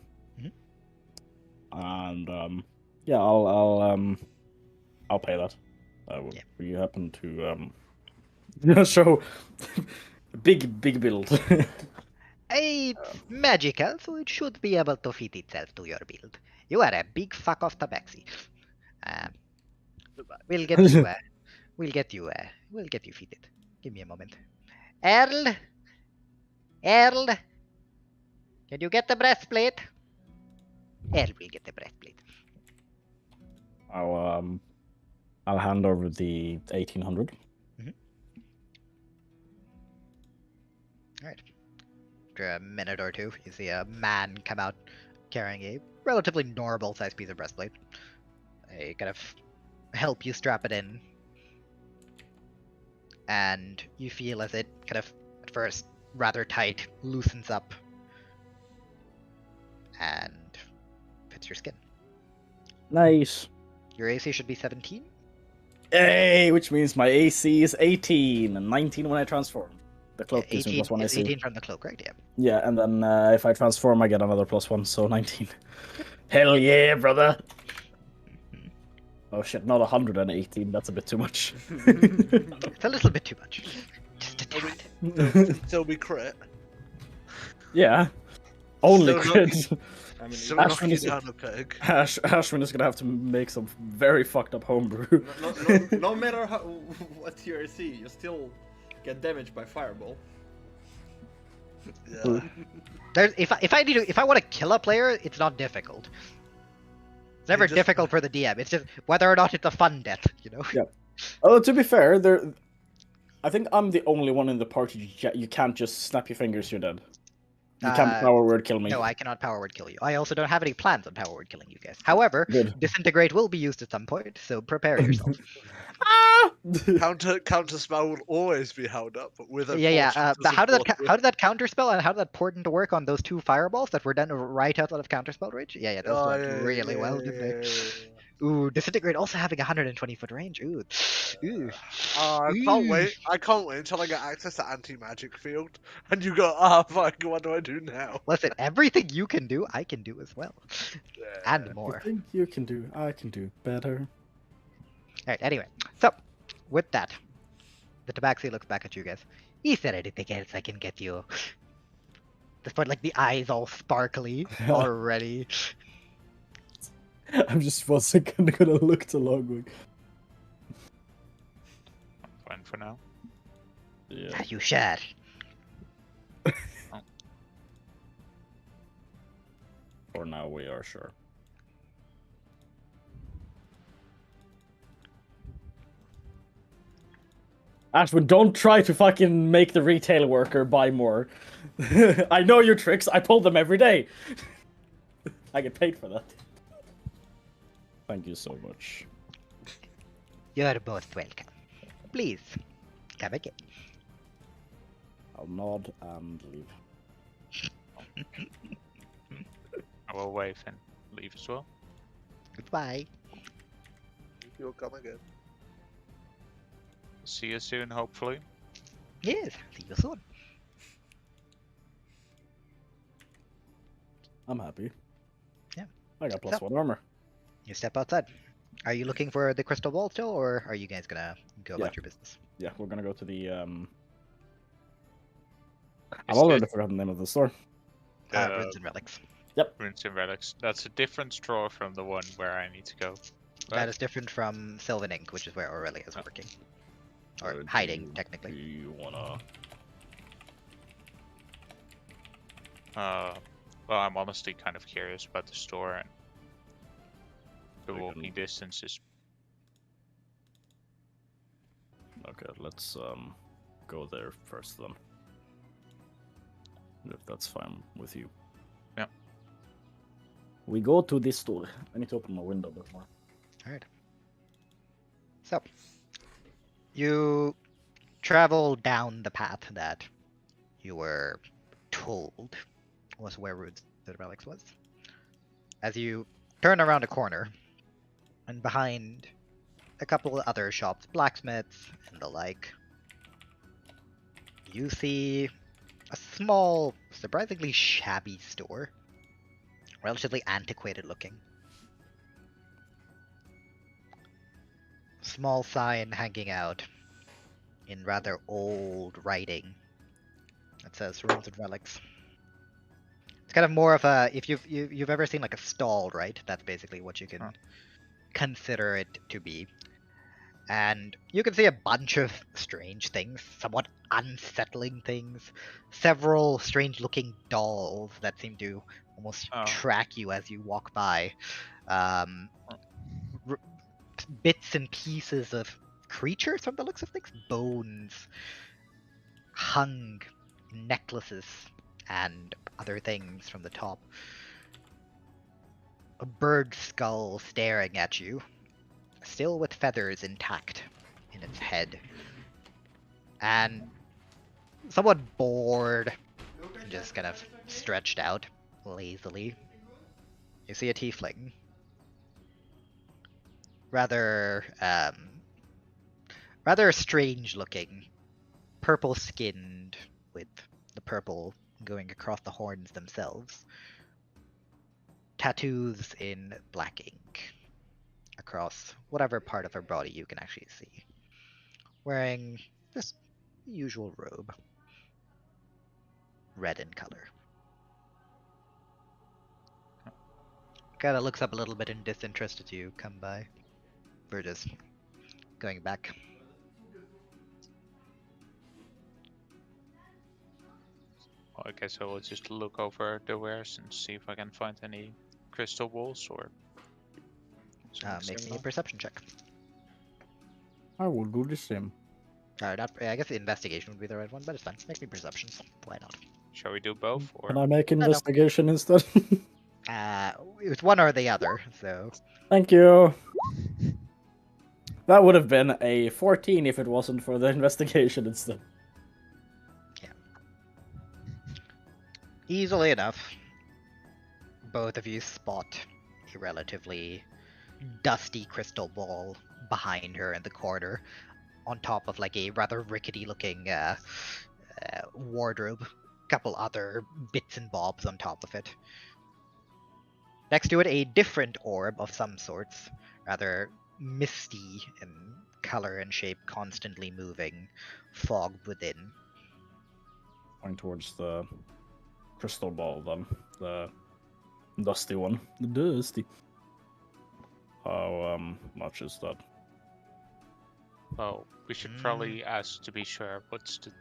And yeah, I'll pay that. We happen to show big build. It's magical, so it should be able to fit itself to your build. You are a big fuck off tabaxi. We'll get you. We'll get you fitted. Give me a moment. Earl, can you get the breastplate? Earl will get the breastplate. I'll hand over the 1,800. Alright. After a minute or two, you see a man come out carrying a relatively normal sized piece of breastplate. They kind of help you strap it in. And you feel as it kind of, at first, rather tight, loosens up. And fits your skin. Nice. Your AC should be 17? Hey, which means my AC is 18 and 19 when I transform. The cloak gives me 18, +1 AC. 18 from the cloak, right? Yeah. Yeah, and then if I transform, I get another +1, so 19. Hell yeah, brother! Oh shit, not 118, that's a bit too much. It's a little bit too much. Just a tad. Still be crit. Yeah. Only Still crit. Still knocking you down a peg. Ashwin is gonna have to make some very fucked up homebrew. No matter what your AC, you still get damaged by fireball. Yeah. If I want to kill a player, it's not difficult. It's never difficult for the DM. It's just whether or not it's a fun death, you know. Yeah. Oh, to be fair, I think I'm the only one in the party. You can't just snap your fingers. You're dead. You can't power word kill me. No, I cannot power word kill you. I also don't have any plans on power word killing you guys. However, disintegrate will be used at some point, so prepare yourself. Counter spell will always be held up, but with a But how did that counter spell and how did that portent work on those two fireballs that were done right outside of counter spell range? Yeah, those worked really well, didn't they? Ooh, disintegrate also having 120-foot range. Ooh. I can't wait. I can't wait until I get access to anti-magic field, and you go, fuck, what do I do now? Listen, everything you can do, I can do as well, and more. Everything you can do, I can do better. Alright, anyway, so, with that, the Tabaxi looks back at you guys. Is there anything else I can get you? This point, like, the eyes all sparkly already. I'm just for a second gonna look to Logwig. Fine for now. Yeah. Are you sure? For now, we are sure. Ashwin, don't try to fucking make the retail worker buy more. I know your tricks. I pull them every day. I get paid for that. Thank you so much. You're both welcome. Please, come again. I'll nod and leave. I will wave and leave as well. Goodbye. You'll come again. See you soon, hopefully. Yes, see you soon. I'm happy. Yeah. I got +1 armor. You step outside. Are you looking for the crystal ball still, or are you guys gonna go about your business? Yeah, we're gonna go to the I've already forgotten the name of the store. Runes and Relics. Yep. Runes and Relics. That's a different store from the one where I need to go. That is different from Sylvan Ink, which is where Aurelia is working. Or hiding, technically. Do you wanna... Well, I'm honestly kind of curious about the store and the walking distances. Okay, Okay, let's go there first then. If that's fine with you. Yeah. We go to this store. I need to open my window a bit more. Alright. So, you travel down the path that you were told was where Rudes the Relics was. As you turn around a corner, and behind a couple of other shops, blacksmiths and the like, you see a small, surprisingly shabby store. Relatively antiquated looking. Small sign hanging out in rather old writing that says Runes and Relics. It's kind of more of a, if you've ever seen like a stall, right? That's basically what you can consider it to be. And you can see a bunch of strange things, somewhat unsettling things, several strange looking dolls that seem to almost track you as you walk by. Bits and pieces of creatures from the looks of things, bones hung in necklaces and other things from the top. A bird skull staring at you, still with feathers intact in its head. And somewhat bored and just kind of stretched out lazily, you see a tiefling. Rather strange looking, purple skinned with the purple going across the horns themselves. Tattoos in black ink across whatever part of her body you can actually see. Wearing this usual robe. Red in color. Kinda looks up a little bit in disinterest as you come by. We're just going back. Well, I guess I will just look over the wares and see if I can find any crystal balls or Makes me a perception check. I will do the same. I guess the investigation would be the right one, but it's fine. Make me perceptions. Why not? Shall we do both? Or Can I make investigation instead? It's one or the other, so. Thank you. That would have been a 14 if it wasn't for the investigation instead. Yeah. Easily enough, both of you spot a relatively dusty crystal ball behind her in the corner, on top of like a rather rickety looking wardrobe. Couple other bits and bobs on top of it. Next to it, a different orb of some sorts, rather misty in color and shape, constantly moving, fog within. Going towards the crystal ball then, the dusty one. The dusty. How much is that? well, we should probably ask to be sure what's the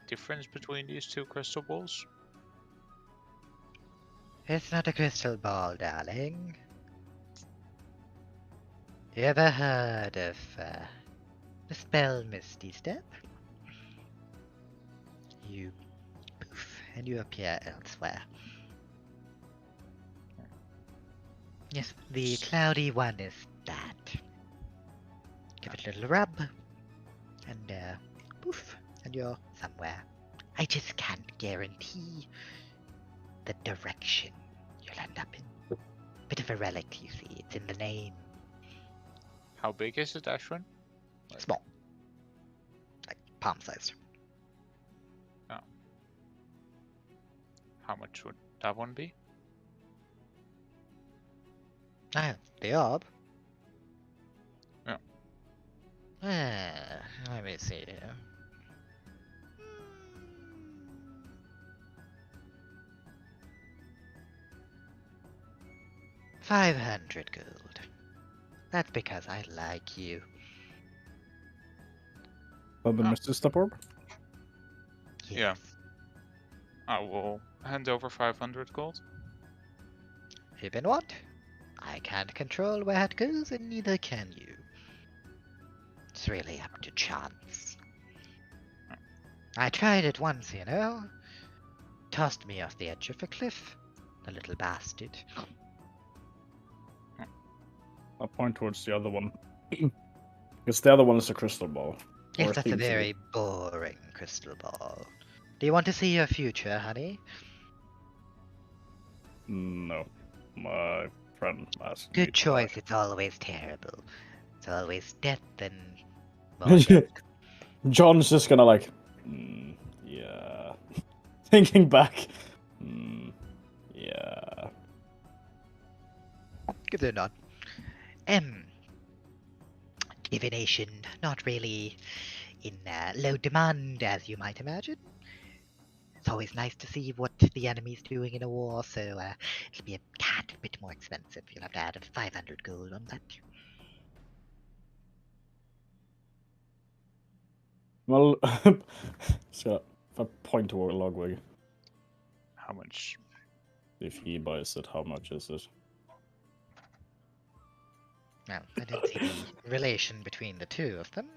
difference between these two crystal balls. It's not a crystal ball, darling. You ever heard of the spell Misty Step? You poof, and you appear elsewhere. Yes, the cloudy one is that. Give it a little rub, and poof, and you're somewhere. I just can't guarantee the direction you'll end up in. Bit of a relic, you see. It's in the name. How big is it, Ashwin? Small. Like palm sized. Oh. How much would that one be? The orb? Yeah. Let me see here. $500 gold. That's because I like you. Well, the Mr. Step Orb? Yes. Yeah. I will hand over 500 gold. Even what? I can't control where it goes, and neither can you. It's really up to chance. I tried it once, you know. Tossed me off the edge of a cliff. The little bastard. I'll point towards the other one. Because the other one is a crystal ball. Yes, Or that's a seems to be. very boring crystal ball. Do you want to see your future, honey? No. My friend asked me Good to choice, it's always terrible. It's always death and more death. John's just gonna like, yeah. Thinking back, yeah. Give it a nod. Divination, not really in low demand, as you might imagine. It's always nice to see what the enemy's doing in a war, so it'll be a tad bit more expensive. You'll have to add 500 gold on that. Well, so if I point toward Logwig, How much? if he buys it, how much is it? Now, I don't see the relation between the two of them.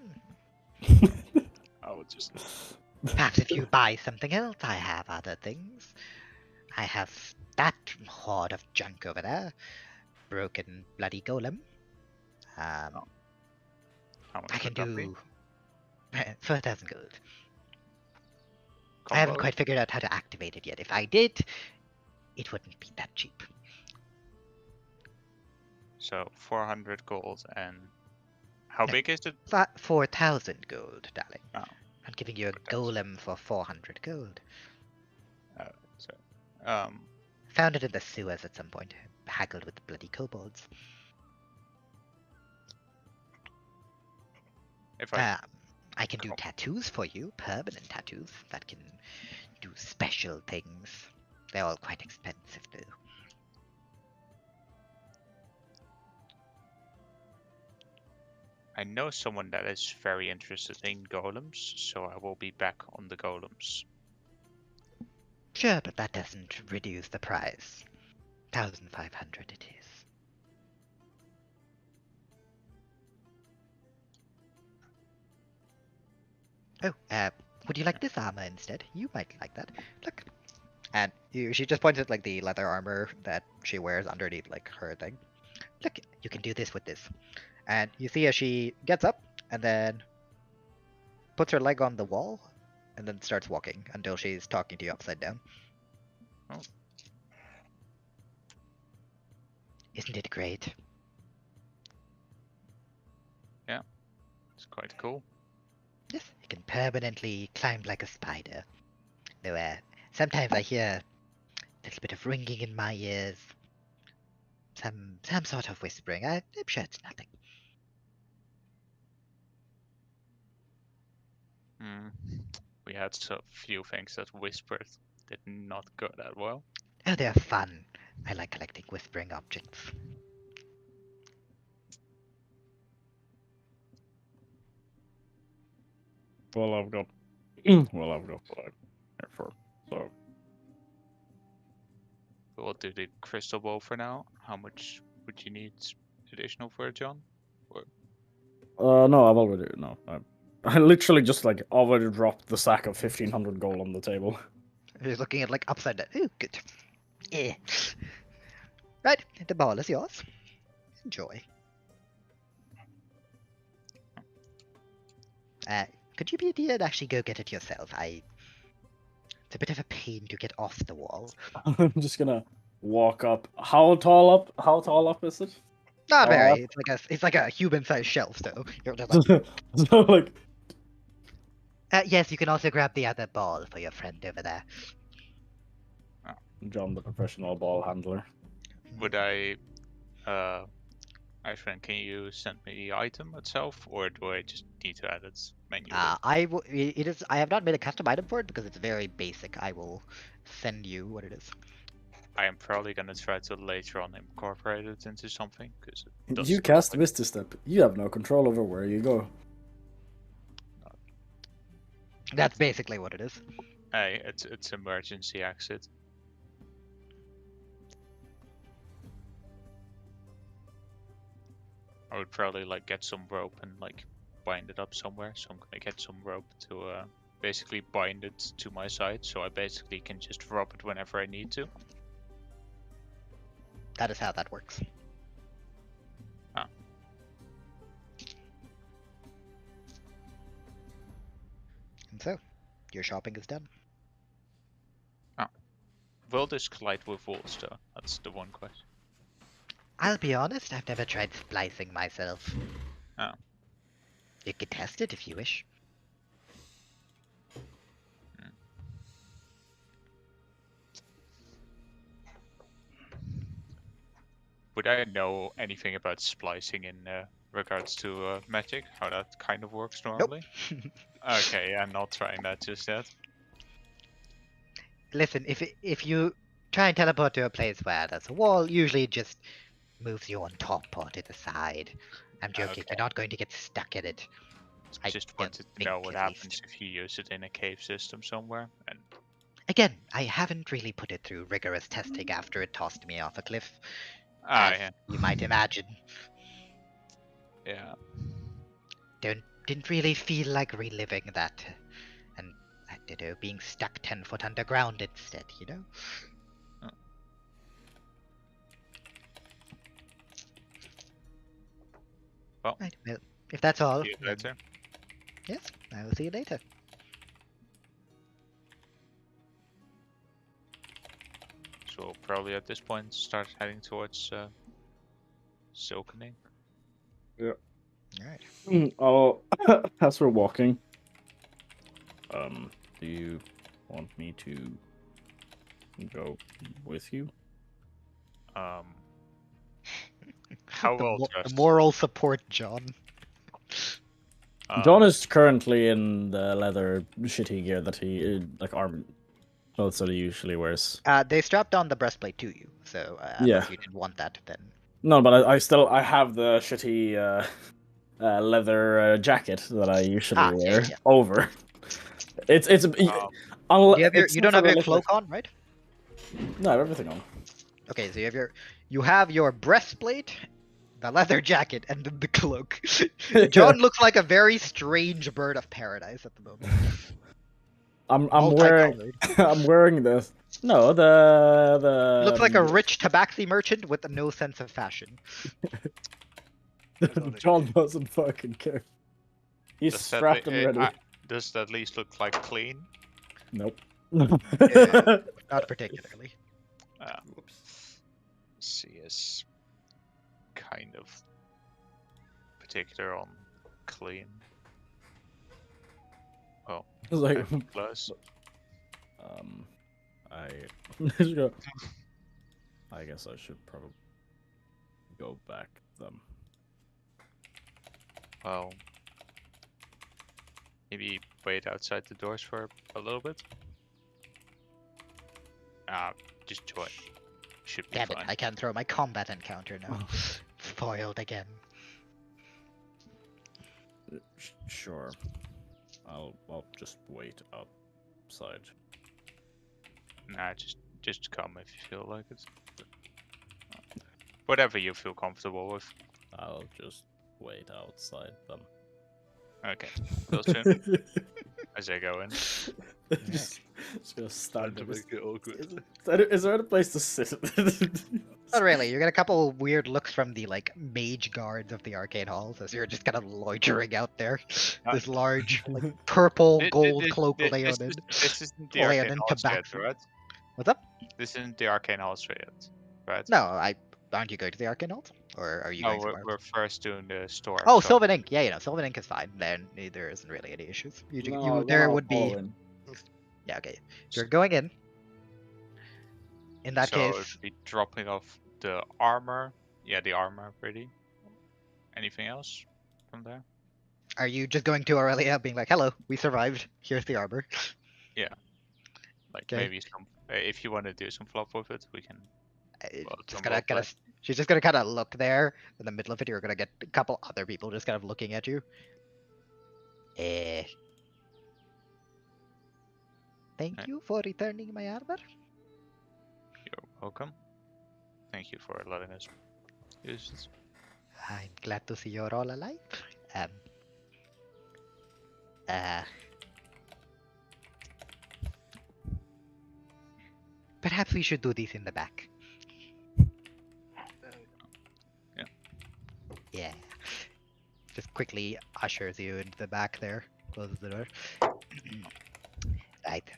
I would just. Perhaps if you buy something else, I have other things. I have that horde of junk over there. Broken bloody golem. How much I can would that be? do 4,000 gold. I haven't Combo? quite figured out how to activate it yet. If I did, it wouldn't be that cheap. So 400 gold and how No. big is it? 4,000 gold, darling. Oh. I'm giving you a golem for 400 gold. So, Found it in the sewers at some point. Haggled with the bloody kobolds. if I I can do tattoos for you, permanent tattoos that can do special things. They're all quite expensive though. I know someone that is very interested in golems, so I will be back on the golems. Sure, but that doesn't reduce the price. 1,500 it is. Oh, would you like this armor instead? You might like that. Look. And she just points at like the leather armor that she wears underneath like her thing. Look, you can do this with this. And you see as she gets up and then puts her leg on the wall and then starts walking until she's talking to you upside down. Oh. Isn't it great? Yeah, it's quite cool. Yes, you can permanently climb like a spider. Though sometimes I hear a little bit of ringing in my ears. Some sort of whispering. I'm sure it's nothing. We had so few things that whispered did not go that well. Oh, they're fun. I like collecting whispering objects. Well, I've got 5 for so. We'll do the crystal ball for now. How much would you need additional for it, John? Or... No, I've already I literally just like already dropped the sack of 1,500 gold on the table. He's looking at like upside down. Ooh, good. Yeah. Right, the ball is yours. Enjoy. Could you be a dear and actually go get it yourself? It's a bit of a pain to get off the wall. I'm just gonna walk up. How tall up is it? Not very. It's like a human-sized shelf, so you're just like... So like. Yes, you can also grab the other ball for your friend over there. John, the professional ball handler. Would I, my friend, can you send me the item itself, or do I just need to add its menu? I have not made a custom item for it because it's very basic. I will send you what it is. I am probably gonna try to later on incorporate it into something because You cast Misty Step. You have no control over where you go. That's basically what it is. Hey, it's emergency exit. I would probably like get some rope and like bind it up somewhere. So I'm gonna get some rope to basically bind it to my side, so I basically can just rub it whenever I need to. That is how that works. Ah. And so, your shopping is done. Will this collide with walls though? That's the one question. I'll be honest, I've never tried splicing myself. Oh. You can test it if you wish. Would I know anything about splicing in regards to magic? How that kind of works normally? Nope. Okay, yeah, I'm not trying that just yet. Listen, if you try and teleport to a place where there's a wall, usually it just moves you on top or to the side. I'm joking, Okay. you're not going to get stuck in it. I Just don't wanted to know think, what at least. happens if you use it in a cave system somewhere. And Again, I haven't really put it through rigorous testing after it tossed me off a cliff. As yeah, you might imagine. yeah. Didn't really feel like reliving that. And, I don't know, being stuck 10 foot underground instead, you know? Well, Right, well, if that's all, see you later. yes, I will see you later. So we'll probably at this point start heading towards Silkening. Yeah. Alright. Oh, as we're walking. Do you want me to go with you? How The well the dressed? moral support, John. John is currently in the leather shitty gear that he like arm clothes that he usually wears. They strapped on the breastplate to you, so Yeah. unless you didn't want that, then... No, but I have the shitty leather jacket that I usually wear yeah. over. It's You, you don't have your cloak on, right? No, I have everything on. Okay, so you have your breastplate, the leather jacket, and then the cloak. John looks like a very strange bird of paradise at the moment. I'm wearing I'm wearing this. No, the Looks like a rich tabaxi merchant with no sense of fashion. John doesn't fucking care. He's Does that strapped and ready. Does that at least look like clean? Nope. Not particularly. Whoops. C is kind of particular on clean. Oh, It's like plus. I guess I should probably go back then. Well, maybe wait outside the doors for a little bit. Just join. Should be Damn fine. it, I can't throw my combat encounter now. Foiled again. Sure. I'll just wait outside. Nah, just come if you feel like it. Whatever you feel comfortable with. I'll just wait outside then. Okay. Those two. As I go in. just gonna stand to there. make it awkward. Is there a place to sit? Not really. You get a couple weird looks from the mage guards of the arcane halls as you're just kind of loitering out there. This large purple gold cloak Leonin. This isn't the arcane halls yet, tabaxi. right? What's up? This isn't the arcane halls yet, right? No, aren't you going to the arcane halls? Or are you No, going somewhere? we're first doing the store. Oh, so- Sylvan Ink. Yeah, Sylvan Ink is fine. Then there isn't really any issues. There would be. Yeah, okay. If you're going in that so case, it'd be dropping off the armor. Yeah, the armor ready. Anything else from there? are you just going to Aurelia being like, "Hello, we survived. Here's the armor." Yeah. Like Okay. maybe some. If you want to do some flop with it, we can. Just some gonna roleplay. she's just gonna kind of look there in the middle of it. You're gonna get a couple other people just kind of looking at you. Thank you for returning my armor. You're welcome. Thank you for letting us use this. I'm glad to see you're all alive. Perhaps we should do this in the back. Yeah. Yeah. Just quickly ushers you into the back there. Closes the door. Right.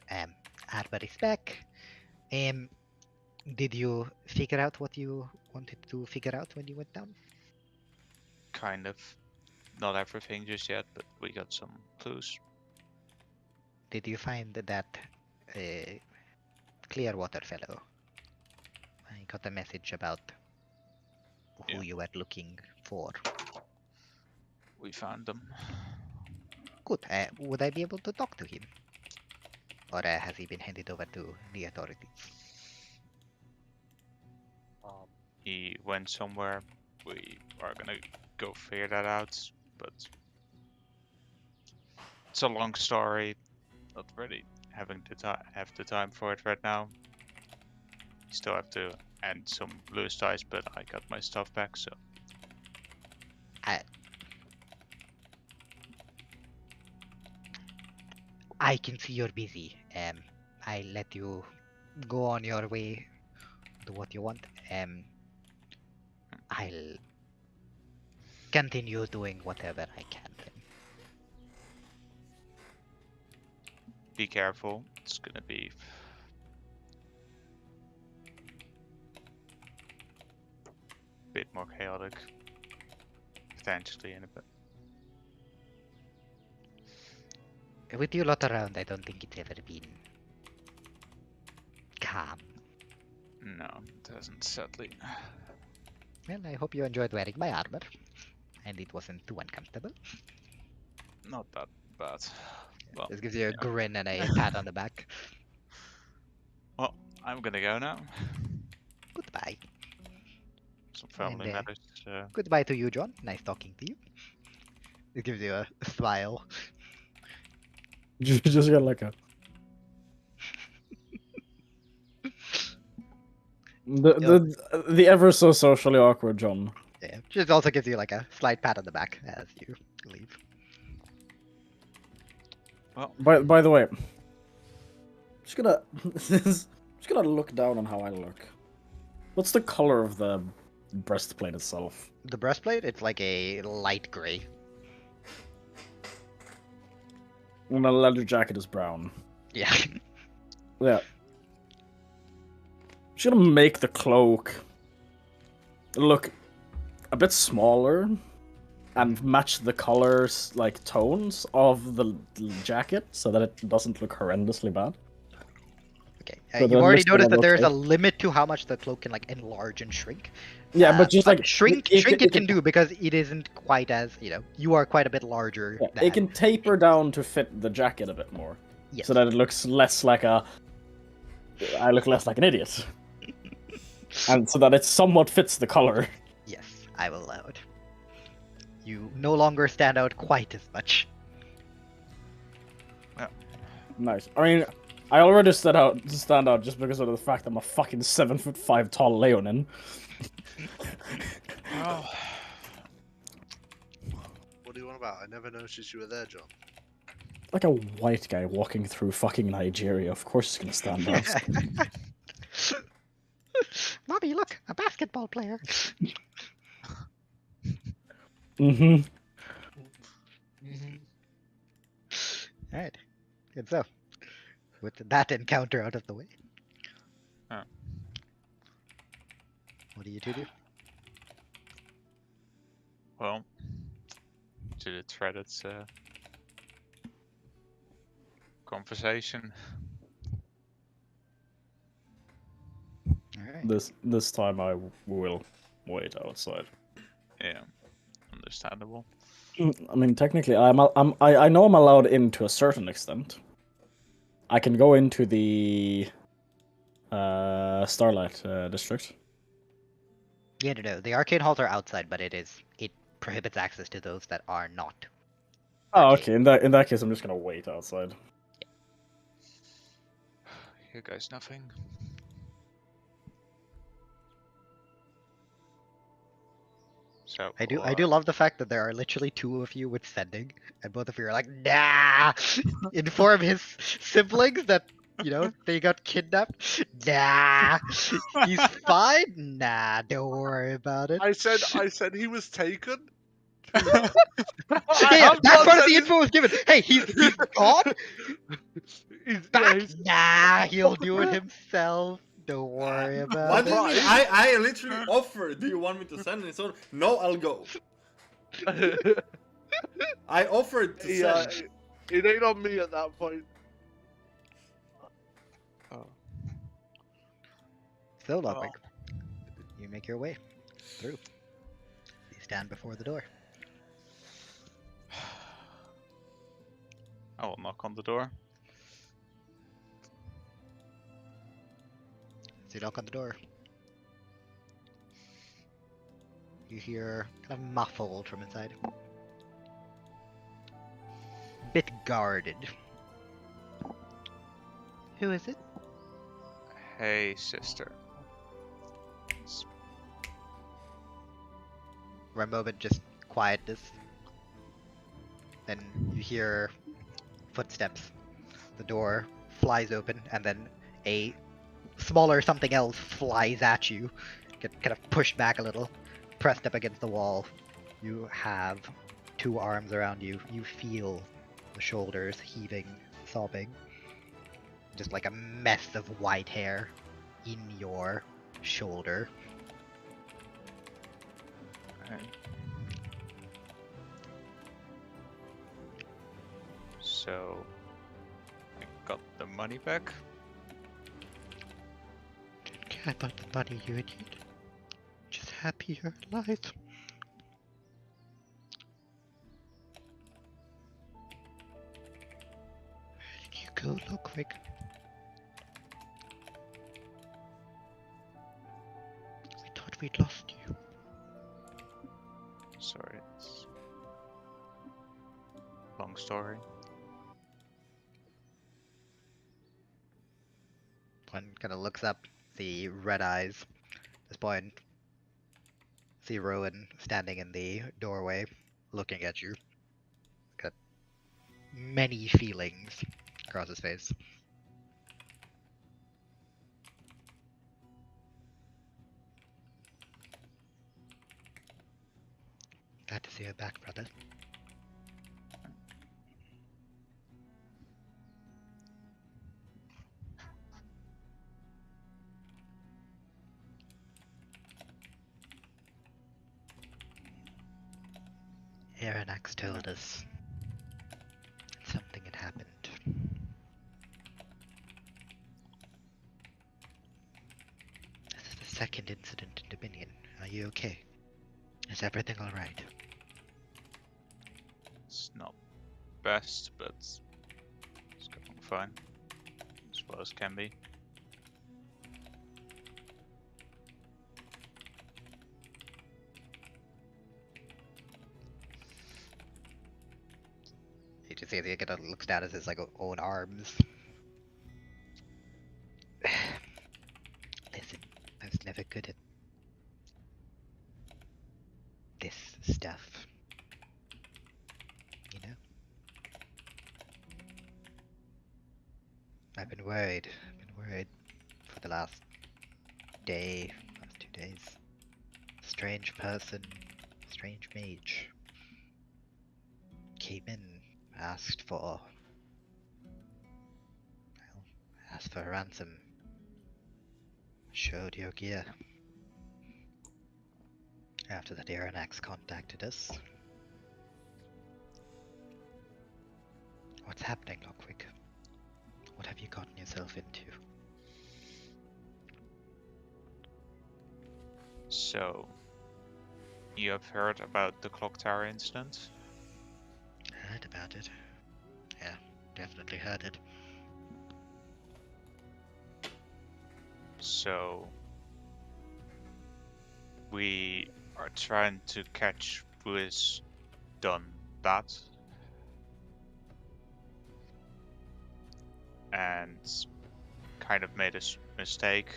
Arbor is back. Did you figure out what you wanted to figure out when you went down? Kind of. Not everything just yet, but we got some clues. Did you find that Clearwater fellow? I got a message about who you were looking for. We found them. Good. Would I be able to talk to him? Or has he been handed over to the authorities? He went somewhere. We are gonna go figure that out, but it's a long story. Not really having have the time for it right now. Still have to end some loose ties, but I got my stuff back, so. I can see you're busy. I let you go on your way, do what you want. I'll continue doing whatever I can. Be careful. It's gonna be a bit more chaotic, potentially in a bit. With you lot around, I don't think it's ever been calm. No, it hasn't, sadly. Well, I hope you enjoyed wearing my armor, and it wasn't too uncomfortable. Not that bad. Well, This gives you a grin and a pat on the back. Well, I'm gonna go now. Goodbye. Some family And, matters. Goodbye to you, John. Nice talking to you. It gives you a smile. Just got like a. The ever so socially awkward John. Yeah, just also gives you like a slight pat on the back as you leave. Well, by the way, just gonna look down on how I look. What's the color of the breastplate itself? The breastplate, it's like a light gray. And the leather jacket is brown. Yeah. Yeah. Just gonna make the cloak look a bit smaller and match the colors, like tones of the jacket, so that it doesn't look horrendously bad. Okay. So You've the already list noticed of that there's a okay. limit to how much the cloak can like enlarge and shrink. Yeah, but just like shrink it can do because it isn't quite as you are quite a bit larger. Yeah, than... it can taper down to fit the jacket a bit more, Yes. so that it looks less like a. I look less like an idiot, and so that it somewhat fits the color. Yes, I will allow it. You no longer stand out quite as much. Yeah. Nice. I mean, I already stand out just because of the fact I'm a fucking 7'5" tall Leonin. Oh. What do you want about? I never noticed you were there, John. Like a white guy walking through fucking Nigeria. Of course he's gonna stand out. Mommy, look, a basketball player. Mm-hmm. Alright. Good so. With that encounter out of the way. Oh. What do you two do? Well, to the threaded conversation. Alright. This time I will wait outside. Yeah, understandable. I mean, technically, I know I'm allowed in to a certain extent. I can go into the Starlight district. Yeah, no. The arcade halls are outside, but it prohibits access to those that are not. Oh, okay. In that case, I'm just gonna wait outside. Here goes nothing. So I do love the fact that there are literally two of you with sending, and both of you are like, nah! Inform his siblings that, you know, they got kidnapped. Nah! He's fine? Nah, don't worry about it. I said he was taken. Yeah, I yeah, have that not part of said the he's- info was given. Hey, he's gone? He's, Back? he's- Nah, he'll do it himself. Don't worry What about do you mean? it. I literally offered. Do you want me to send his own? No, I'll go. I offered to Yeah, send. it ain't on me at that point. So, Ludwig, you make your way through. You stand before the door. I will knock on the door. So you knock on the door. You hear kind of muffled from inside. Bit guarded. Who is it? Hey, sister. For a moment, just quietness. Then you hear footsteps. The door flies open, and then a smaller something else flies at you. Get kind of pushed back a little, pressed up against the wall. You have two arms around you. You feel the shoulders heaving, sobbing. Just like a mess of white hair in your shoulder. Okay. So, I got the money back. Don't care about the money, you idiot. Just happy you're alive. Where did you go, Ludwig? We thought we'd lost you. Sorry, it's long story. One kind of looks up, the red eyes. At this point, see Rowan standing in the doorway, looking at you. Got many feelings across his face. Glad to see you back, brother. Aranax told us something had happened. This is the second incident in Dominion. Are you okay? Is everything alright? It's not best, but it's going fine. As well as can be. You just see he kind of looks down at his like own arms. Listen, I was never good at this stuff. You know? I've been worried. For the last 2 days. Strange person, strange mage. Came in, asked for a ransom. Showed your gear. After that, Aranax contacted us. What's happening, Ludwig? What have you gotten yourself into? So, you have heard about the clock tower incident? Heard about it. Yeah, definitely heard it. So, we are trying to catch who has done that. And kind of made a mistake.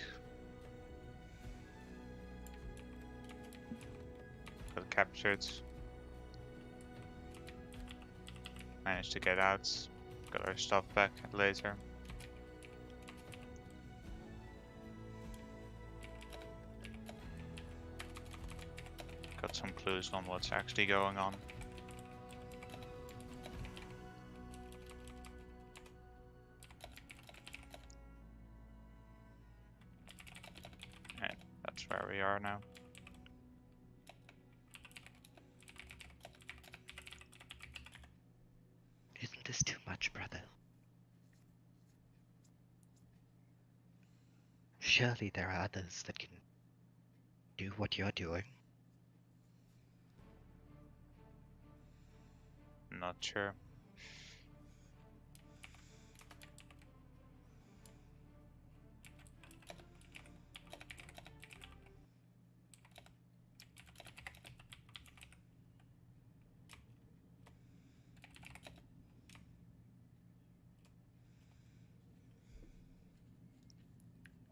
Got captured. Managed to get out. Got our stuff back later. Got some clues on what's actually going on. And that's where we are now. Isn't this too much, brother? Surely there are others that can do what you're doing. Not sure.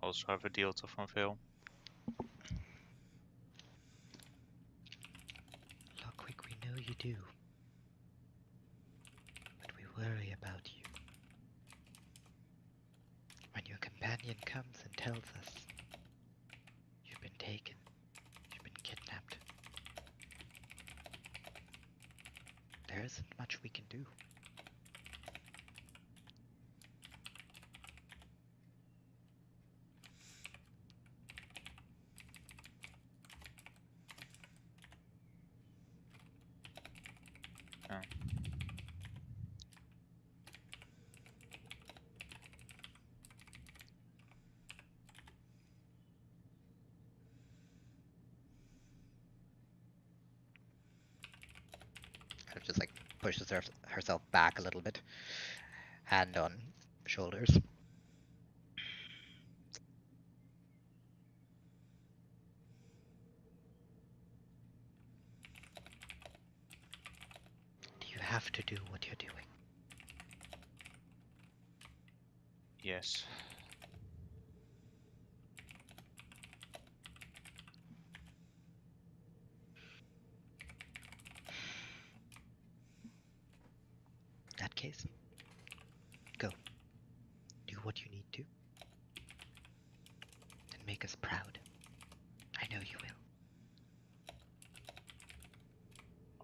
Also have a deal to fulfill. Lockwick, we know you do. But we worry about you. When your companion comes and tells us you've been taken, you've been kidnapped, there isn't much we can do. Kind of just like pushes herself back a little bit, hand on shoulders. Do you have to do what you're doing? Yes. In that case, go. Do what you need to. And make us proud. I know you will.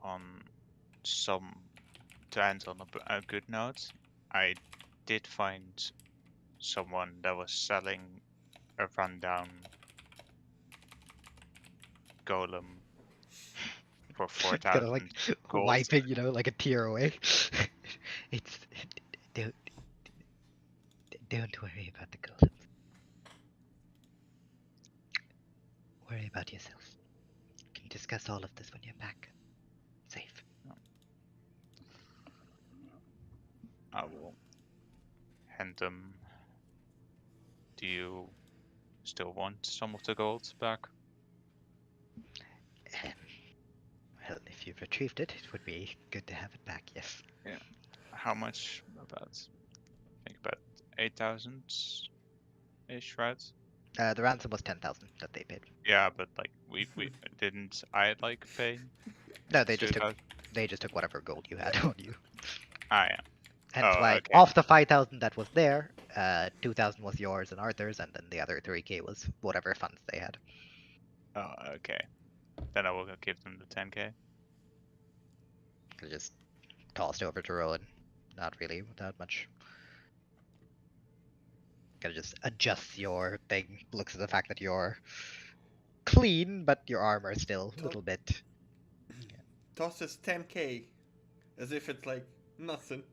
On some, to end on a good note, I did find someone that was selling a rundown golem for 4,000 Kind of like gold. wiping, you know, like a tear away. It's don't worry about the golems. Worry about yourself. You can discuss all of this when you're back. Safe. I will hand them. Do you still want some of the gold back? Well, if you've retrieved it, it would be good to have it back, yes. Yeah. How much? About, I think about 8,000 ish, right? The ransom was 10,000 that they paid. Yeah, but like we didn't I like pay? No, they just 2,000? took whatever gold you had on you. Ah, yeah. Hence Oh, why okay. off the 5,000 that was there, 2,000 was yours and Arthur's, and then the other 3k was whatever funds they had. Oh, okay. Then I will give them the 10k. I just tossed over to Rowan. Not really without much. Gotta just adjust your thing. Looks at the fact that you're clean, but your armor is still a little bit. Tosses 10k, as if it's like nothing.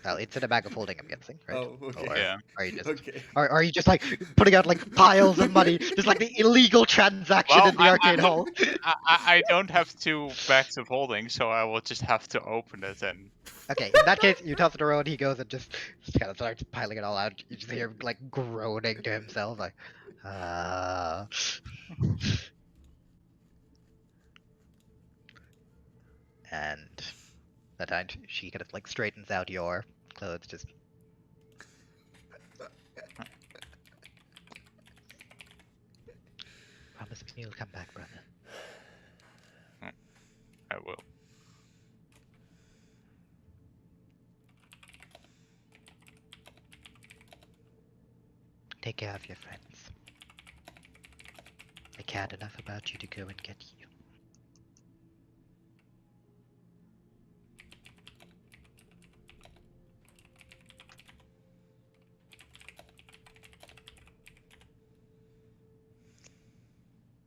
Well, it's in a bag of holding, I'm guessing, right? Oh, okay. Or Yeah. are you just Okay. are you just like putting out like piles of money, just like the illegal transaction Well, in the arcade hall? I don't have 2 bags of holding, so I will just have to open it and. Okay, in that case, you toss it around, he goes and just kind of starts piling it all out. You just hear him like groaning to himself, like, And that time she kind of like straightens out your clothes, just. Promise me you'll come back, brother. I will. Take care of your friends. I cared enough about you to go and get you.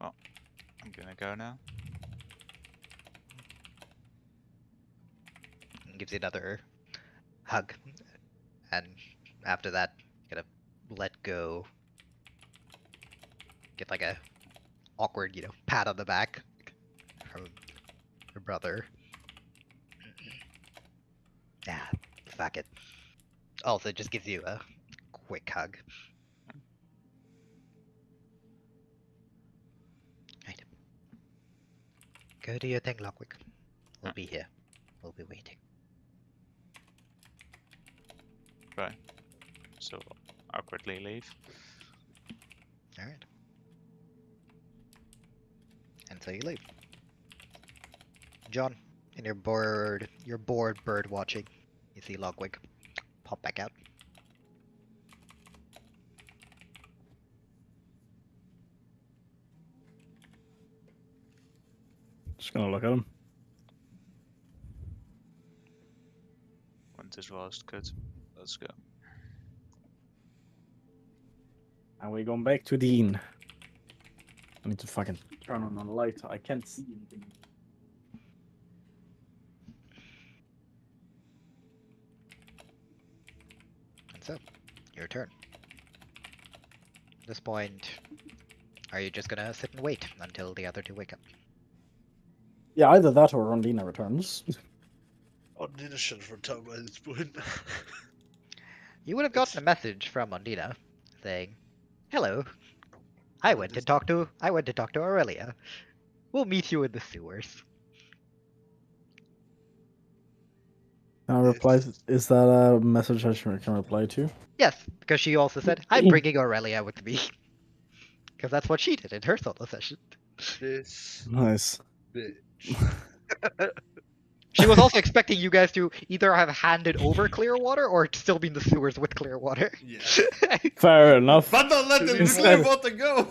Well, I'm gonna go now. Gives you another hug, and after that, gonna let go. Get like a awkward, pat on the back from your brother. Yeah, fuck it. Also, just gives you a quick hug. Right. Go do your thing, Lockwick. We'll be here. We'll be waiting. Right. So awkwardly leave. Alright. And so you leave. John, in your bored bird watching, you see Logwig pop back out. Just gonna look at him. Winter's Lost, good. Let's go. And we're going back to Dean. I need to fucking turn on the light. I can't see anything. And so, your turn. At this point, are you just gonna sit and wait until the other two wake up? Yeah, either that or Rondina returns. Ondina should have returned by this point. You would have gotten a message from Ondina saying, "Hello, I went to talk to Aurelia. We'll meet you in the sewers." Can I reply? Is that a message I can reply to? Yes, because she also said, "I'm bringing Aurelia with me," because that's what she did in her solo session. This Nice. bitch. She was also expecting you guys to either have handed over Clearwater or still be in the sewers with Clearwater. Yeah. Fair enough. But don't let them Instead- declare what to go.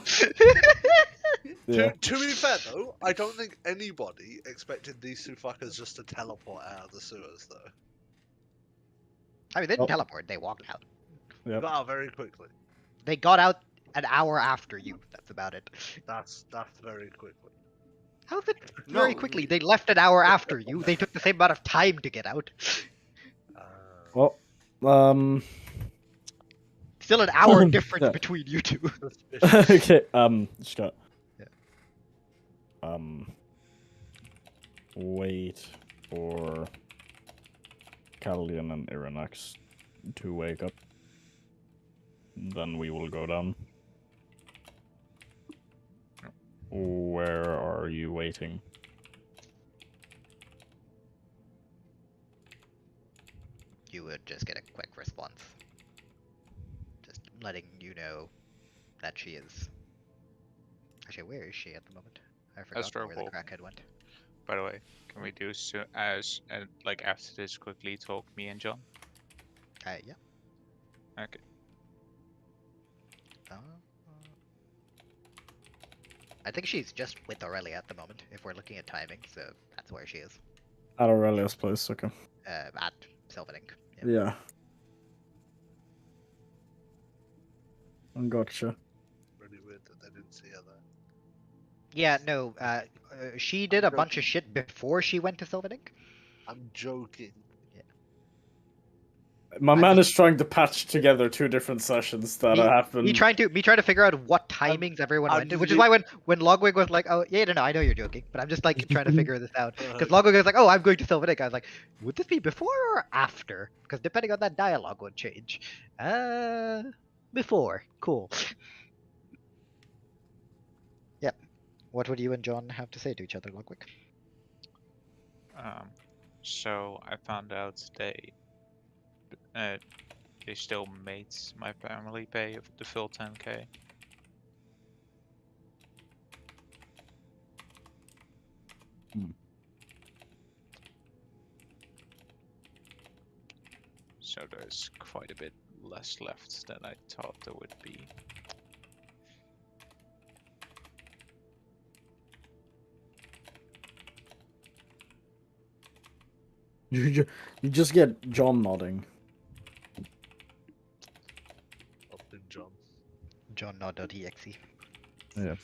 Yeah. To be fair though, I don't think anybody expected these two fuckers just to teleport out of the sewers though. I mean, they didn't Oh. teleport, they walked out. Yep. Got out very quickly. They got out an hour after you, that's about it. That's very quickly. How's it very quickly? They left an hour after you, they took the same amount of time to get out. Well, Still an hour difference Yeah. between you two. okay. Just got. Yeah. Wait for Callian and Irinax to wake up. Then we will go down. Where are you waiting? You would just get a quick response. Just letting you know that she is... Actually, where is she at the moment? I forgot where the Astropole. crackhead went. By the way, can we do so as like after this quickly talk me and John? Yeah. Okay. I think she's just with Aurelia at the moment, if we're looking at timing, so that's where she is. At Aurelia's place, okay. At Sylvanink. Yeah. Gotcha. Really weird that they didn't see her there. Yeah, no, she did a bunch of shit before she went to Sylvanink. I'm joking. My man is trying to patch together two different sessions that happened. Me trying to figure out what timings everyone went to, which is why when Logwig was like, "Oh yeah, no, I know you're joking," but I'm just like trying to figure this out because Logwig was like, "Oh, I'm going to Sylvanink." I was like, "Would this be before or after?" Because depending on that dialogue would change. Before. Cool. Yep. What would you and John have to say to each other, Logwig? So I found out they still made my family pay the full 10k. So there's quite a bit less left than I thought there would be. You just get John nodding. Upton John. John.exe. Yeah.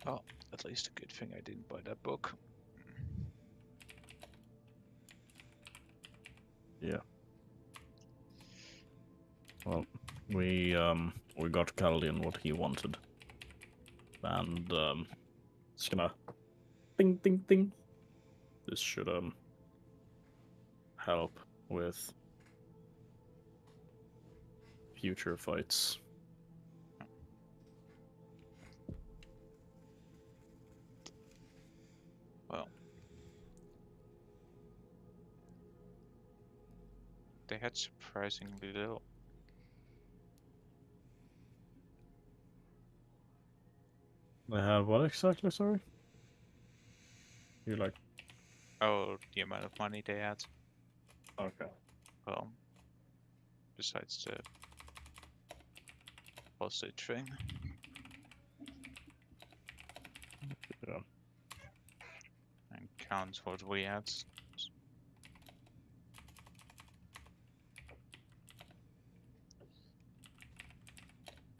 Oh, at least a good thing I didn't buy that book. Yeah. Well, we got Caldian what he wanted. And it's gonna ding ding ding. This should help with future fights. Well, they had surprisingly little. They have what exactly, sorry? You like... Oh, the amount of money they had. Okay. Well, besides the postage thing. Yeah. And count what we had.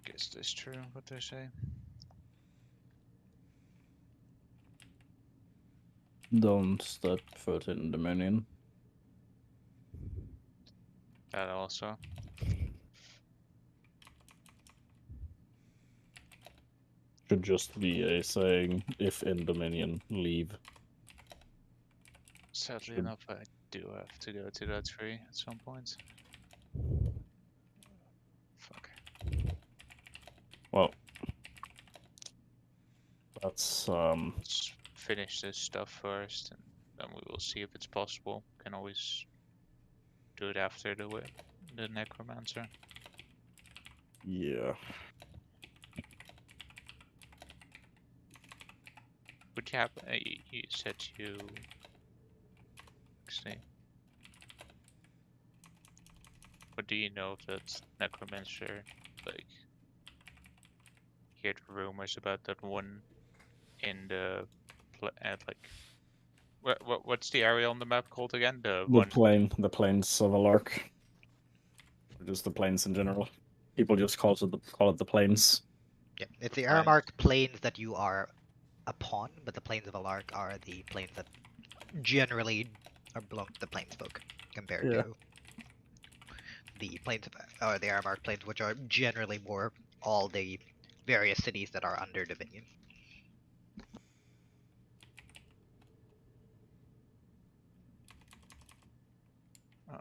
Guess this true, what they say. Don't step foot in Dominion. That also. Should just be a saying, if in Dominion, leave. Sadly enough, I do have to go to that tree at some point. Fuck. Well, that's Let's finish this stuff first, and then we will see if it's possible. Can always do it after the necromancer. yeah. Would you have? You said you. Actually, what do you know of that necromancer? Like, heard rumors about that one in the like. What's the area on the map called again? The one. The plains of Alark. Just the plains in general. People just call it the plains. Yeah, it's the Aramark plains that you are upon, but the plains of Alark are the plains that generally belong to the plainsfolk compared to the plains of, the Aramark plains, which are generally more all the various cities that are under Dominion. Oh,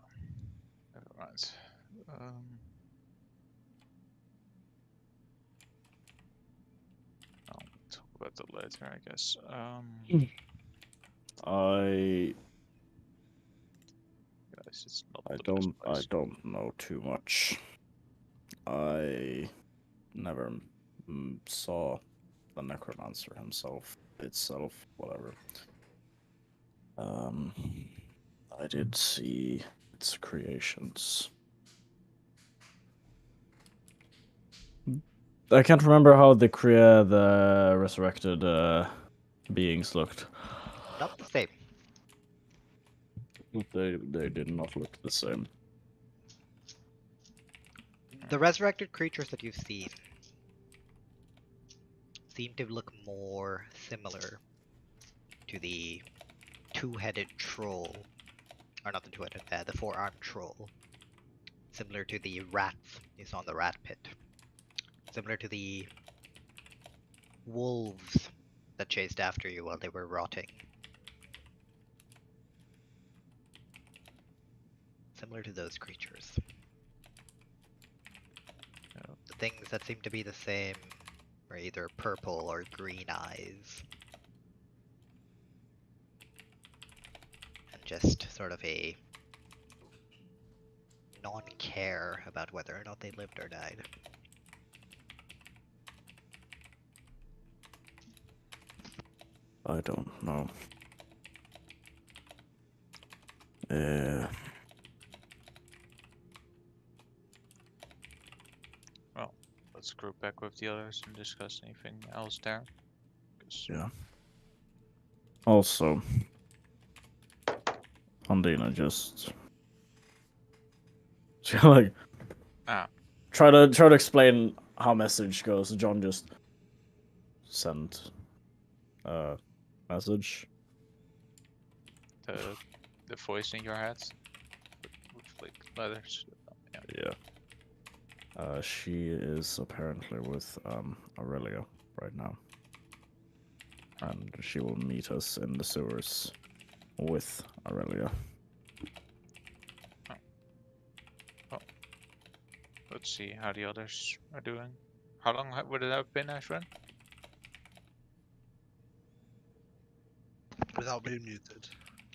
never mind. I'll talk about that later, I guess. Guys, it's not I the best place. don't know too much. I never saw the necromancer itself, whatever. I did see its creations. I can't remember how the resurrected beings looked. Not the same. They did not look the same. The resurrected creatures that you've seen seem to look more similar to the two-headed troll, or not the two-headed, the four-armed troll. Similar to the rats you saw in the rat pit. Similar to the wolves that chased after you while they were rotting. Similar to those creatures. The things that seem to be the same are either purple or green eyes. And just sort of a non-care about whether or not they lived or died. I don't know. Well, let's group back with the others and discuss anything else there. 'Cause Yeah. Also, Undina just she like try to explain how message goes. John just sent a message. the voice in your head with like letters. Yeah. She is apparently with Aurelia right now. And she will meet us in the sewers with Aurelia. Oh. Let's see how the others are doing. How long would it have been, Ashwin? Without being muted.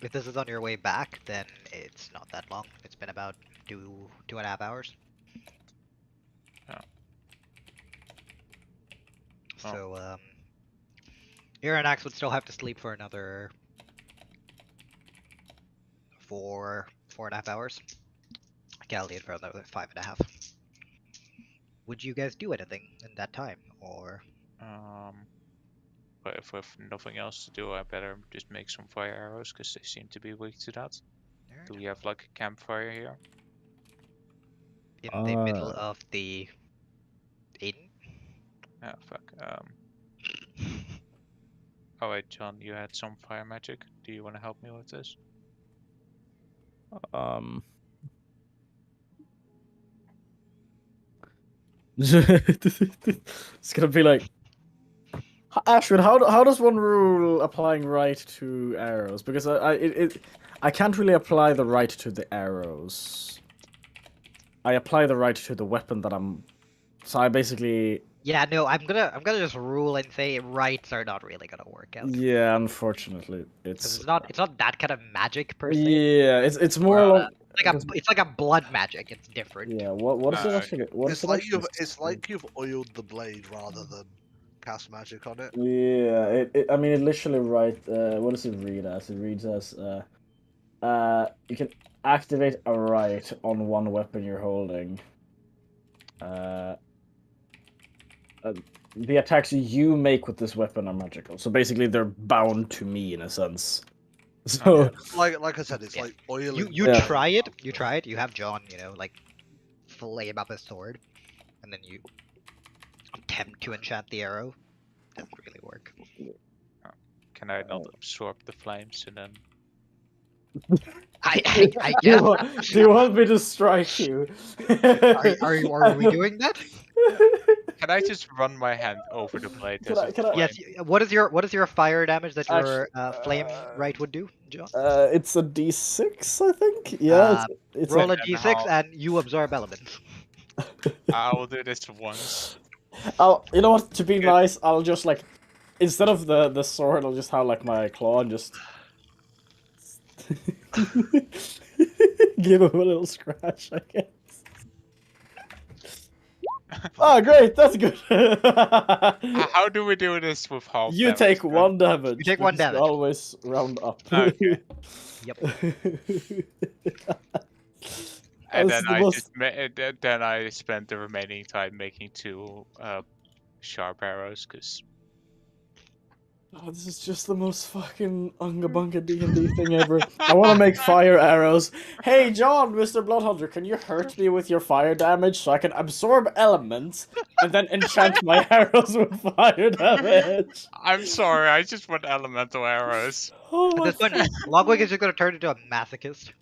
If this is on your way back, then it's not that long. It's been about 2.5 hours. Oh. So, Iranax would still have to sleep for another 4.5 hours. Gallian for another 5.5. Would you guys do anything in that time, or? But if we have nothing else to do, I better just make some fire arrows, because they seem to be weak to that. Alright. Do we have like a campfire here? In the middle of the Aiden? Ah, fuck. Oh wait, John, you had some fire magic. Do you want to help me with this? It's gonna be like, Ashwin, how does one rule applying right to arrows? Because I can't really apply the right to the arrows. I apply the right to the weapon that I'm. So I basically. Yeah, no, I'm gonna just rule and say rights are not really gonna work out. Yeah, unfortunately, It's not that kind of magic per se. Yeah, it's more it's like a blood magic. It's different. Yeah, what is it actually? It's like you've oiled the blade rather than cast magic on it. Yeah, I mean, it literally what does it read as? It reads as you can activate a right on one weapon you're holding. The attacks you make with this weapon are magical, so basically they're bound to me in a sense. So, like I said, it's like oiling. You try it. You try it. You have John, like flame up his sword, and then you attempt to enchant the arrow. Doesn't really work. Can I not absorb the flames and then? I do you want me to strike you? Are we doing that? Can I just run my hand over the blade? Yes. What is your fire damage that your flame right would do, John? It's a D6, I think. Yeah. It's roll a D6 and you absorb elements. I will do this once. You know what? To be nice, I'll just like, instead of the sword, I'll just have like my claw and just give him a little scratch, I guess. Oh, great! That's good. How do we do this with half? You take 1 damage. You take 1 damage. Always round up. Okay. Yep. And then I spent the remaining time making 2 sharp arrows, because. Oh, this is just the most fucking Unga Bunga D&D thing ever. I want to make fire arrows. Hey, John, Mr. Bloodhunter, can you hurt me with your fire damage so I can absorb elements and then enchant my arrows with fire damage? I'm sorry, I just want elemental arrows. At this point, Logwig is just going to turn into a masochist.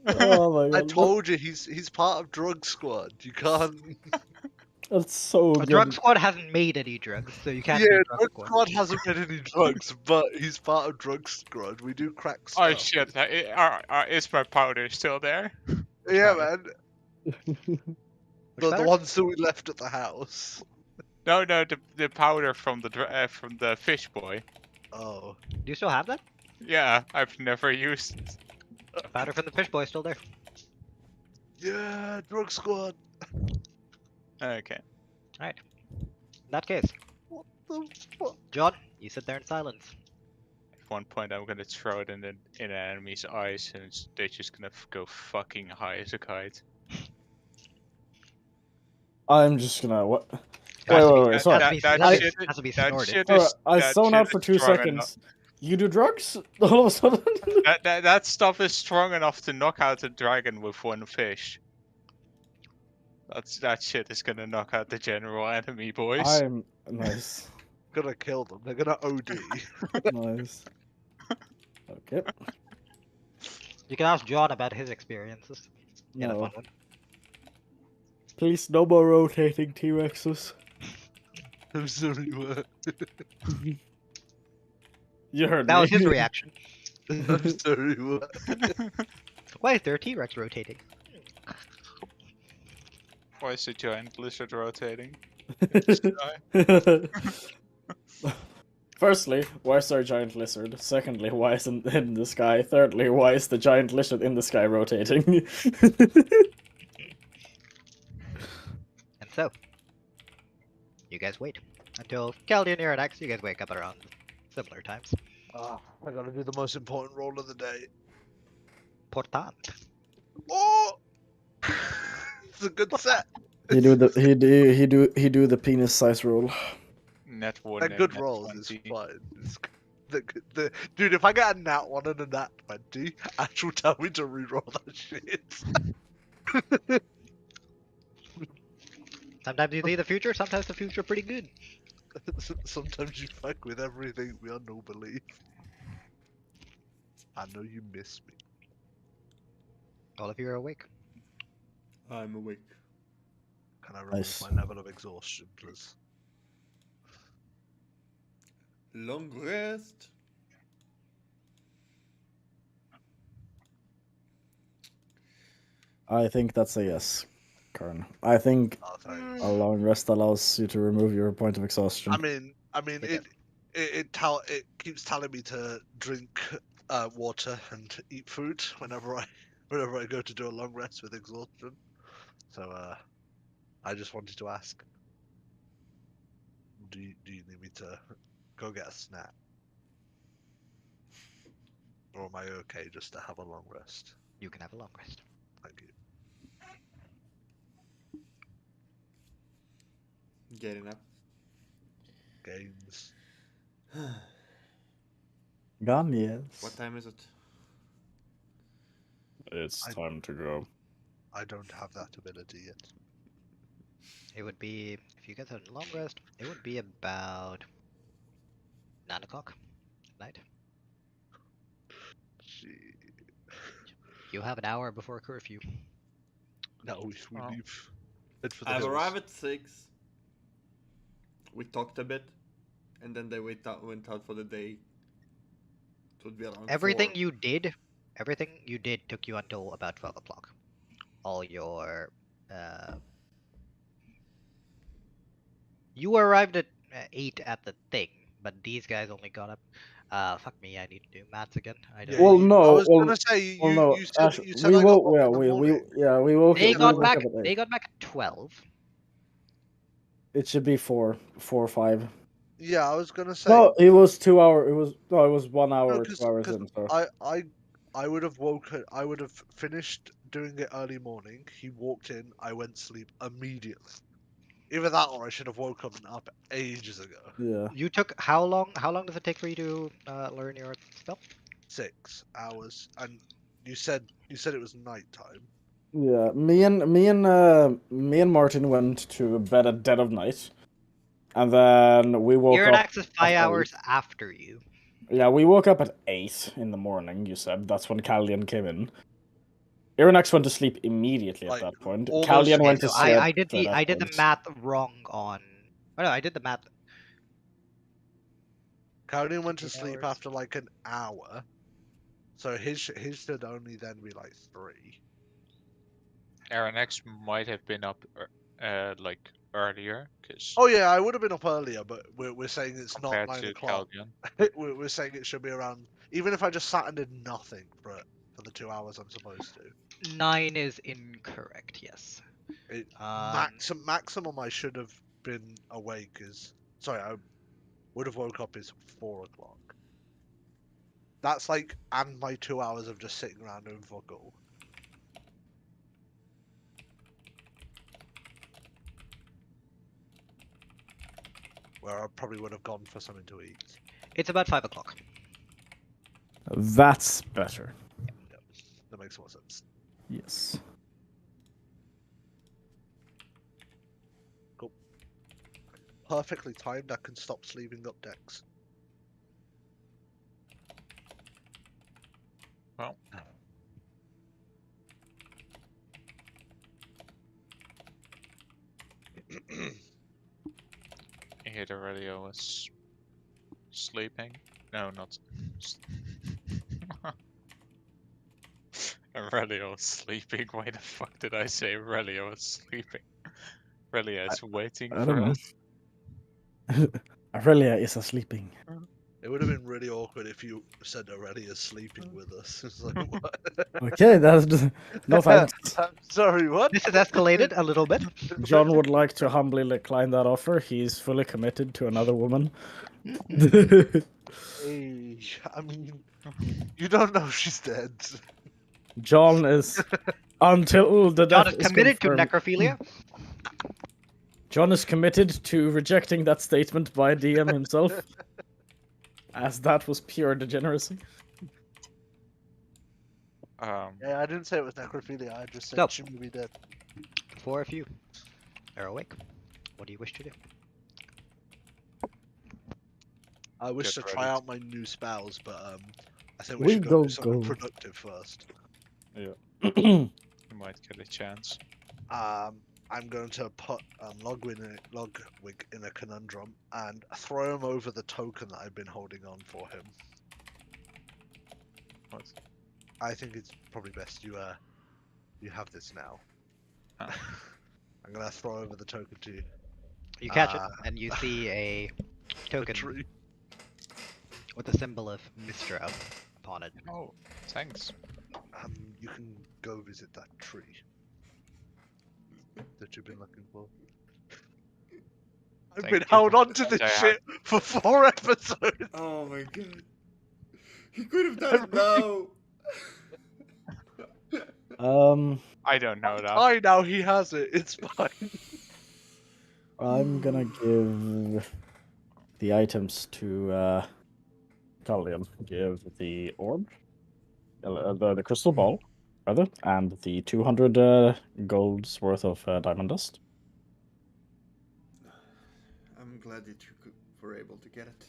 Oh my god. I told you, he's part of Drug Squad. You can't. That's so good. Drug Squad hasn't made any drugs, so you can't. Yeah, Drug Squad hasn't made any drugs, but he's part of Drug Squad. We do crack stuff. Oh shit! Is my powder still there? Yeah, man. The ones that we left at the house. No, the powder from the fish boy. Oh. Do you still have that? Yeah, I've never used it. Powder from the fish boy is still there. Yeah, Drug Squad. Okay. Alright. In that case. What the fuck? John, you sit there in silence. one point I'm gonna throw it in an enemy's eyes, and they're just gonna go fucking high as a kite. I'm just gonna what? It has to be- Wait. Sorry. has to be that snorted. shit Alright, is- I that zone shit out is for 2 strong seconds. You do drugs? All of a sudden? That stuff is strong enough to knock out a dragon with one fish. That shit is gonna knock out the general enemy, boys. I'm nice. Gonna kill them. They're gonna OD. Nice. Okay. You can ask John about his experiences. In a No. fun one. Please, no more rotating T-Rexes. I'm sorry, what? You heard That me. was his reaction. I'm sorry, what? Why is there a T-Rex rotating? Why is the giant lizard rotating? Firstly, why is there a giant lizard? Secondly, why isn't it in the sky? Thirdly, why is the giant lizard in the sky rotating? And so, you guys wait until Caldian and Iradex, you guys wake up around similar times. Ah, I gotta do the most important roll of the day. Portant. Oh! It's a good set. he do the penis size roll. Net 1 They're and good net rolls, 20. it's fine. Dude, if I get a nat 1 and a nat 20, Ash will tell me to reroll that shit. Sometimes you see the future, sometimes the future pretty good. Sometimes you fuck with everything beyond no belief. I know you miss me. All of you are awake. I'm awake. Can I remove Nice. my level of exhaustion, please? Long rest. I think that's a yes, Karn. I think Oh, thanks. a long rest allows you to remove your point of exhaustion. I mean, it keeps telling me to drink water and eat food whenever I go to do a long rest with exhaustion. So I just wanted to ask, do you need me to go get a snack, or am I okay just to have a long rest? You can have a long rest. Thank you. Getting up. Games. Gone, yes. What time is it? It's time to go. I don't have that ability yet. It would be, if you guys had a long rest, it would be about 9 o'clock at night. You have an hour before curfew. No, we leave. Head for the I've hills. arrived at 6. We talked a bit, and then they went out for the day. It would be around Everything 4. you did took you until about 12 o'clock. All your, you arrived at 8 at the thing, but these guys only got up. Fuck me, I need to do maths again. I don't. Well, no. I was well, gonna say well, you, no. you said Ash, you said we I got woke. up Yeah, in the we morning. we woke. They we got woke back. up at 8. They got back at 12. It should be 4 or 5. Yeah, I was gonna say. No, it was 2 hour. It was 1 No, hour, 'cause- 2 hours 'cause in. So I would have woken. I would have finished doing it early morning. He walked in. I went to sleep immediately. Either that, or I should have woken up ages ago. yeah. You took how long? How long does it take for you to learn your spell? 6 hours, and you said it was nighttime. Yeah, me and Martin went to bed at dead of night, and then we woke up. Iradex is 5 at hours 8. after you. Yeah, we woke up at 8 in the morning. You said that's when Caldian came in. Iradex went to sleep immediately at that point. almost Caldian went to So sleep. I did the at that point. math wrong on. Oh no, I did the math. Caldian went to 8 sleep hours. after like an hour, so his should only then be like 3. Aaron X might have been up like earlier, because Oh yeah, I would have been up earlier, but we're saying it's not compared 9 to o'clock. Caldian. We're saying it should be around. Even if I just sat and did nothing for the 2 hours I'm supposed to. 9 is incorrect. Yes. Maximum I should have been awake is. Sorry, I would have woke up is 4 o'clock. That's like, and my 2 hours of just sitting around doing fuck all. Where I probably would have gone for something to eat. It's about 5 o'clock. That's better. That makes more sense. Yes. Cool. Perfectly timed. I can stop sleeving up decks. Well. Here Aurelio was sleeping. No, not. Aurelio was sleeping. Why the fuck did I say Aurelio was sleeping? Aurelio is waiting I for don't us. know. Aurelia is sleeping. It would have been really awkward if you said Aurelia sleeping with us. It's like, what? Okay, that's no thanks. I'm sorry, what? This has escalated a little bit. John would like to humbly decline that offer. He's fully committed to another woman. Hey, I mean, you don't know she's dead. John is until the John death is committed to confirmed. necrophilia. John is committed to rejecting that statement by DM himself, as that was pure degeneracy. Yeah, I didn't say it was necrophilia. I just said So, she may be dead. the four of you are awake. What do you wish to do? I wish Get to try ready. out my new spells, but I think we We should go go do something go. productive first. Yeah. You might get a chance. I'm going to put Ludwig in a conundrum and throw him over the token that I've been holding on for him. What? I think it's probably best you have this now. Oh. I'm gonna throw over the token to you. You catch it, and you see a token tree. with the symbol of Mistra upon it. Oh, thanks. You can go visit that tree that you've been looking for. I've Thank been you. held on to this I have- shit for 4 episodes. Oh my god. He could have done it now. I don't know that. I now he has it. It's fine. I'm gonna give the items to Callian. Give the orb, the crystal ball, rather, and the 200 gold's worth of diamond dust. I'm glad that you were able to get it.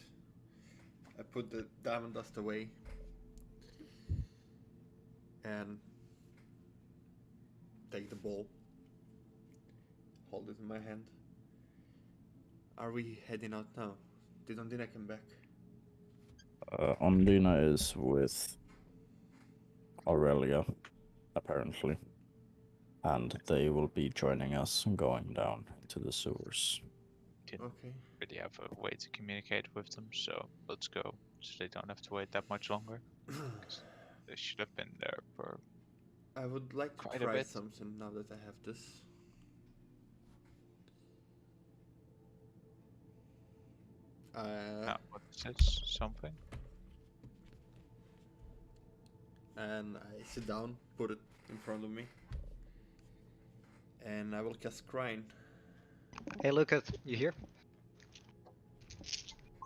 I put the diamond dust away and take the ball, hold it in my hand. Are we heading out now? Did Ondina come back? Ondina is with Aurelia, apparently, and they will be joining us going down into the sewers. Didn't Okay. really have a way to communicate with them, so let's go. So they don't have to wait that much longer. 'Cause they should have been there for. I would like to Quite a try bit. something now that I have this. What is this? Something? And I sit down, put it in front of me, and I will cast Scrying. Hey Lucas, you here?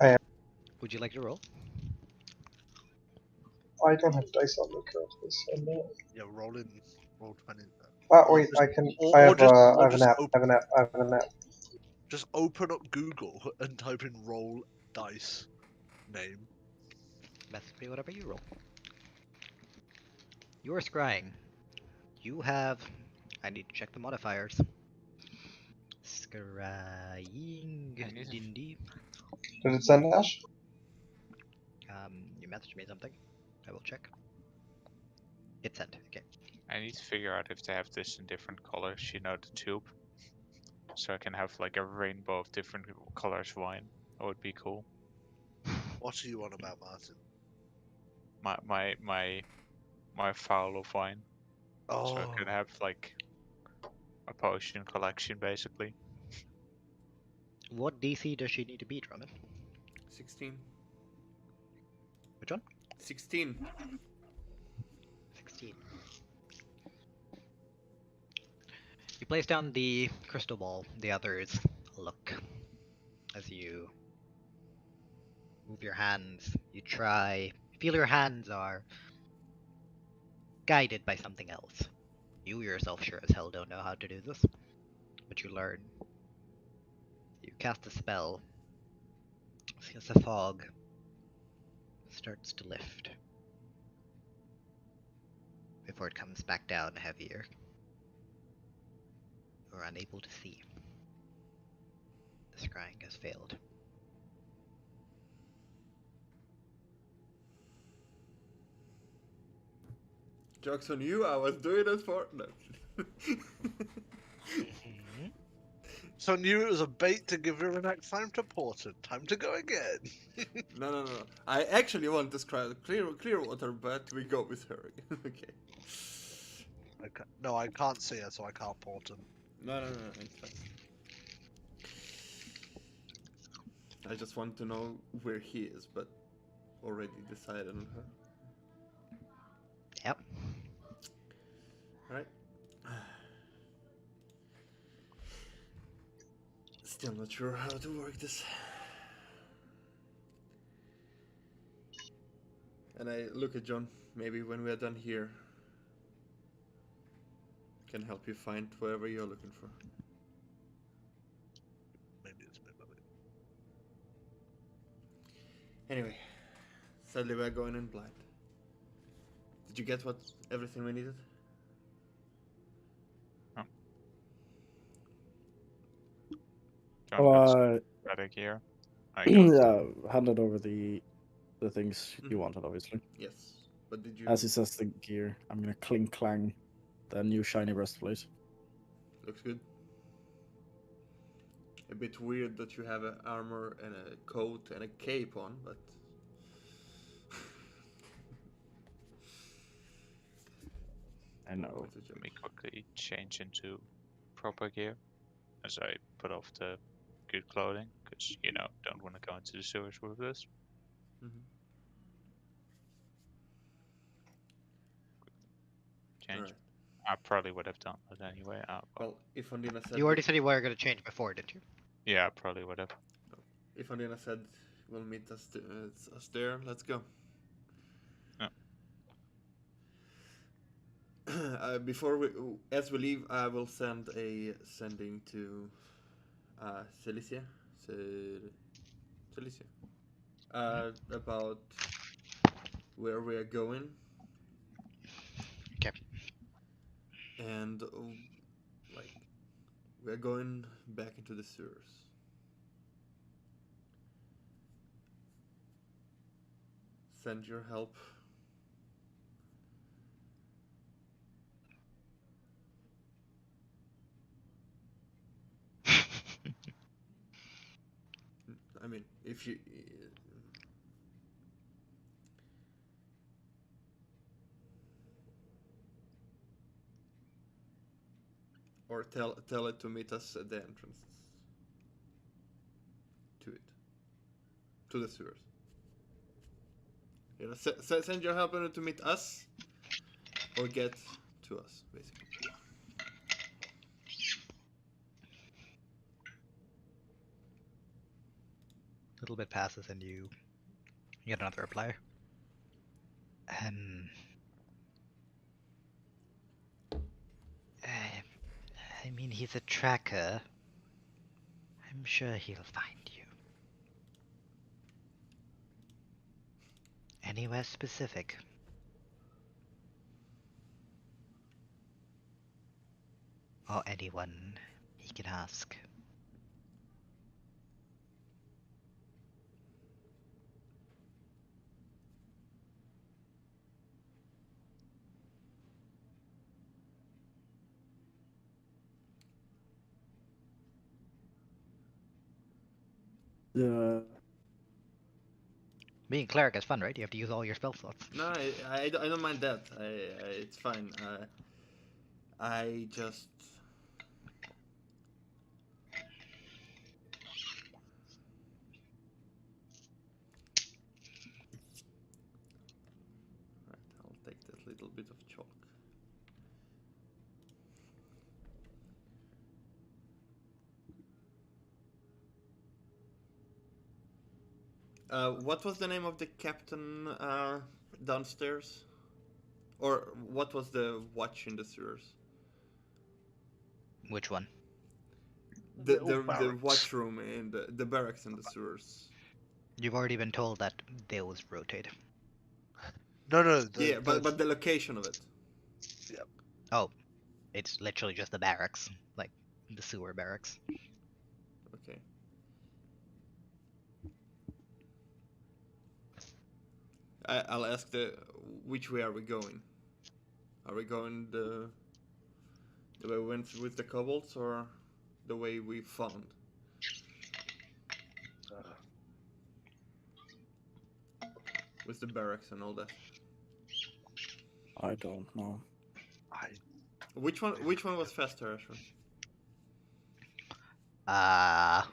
I am. Would you like to roll? I don't have dice on me currently, so no. Yeah, roll 20. Wait, I can. Or I have just- I or have an just app. I open- have an app. I have an app. Just open up Google and type in roll dice name. Basically, whatever you roll. You're scrying. You have. I need to check the modifiers. Scrying. Dindy. Did it send Ash? You messaged me something. I will check. It sent. Okay. I need to figure out if they have this in different colors, you know, the tube. So I can have like a rainbow of different colors wine. That would be cool. What are you on about, Martin? My foul of wine. So I Oh. could have like a potion collection basically. What DC does she need to beat, Roman? 16. Which one? 16. 16. You place down the crystal ball. The others look as you move your hands. You try. Feel your hands are guided by something else. You yourself sure as hell don't know how to do this, but you learn. You cast a spell. As the fog starts to lift before it comes back down heavier. You're unable to see. The scrying has failed. Joke's on you, I was doing it for... No. So I knew it was a bait to give Irinak time to port it. Time to go again. No. I actually want to scry clear water, but we go with her. Okay. No, I can't see her, so I can't port him. No, it's fine. I just want to know where he is, but already decided on her. Yep. Alright. Still not sure how to work this. And I look at John. Maybe when we are done here, can help you find whatever you're looking for. Maybe it's my buddy. Anyway, sadly we're going in blind. Did you get everything we needed? Oh. Well, Better gear. yeah, handed over the things you wanted, obviously. Yes, but did you? As he says the gear, I'm gonna clink clang the new shiny breastplate. Looks good. A bit weird that you have an armor and a coat and a cape on, but I know. Let me quickly change into proper gear as I put off the good clothing, because, you know, don't want to go into the sewers with this. Change. Alright. I probably would have done that anyway. Well, if Andina said... You already said you were going to change before, didn't you? Yeah, I probably would have. If Andina said we'll meet us there, let's go. Yeah. As we leave, I will send a sending to Celicia. Celicia. About where we are going. Okay. And we are going back into the sewers. Send your help. I mean, if you... Or tell it to meet us at the entrance. To it. To the sewers. You know, send your helper to meet us. Or get to us, basically. A little bit passes and you get another reply. I mean, he's a tracker. I'm sure he'll find you. Anywhere specific? Or anyone he can ask. Being cleric is fun, right? You have to use all your spell slots. No, I don't mind that. It's fine. I just... little bit of chalk. What was the name of the captain downstairs? Or what was the watch in the sewers? Which one? The watch room in the barracks in the sewers. You've already been told that those rotate. No. But the location of it. Yep. Oh, it's literally just the barracks, like the sewer barracks. Okay. I'll ask which way are we going? Are we going the way we went with the kobolds or the way we found? With the barracks and all that. I don't know. Which one was faster, Ashwin? The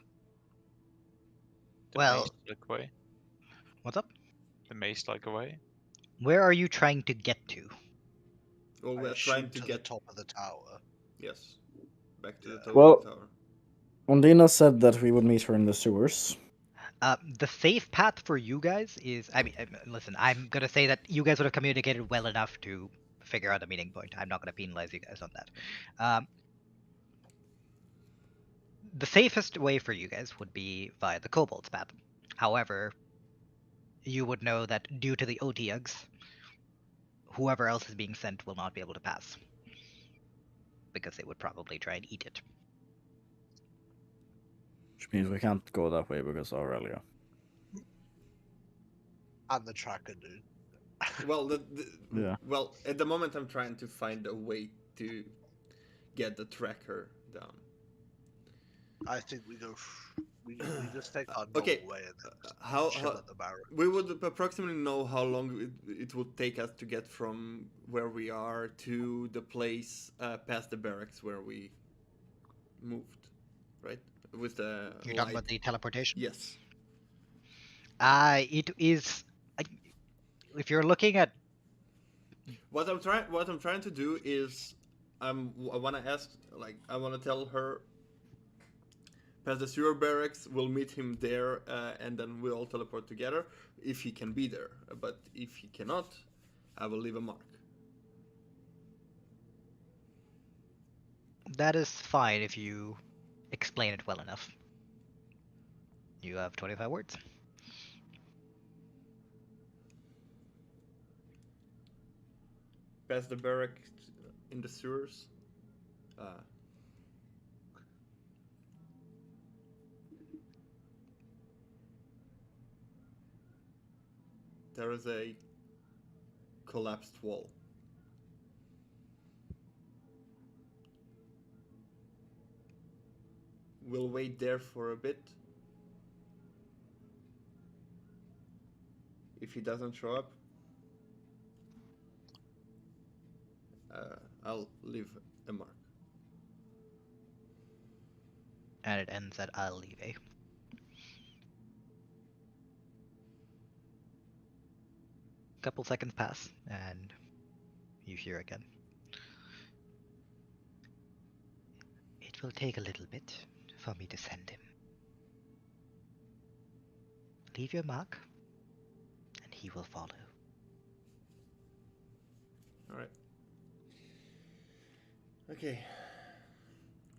Well, maze-like way. what's up? The maze-like way. Where are you trying to get to? Well, I we're trying assume to the get top of the tower. Yes, back to the top Well, of the tower. Ondina said that we would meet her in the sewers. The safe path for you guys is, listen, I'm gonna say that you guys would have communicated well enough to figure out a meeting point. I'm not gonna penalize you guys on that. The safest way for you guys would be via the kobolds path. However, you would know that due to the Otyugs, whoever else is being sent will not be able to pass. Because they would probably try and eat it. Which means we can't go that way because of Aurelia. And the tracker dude. Well, Yeah. Well, at the moment I'm trying to find a way to get the tracker down. I think we go. We just take our normal Okay. way and then How chill at the barracks. we would approximately know how long it would take us to get from where we are to the place past the barracks where we moved, right? With the You're talking about the teleportation? Yes. It is. If you're looking at. What I'm trying to do is, I want to ask, like, I want to tell her. Past the sewer barracks, we'll meet him there, and then we'll all teleport together if he can be there. But if he cannot, I will leave a mark. That is fine if you explain it well enough. You have 25 words. Past the barracks in the sewers. There is a collapsed wall. We'll wait there for a bit. If he doesn't show up, I'll leave a mark. And it ends at I'll leave a. Couple seconds pass, and you hear again. It will take a little bit for me to send him. Leave your mark, and he will follow. Alright. Okay.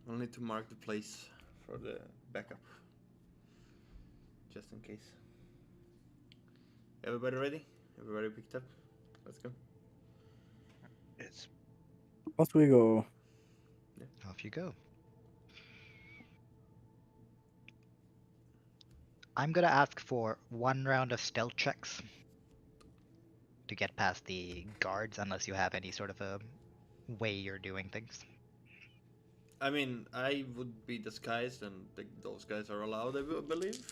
I'll need to mark the place for the backup. Just in case. Everybody ready? Everybody picked up? Let's go. Yes. Off we go. Off you go. I'm gonna ask for 1 round of stealth checks to get past the guards, unless you have any sort of a way you're doing things. I mean, I would be disguised, and those guys are allowed, I believe.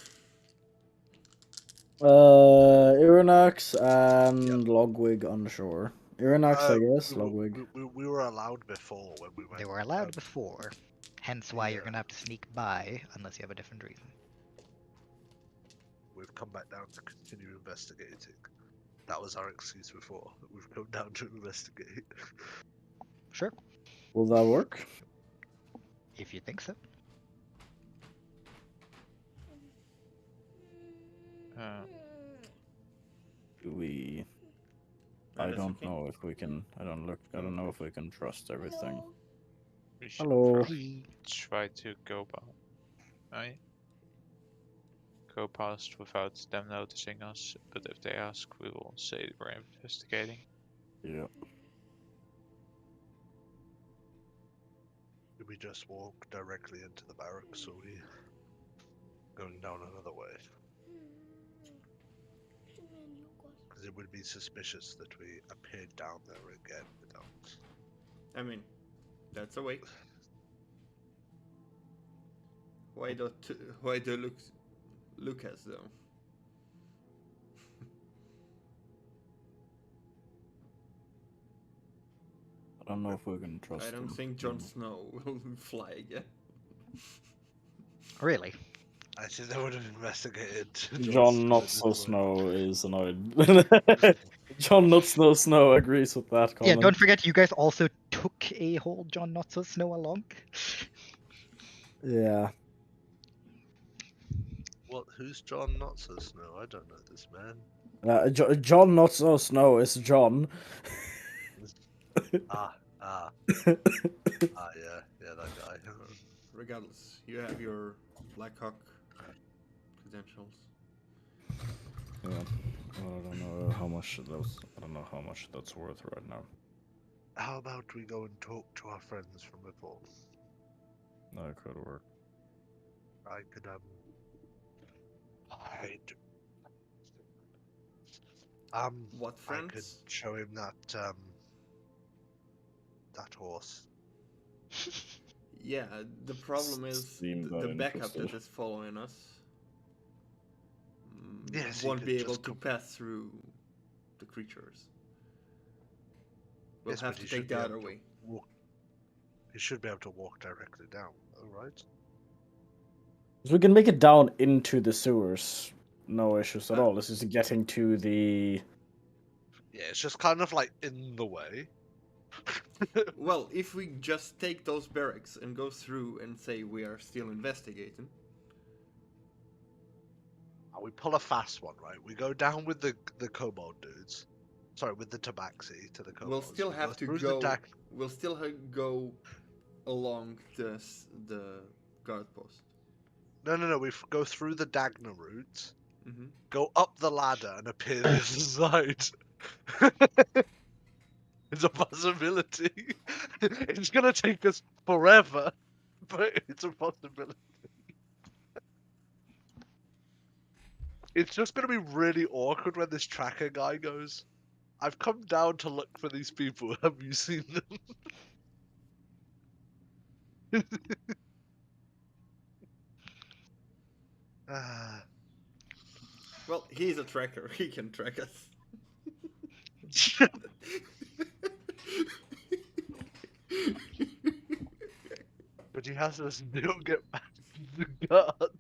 Irinax and Logwig on the shore. Irinax, I guess. Logwig. We were allowed before when we went. They were allowed before, hence why you're gonna have to sneak by, unless you have a different reason. We've come back down to continue investigating. That was our excuse before. We've come down to investigate. Sure, Will that work? if you think so. Do we? I Unless you don't can. know if we can. I don't know if we can trust everything. We should Hello. probably try to go go past without them noticing us, but if they ask, we will say we're investigating. Yeah. Did we just walk directly into the barracks, or are we going down another way? Because it would be suspicious that we appeared down there again without. I mean, that's a way. Why do Lucas though? I don't know if we can trust I don't him. think Jon Snow will fly again. Really? I think they would have investigated. John Not So Snow is annoyed. John Not So Snow agrees with that Yeah, comment. don't forget you guys also took a whole John Not So Snow along. Yeah. What? Who's John Not So Snow? I don't know this man. John Not So Snow is John. Yeah, that guy. Regardless, you have your Blackhawk credentials. Yeah. Well, I don't know how much those. I don't know how much that's worth right now. How about we go and talk to our friends from before? That could work. I could hide. What I could friends? show him that that horse. Yeah, the problem is Seemed the backup interested. that is following us Yes, he won't could be just able to go- pass through the creatures. We'll Yes, have but he to take should be the able other to way. He should be able to walk directly down, though, right? So we can make it down into the sewers. No issues at all. This is getting to the. Yeah, it's just kind of like in the way. Well, if we just take those barracks and go through and say we are still investigating. We pull a fast one, right? We go down with the kobold dudes. Sorry, with the tabaxi to the kobolds. We'll still We have to through go. the dag- We'll still go along the guard post. No. We go through the Dagna route, Mhm. go up the ladder, and appear the other side. It's a possibility. It's gonna take us forever, but it's a possibility. It's just gonna be really awkward when this tracker guy goes, "I've come down to look for these people. Have you seen them?" Well, he's a tracker. He can track us. But he has to still get back to the guard.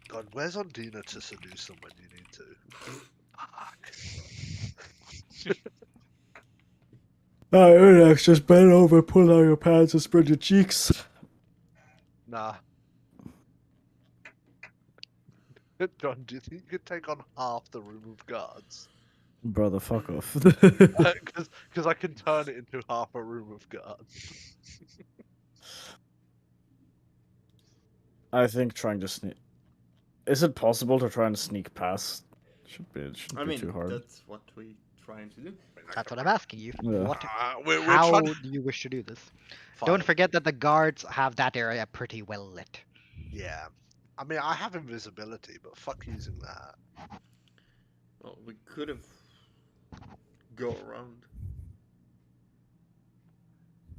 God, where's Ondina to seduce them when you need to? Alright, Unax, just bend over, pull out your pants, and spread your cheeks. Nah. John, do you think you could take on half the room of guards? Brother, fuck off. Because I can turn it into half a room of guards. I think trying to sneak. Is it possible to try and sneak past? It shouldn't I be mean, too hard. that's what we're trying to do. That's what I'm asking you. Yeah. What? We're How trying do you wish to do this? Fine. Don't forget that the guards have that area pretty well lit. Yeah. I mean, I have invisibility, but fuck using that. Well, we could have go around.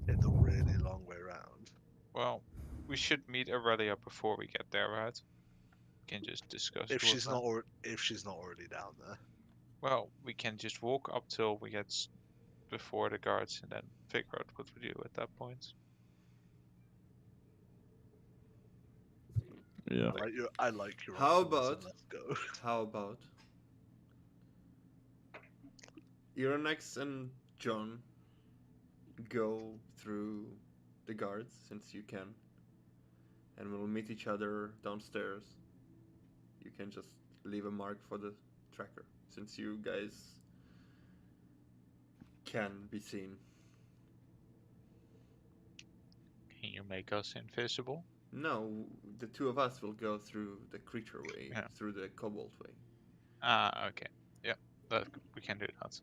In the really long way round. Well, we should meet Aurelia before we get there, right? We can just discuss. If it with she's her. not, if she's not already down there. Well, we can just walk up till we get before the guards and then figure out what we do at that point. Yeah. I like your How optimism, about? Let's go. How about? Iranex and John go through the guards since you can, and we'll meet each other downstairs. You can just leave a mark for the tracker since you guys can be seen. Can you make us invisible? No, the two of us will go through the creature way, Yeah. through the kobold way. Ah, okay. Yeah, that we can do that.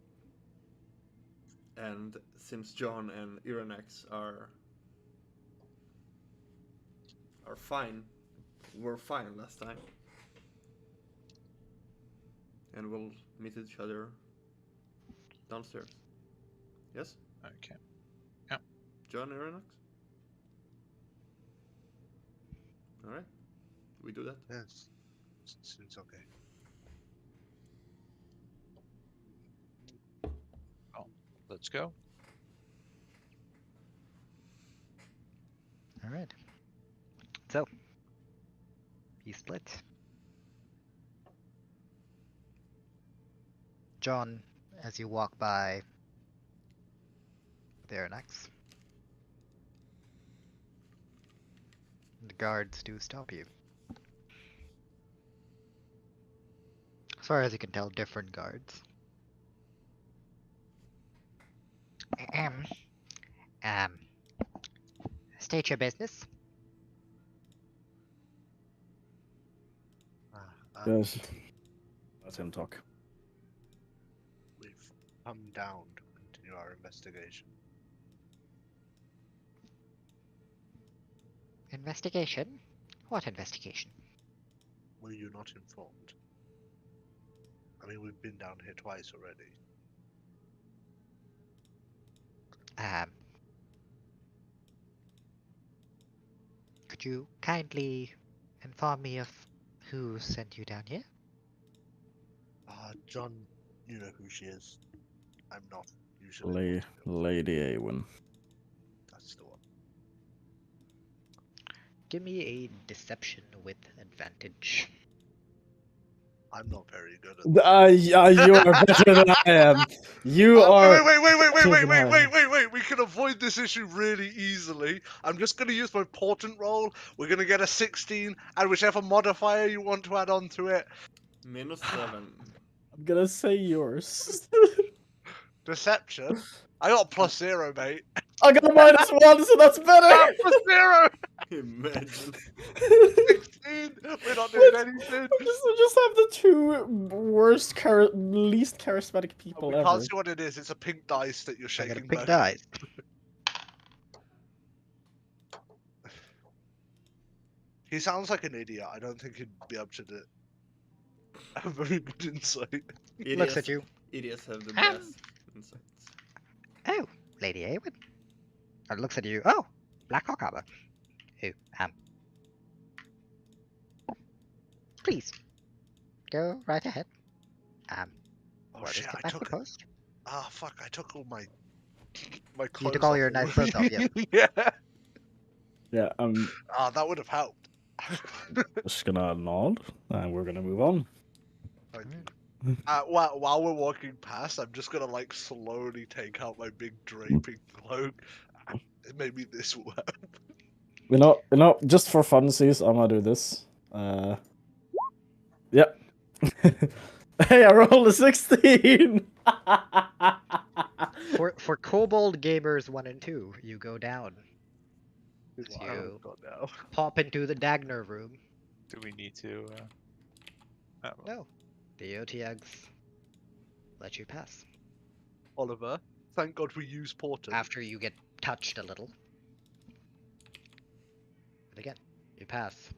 And since John and Iranex are fine, were fine last time, and we'll meet each other downstairs. Yes? Okay. Yeah. John, Iranex? Alright. We do that? Yes. Seems okay. Let's go. All right. So, you split. John, as you walk by Iranex, the guards do stop you. As far as you can tell, different guards. State your business. Yes. Let him talk. We've come down to continue our investigation. Investigation? What investigation? Were you not informed? I mean, we've been down here twice already. Could you kindly inform me of who sent you down here? John, you know who she is. I'm not usually. Lady Awen. That's the one. Give me a deception with advantage. I'm not very good at that. You are better than I am. You are. Wait. We can avoid this issue really easily. I'm just going to use my portent roll. We're going to get a 16, and whichever modifier you want to add on to it. -7. I'm gonna say yours. Deception? I got +0, mate. I got -1, so that's better! +0! Imagine. 16! We're not doing anything! We just have the two worst, least charismatic people We ever. can't see what it is. It's a pink dice that you're I got a shaking pink back. dice. He sounds like an idiot. I don't think he'd be able to do it. Have very good insight. Looks at you. Idiots have the best insights. Oh, Lady Awen. Or looks at you. Oh, Black Hawk armor. Oh, please go right ahead. Oh Or shit! just get I back to took. post. Ah, fuck! I took all my clothes. You took all off your nice clothes already. off, yeah. Yeah. Yeah, Ah, that would have helped. just gonna nod, and we're gonna move on. While we're walking past, I'm just gonna like slowly take out my big draping cloak. Maybe this will help. You know, just for funsies, I'm gonna do this. Yep. Hey, I rolled a 16! For Kobold Gamers 1 and 2, you go down. As Wow, you God, no. pop into the Dagner room. Do we need to? No. The OTX let you pass. Oliver, thank God we use portent. After you get touched a little. But again, you pass.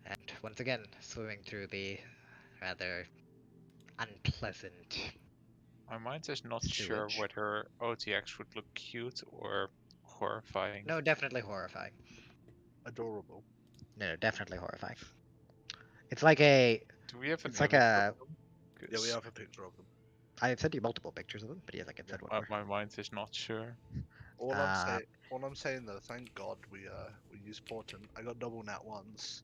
And once again, swimming through the rather unpleasant. My mind is not sure Sewage. whether OTX would look cute or horrifying. No, definitely horrifying. Adorable. No, definitely horrifying. It's like a. Do we have an It's like image a. of them? Yeah, we have a picture of them. I've sent you multiple pictures of them, but yes, I can send one more. My mind is not sure. All I'm saying though, thank God we used Portent. I got double nat once.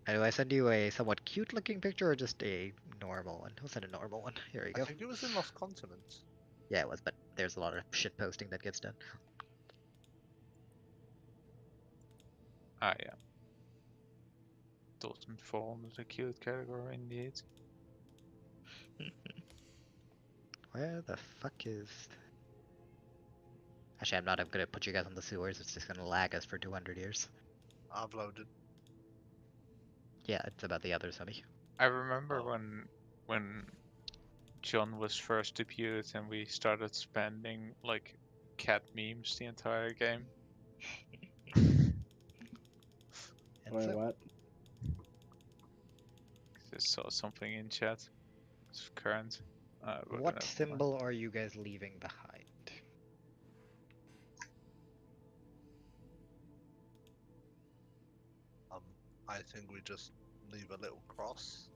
Do I send you a somewhat cute looking picture or just a normal one? I'll send a normal one. Here you go. I think it was in Lost Continents. Yeah, it was, but there's a lot of shit posting that gets done. Ah, yeah. Doesn't fall under the cute category indeed. Where the fuck is... Actually, I'm not. I'm gonna put you guys on the sewers. It's just gonna lag us for 200 years. I've loaded. Yeah, it's about the others, honey. I remember when John was first debuted and we started spending like cat memes the entire game. Wait, what? Just saw something in chat. It's current. What symbol are you guys leaving behind? I think we just leave a little cross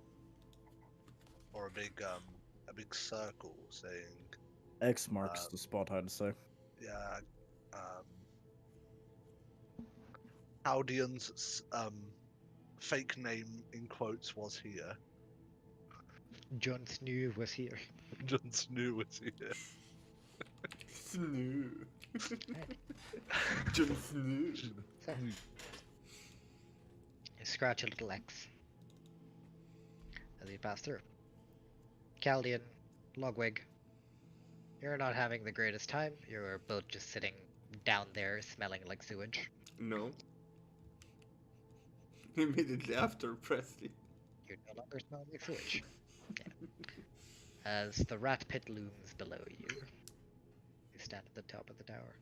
or a big circle saying X marks the spot, I'd say. yeah, Haldian's fake name in quotes was here. Jon Snow was here. Jon Snow was here. Snow. Jon Snow. So, you scratch a little X as you pass through. Chaldean, Logwig, you're not having the greatest time. You're both just sitting down there smelling like sewage. No. Immediately after Presley. You no longer smell like sewage. Yeah. As the rat pit looms below you, you stand at the top of the tower.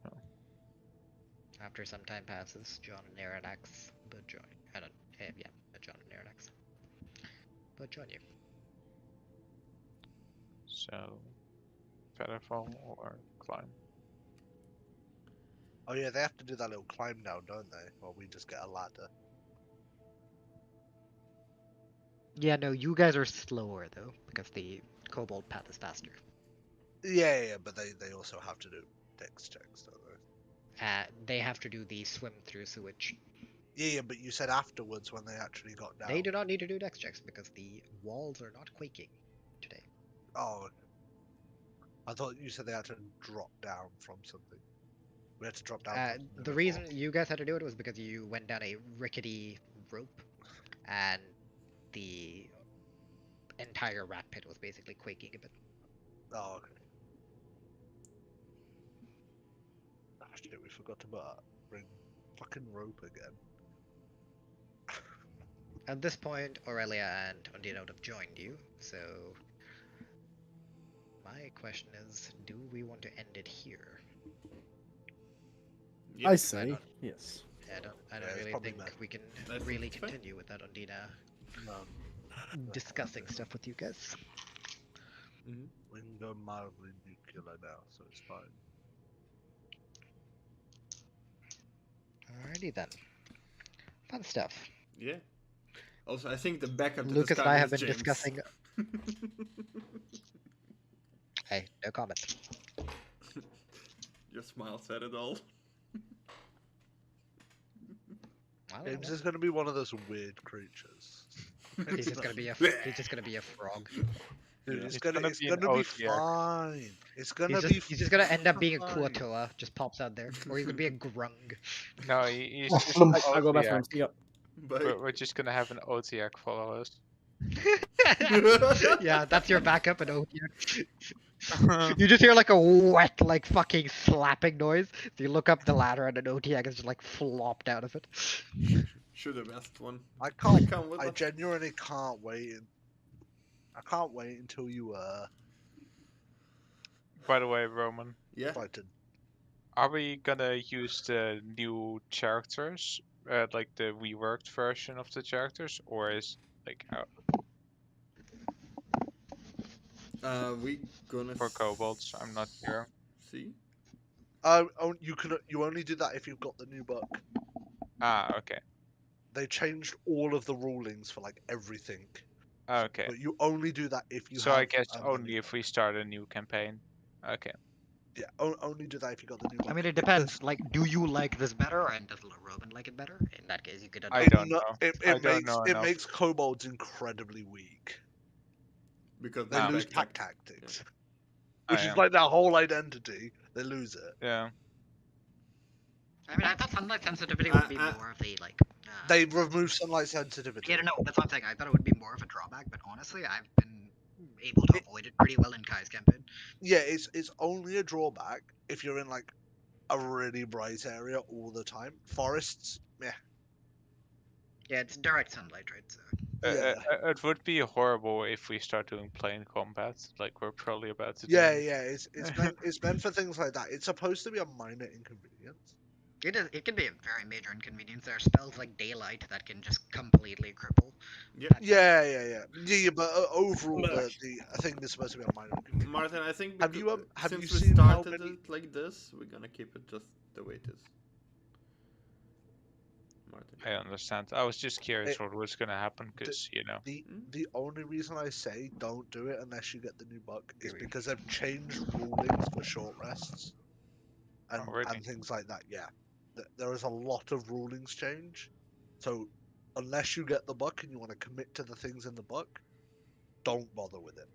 Oh. After some time passes, John and Aranax both join. John and Aranax both join you. So, Featherfall or climb? Oh yeah, they have to do that little climb down, don't they? Or we just get a ladder. Yeah, no, you guys are slower though, because the kobold path is faster. Yeah, but they also have to do dex checks, don't they? They have to do the swim through sewage. Yeah, but you said afterwards when they actually got down. They do not need to do dex checks because the walls are not quaking today. Oh, okay. I thought you said they had to drop down from something. We had to drop down. The reason you guys had to do it was because you went down a rickety rope, and the entire rat pit was basically quaking a bit. Oh, okay. Ah, shit, we forgot to bring fucking rope again. At this point, Aurelia and Undine would have joined you, so my question is, do we want to end it here? I say yes. I don't really think we can really continue without Undina discussing stuff with you guys. We can go mildly nuclear now, so it's fine. Alrighty then. Fun stuff. Yeah. Also, I think the backup to Lucas this and I time have is been James. discussing. Hey, no comment. Your smile said it all. It's just gonna be one of those weird creatures. He's just gonna be a frog. Dude, it's gonna be fine. It's gonna be. He's just gonna end up being a Kuatoa. Just pops out there, or he could be a Grung. No, he's just I'll go back and see up. We're just gonna have an Otiak follow us. Yeah, that's your backup in Otiak. You just hear like a wet, like fucking slapping noise. So you look up the ladder and an Otiak is just like flopped out of it. Should the best one. I can't. Come with I us. genuinely can't wait. I can't wait until you By the way, Roman, Yeah. fighting. are we gonna use the new characters, like the reworked version of the characters, or is like We gonna for kobolds? I'm not sure. see. You only do that if you've got the new book. Ah, okay. they changed all of the rulings for like everything. Okay. But you only do that if you So have. I guess the only new if we start a new campaign. Okay. Yeah, only do that if you got the new. I mean, it because depends. Like, do you like this better, and does Robin like it better? In that case, you could. I adopt don't no- know. It, I it don't makes know it enough. makes kobolds incredibly weak. Because They lose backtrack. pack tactics, Oh, which yeah. is like their whole identity. They lose it. Yeah. I mean, I thought sunlight sensitivity would be more of a like. They remove sunlight sensitivity. Yeah, no, that's what I'm saying. I thought it would be more of a drawback, but honestly, I've been able to avoid it pretty well in Kai's campaign. Yeah, it's only a drawback if you're in like a really bright area all the time. Forests, yeah. Yeah, it's direct sunlight, right? So. It would be horrible if we start doing plane combat, like we're probably about to do. Yeah, it's meant for things like that. It's supposed to be a minor inconvenience. It is. It can be a very major inconvenience. There are spells like daylight that can just completely cripple. Yeah. But overall, I think it's supposed to be a minor inconvenience. Martin, I think Have you since seen we how started many? it like this, we're gonna keep it just the way it is. Martin. I understand. I was just curious what was gonna happen, because you know. The only reason I say don't do it unless you get the new book is because they've changed rulings for short rests and, and things like that. Yeah, there is a lot of rulings change. So unless you get the book and you want to commit to the things in the book, don't bother with it.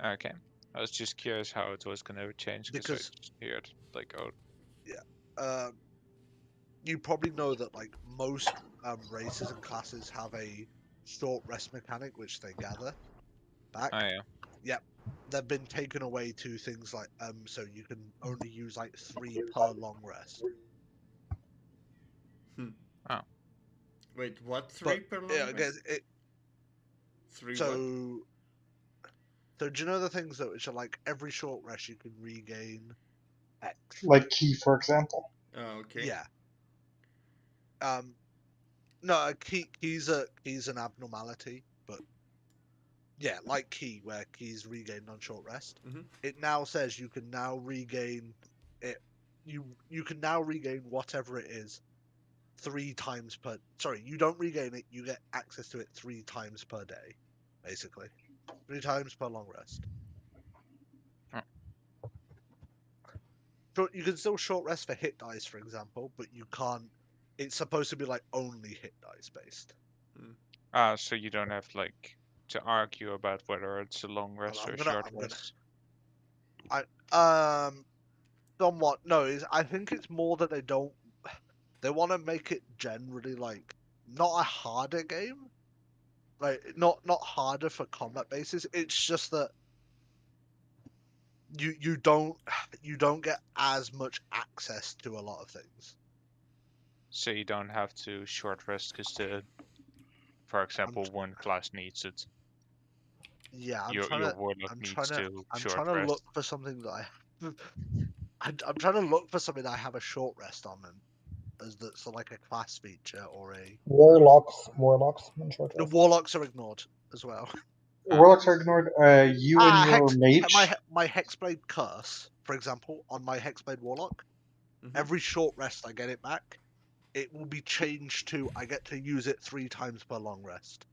Okay. I was just curious how it was gonna change because I just heard like, oh. Yeah. You probably know that like most races and classes have a short rest mechanic which they gather back. Oh yeah. Yep. They've been taken away to things like so you can only use like 3 per long rest. Oh. Wait, what? 3 per long Yeah, I rest? guess it. 3 So do you know the things that which are like every short rest you can regain X? Like Key, for example. Oh, okay. Yeah. No, a key's an abnormality, but yeah, like key, where keys regained on short rest. It now says you can now regain it. You can now regain whatever it is 3 times per. Sorry, you don't regain it. You get access to it 3 times per day, basically. 3 times per long rest. So you can still short rest for hit dice, for example, but you can't. It's supposed to be like only hit dice based. So you don't have like to argue about whether it's a long rest or a short rest. Somewhat no. I think it's more that they want to make it generally like not a harder game, like not harder for combat basis. It's just that you don't get as much access to a lot of things. So you don't have to short rest because for example, one class needs it. Yeah, I'm your trying warlock needs to I'm short trying to rest. look for something that I'm trying to look for something that I have a short rest on, and that's like a class feature or a. Warlocks and short The rest. warlocks are ignored as well. Warlocks are ignored. You and your mage. My Hexblade curse, for example, on my Hexblade warlock, every short rest I get it back. It will be changed to I get to use it 3 times per long rest.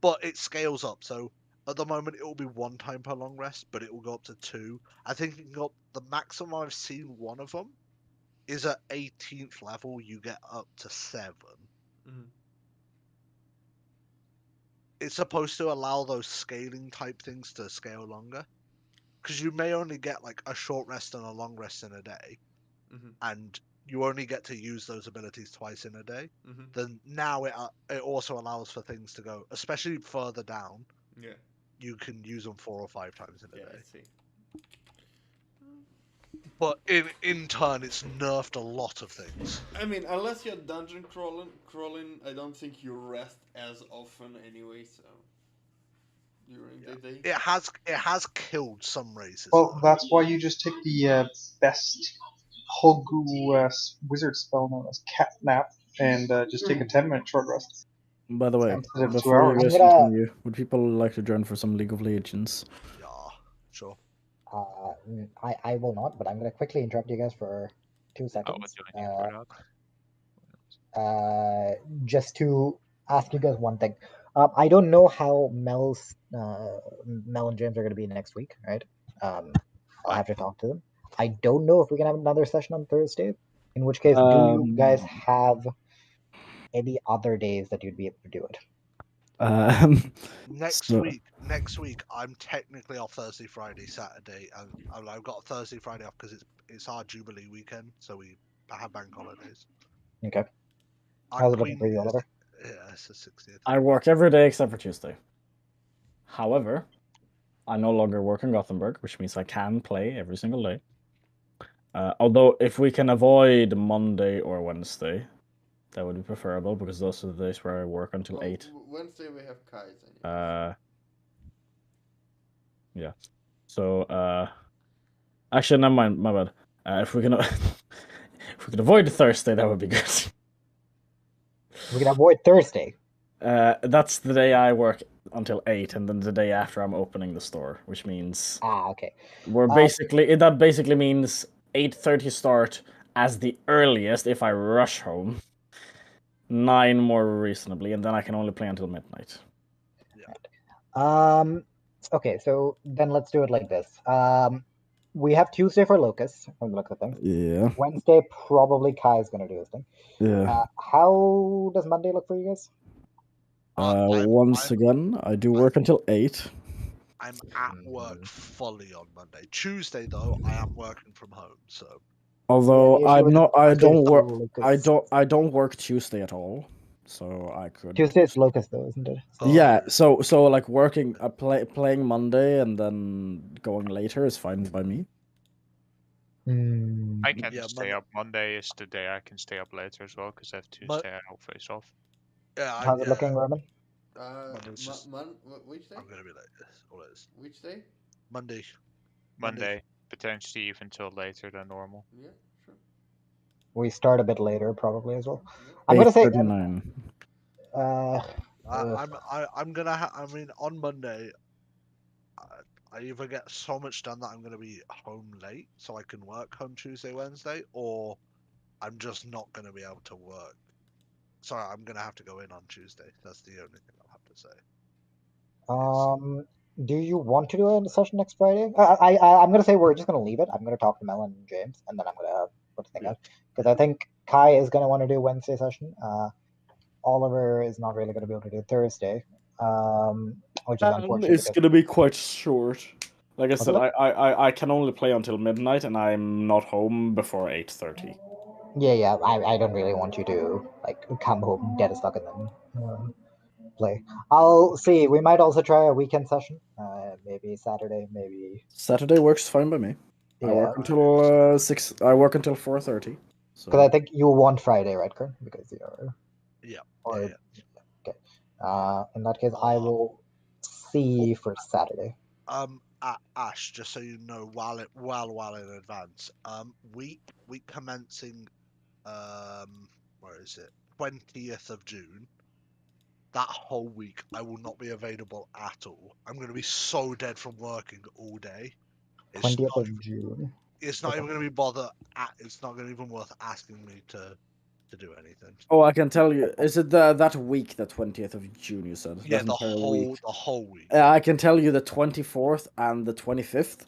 But it scales up, so at the moment it will be 1 time per long rest, but it will go up to 2. I think it can go up, the maximum I've seen one of them is at 18th level, you get up to 7. It's supposed to allow those scaling type things to scale longer. Because you may only get like a short rest and a long rest in a day. And you only get to use those abilities twice in a day. Then now it also allows for things to go, especially further down. Yeah. You can use them 4 or 5 times in a day. I see. But in turn, it's nerfed a lot of things. I mean, unless you're dungeon crawling, I don't think you rest as often anyway. So during the day, it has killed some races. Well, that's why you just take the best Hogu wizard spell known as Catnap and just take a 10-minute short rest. By the way, Instead of 2 before you hours. guys continue, would people like to join for some League of Legends? Yeah, sure. I will not, but I'm going to quickly interrupt you guys for 2 seconds. just to ask you guys one thing. I don't know how Mel and James are going to be next week, right? I'll have to talk to them. I don't know if we can have another session on Thursday. In which case, do you guys have any other days that you'd be able to do it? Next so- week, I'm technically off Thursday, Friday, Saturday, and I've got Thursday, Friday off because it's our Jubilee weekend, so we have bank holidays. Okay. Our How's it looking Queen for you, Oliver? Yeah, it's the 60th. I work every day except for Tuesday. However, I no longer work in Gothenburg, which means I can play every single day. Although, if we can avoid Monday or Wednesday, that would be preferable because those are the days where I work until 8. Wednesday we have Kai's. Yeah. So, actually, never mind. My bad. If we can, if we can avoid Thursday, that would be good. We can avoid Thursday. That's the day I work until 8, and then the day after I'm opening the store, which means okay. We're basically that basically means 8:30 start as the earliest if I rush home. 9 more reasonably, and then I can only play until midnight. Okay, so then let's do it like this. We have Tuesday for Lucas, from the look of things. Yeah. Wednesday, probably Kai is going to do his thing. Yeah. How does Monday look for you guys? Once again, I do work until 8. I'm at work fully on Monday. Tuesday though, I am working from home, so. Although Yeah, I'm not, I don't work. Lucas. I don't work Tuesday at all, so I could. Tuesday is Lucas though, isn't it? Yeah, so like working, playing Monday and then going later is fine by me. I can stay up. Monday is the day I can stay up later as well because I have Tuesday I will face off. Yeah. How's it looking, Roman? Which day? I'm gonna be like this. All it is. Which day? Monday. Monday, potentially even till later than normal. Yeah, sure. We start a bit later, probably as well. I'm gonna say. 8:39. I'm gonna. I mean, on Monday, I either get so much done that I'm gonna be home late, so I can work home Tuesday, Wednesday, or I'm just not gonna be able to work. Sorry, I'm gonna have to go in on Tuesday. That's the only thing I'll have to say. Do you want to do a session next Friday? I'm gonna say we're just gonna leave it. I'm gonna talk to Mel and James, and then I'm gonna put the thing out because I think Kai is gonna want to do Wednesday session. Oliver is not really gonna be able to do Thursday, which is unfortunate. It's gonna be quite short. Like I said, I can only play until midnight, and I'm not home before 8:30. Yeah. I don't really want you to like come home dead as fuck and then play. I'll see. We might also try a weekend session. Maybe Saturday. Maybe Saturday works fine by me. I work until 6. I work until 4:30. because I think you want Friday, right, Kern? Because you're. Yeah. Okay. In that case, I will see for Saturday. Ash, just so you know, well in advance. Week commencing, where is it? 20th of June. That whole week, I will not be available at all. I'm going to be so dead from working all day. 20th of June. It's not even going to be bother. It's not going to even worth asking me to do anything. Oh, I can tell you. Is it that week, the 20th of June? You said. Yeah, That the entire whole week. I can tell you the 24th and the 25th.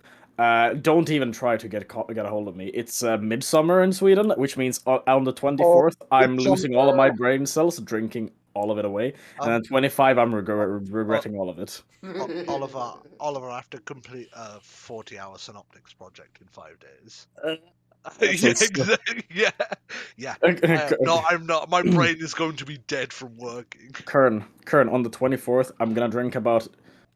Don't even try to get a hold of me. It's midsummer in Sweden, which means on the 24th I'm losing all of my brain cells, drinking all of it away, and then 25 I'm regretting all of it. Oliver, I have to complete a 40-hour synoptics project in 5 days. Yeah. No, I'm not. My brain is going to be dead from working. Kern, on the 24th, I'm gonna drink about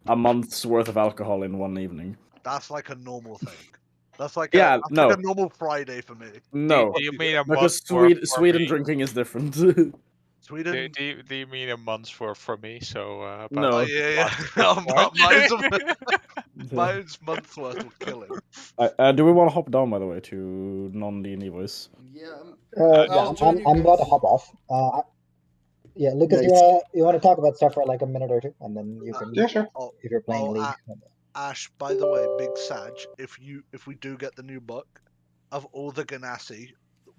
a month's worth of alcohol in one evening. That's like a normal thing. That's like like a normal Friday for me. No, Do you mean a because month Sweden drinking is different. Sweden. Do you mean a month's for me? So no. Mine's month's worth will kill him. Do we want to hop down, by the way, to non-D&E voice? Yeah. I'm about to hop off. Yeah, Lucas, you want to talk about stuff for like a minute or two, and then you can. Yeah, sure. If you're playing League. Ash, by the way, big Sag, if we do get the new book, of all the Ganassi,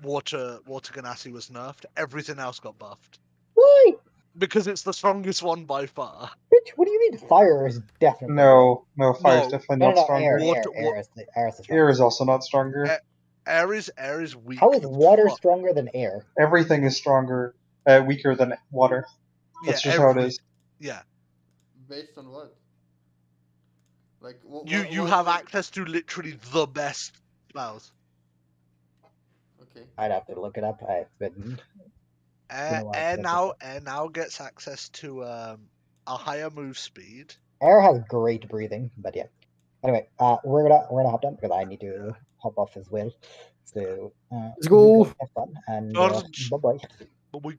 Water Ganassi was nerfed. Everything else got buffed. Why? Because it's the strongest one by far. Bitch, what do you mean? Fire is definitely. No, fire's No. definitely No, not no, stronger. air is the strongest. Air is also not stronger. Air is weak. How is as water fuck. stronger than air? Everything is stronger, weaker than water. That's just how it is. Yeah. Based on what? Like You have access to literally the best spells. Okay. I'd have to look it up. I've been. Air now gets access to a higher move speed. Air has great breathing, but yeah. Anyway, we're gonna hop down because I need to hop off as well. So Let's go. Have fun and Orange. bye bye. But we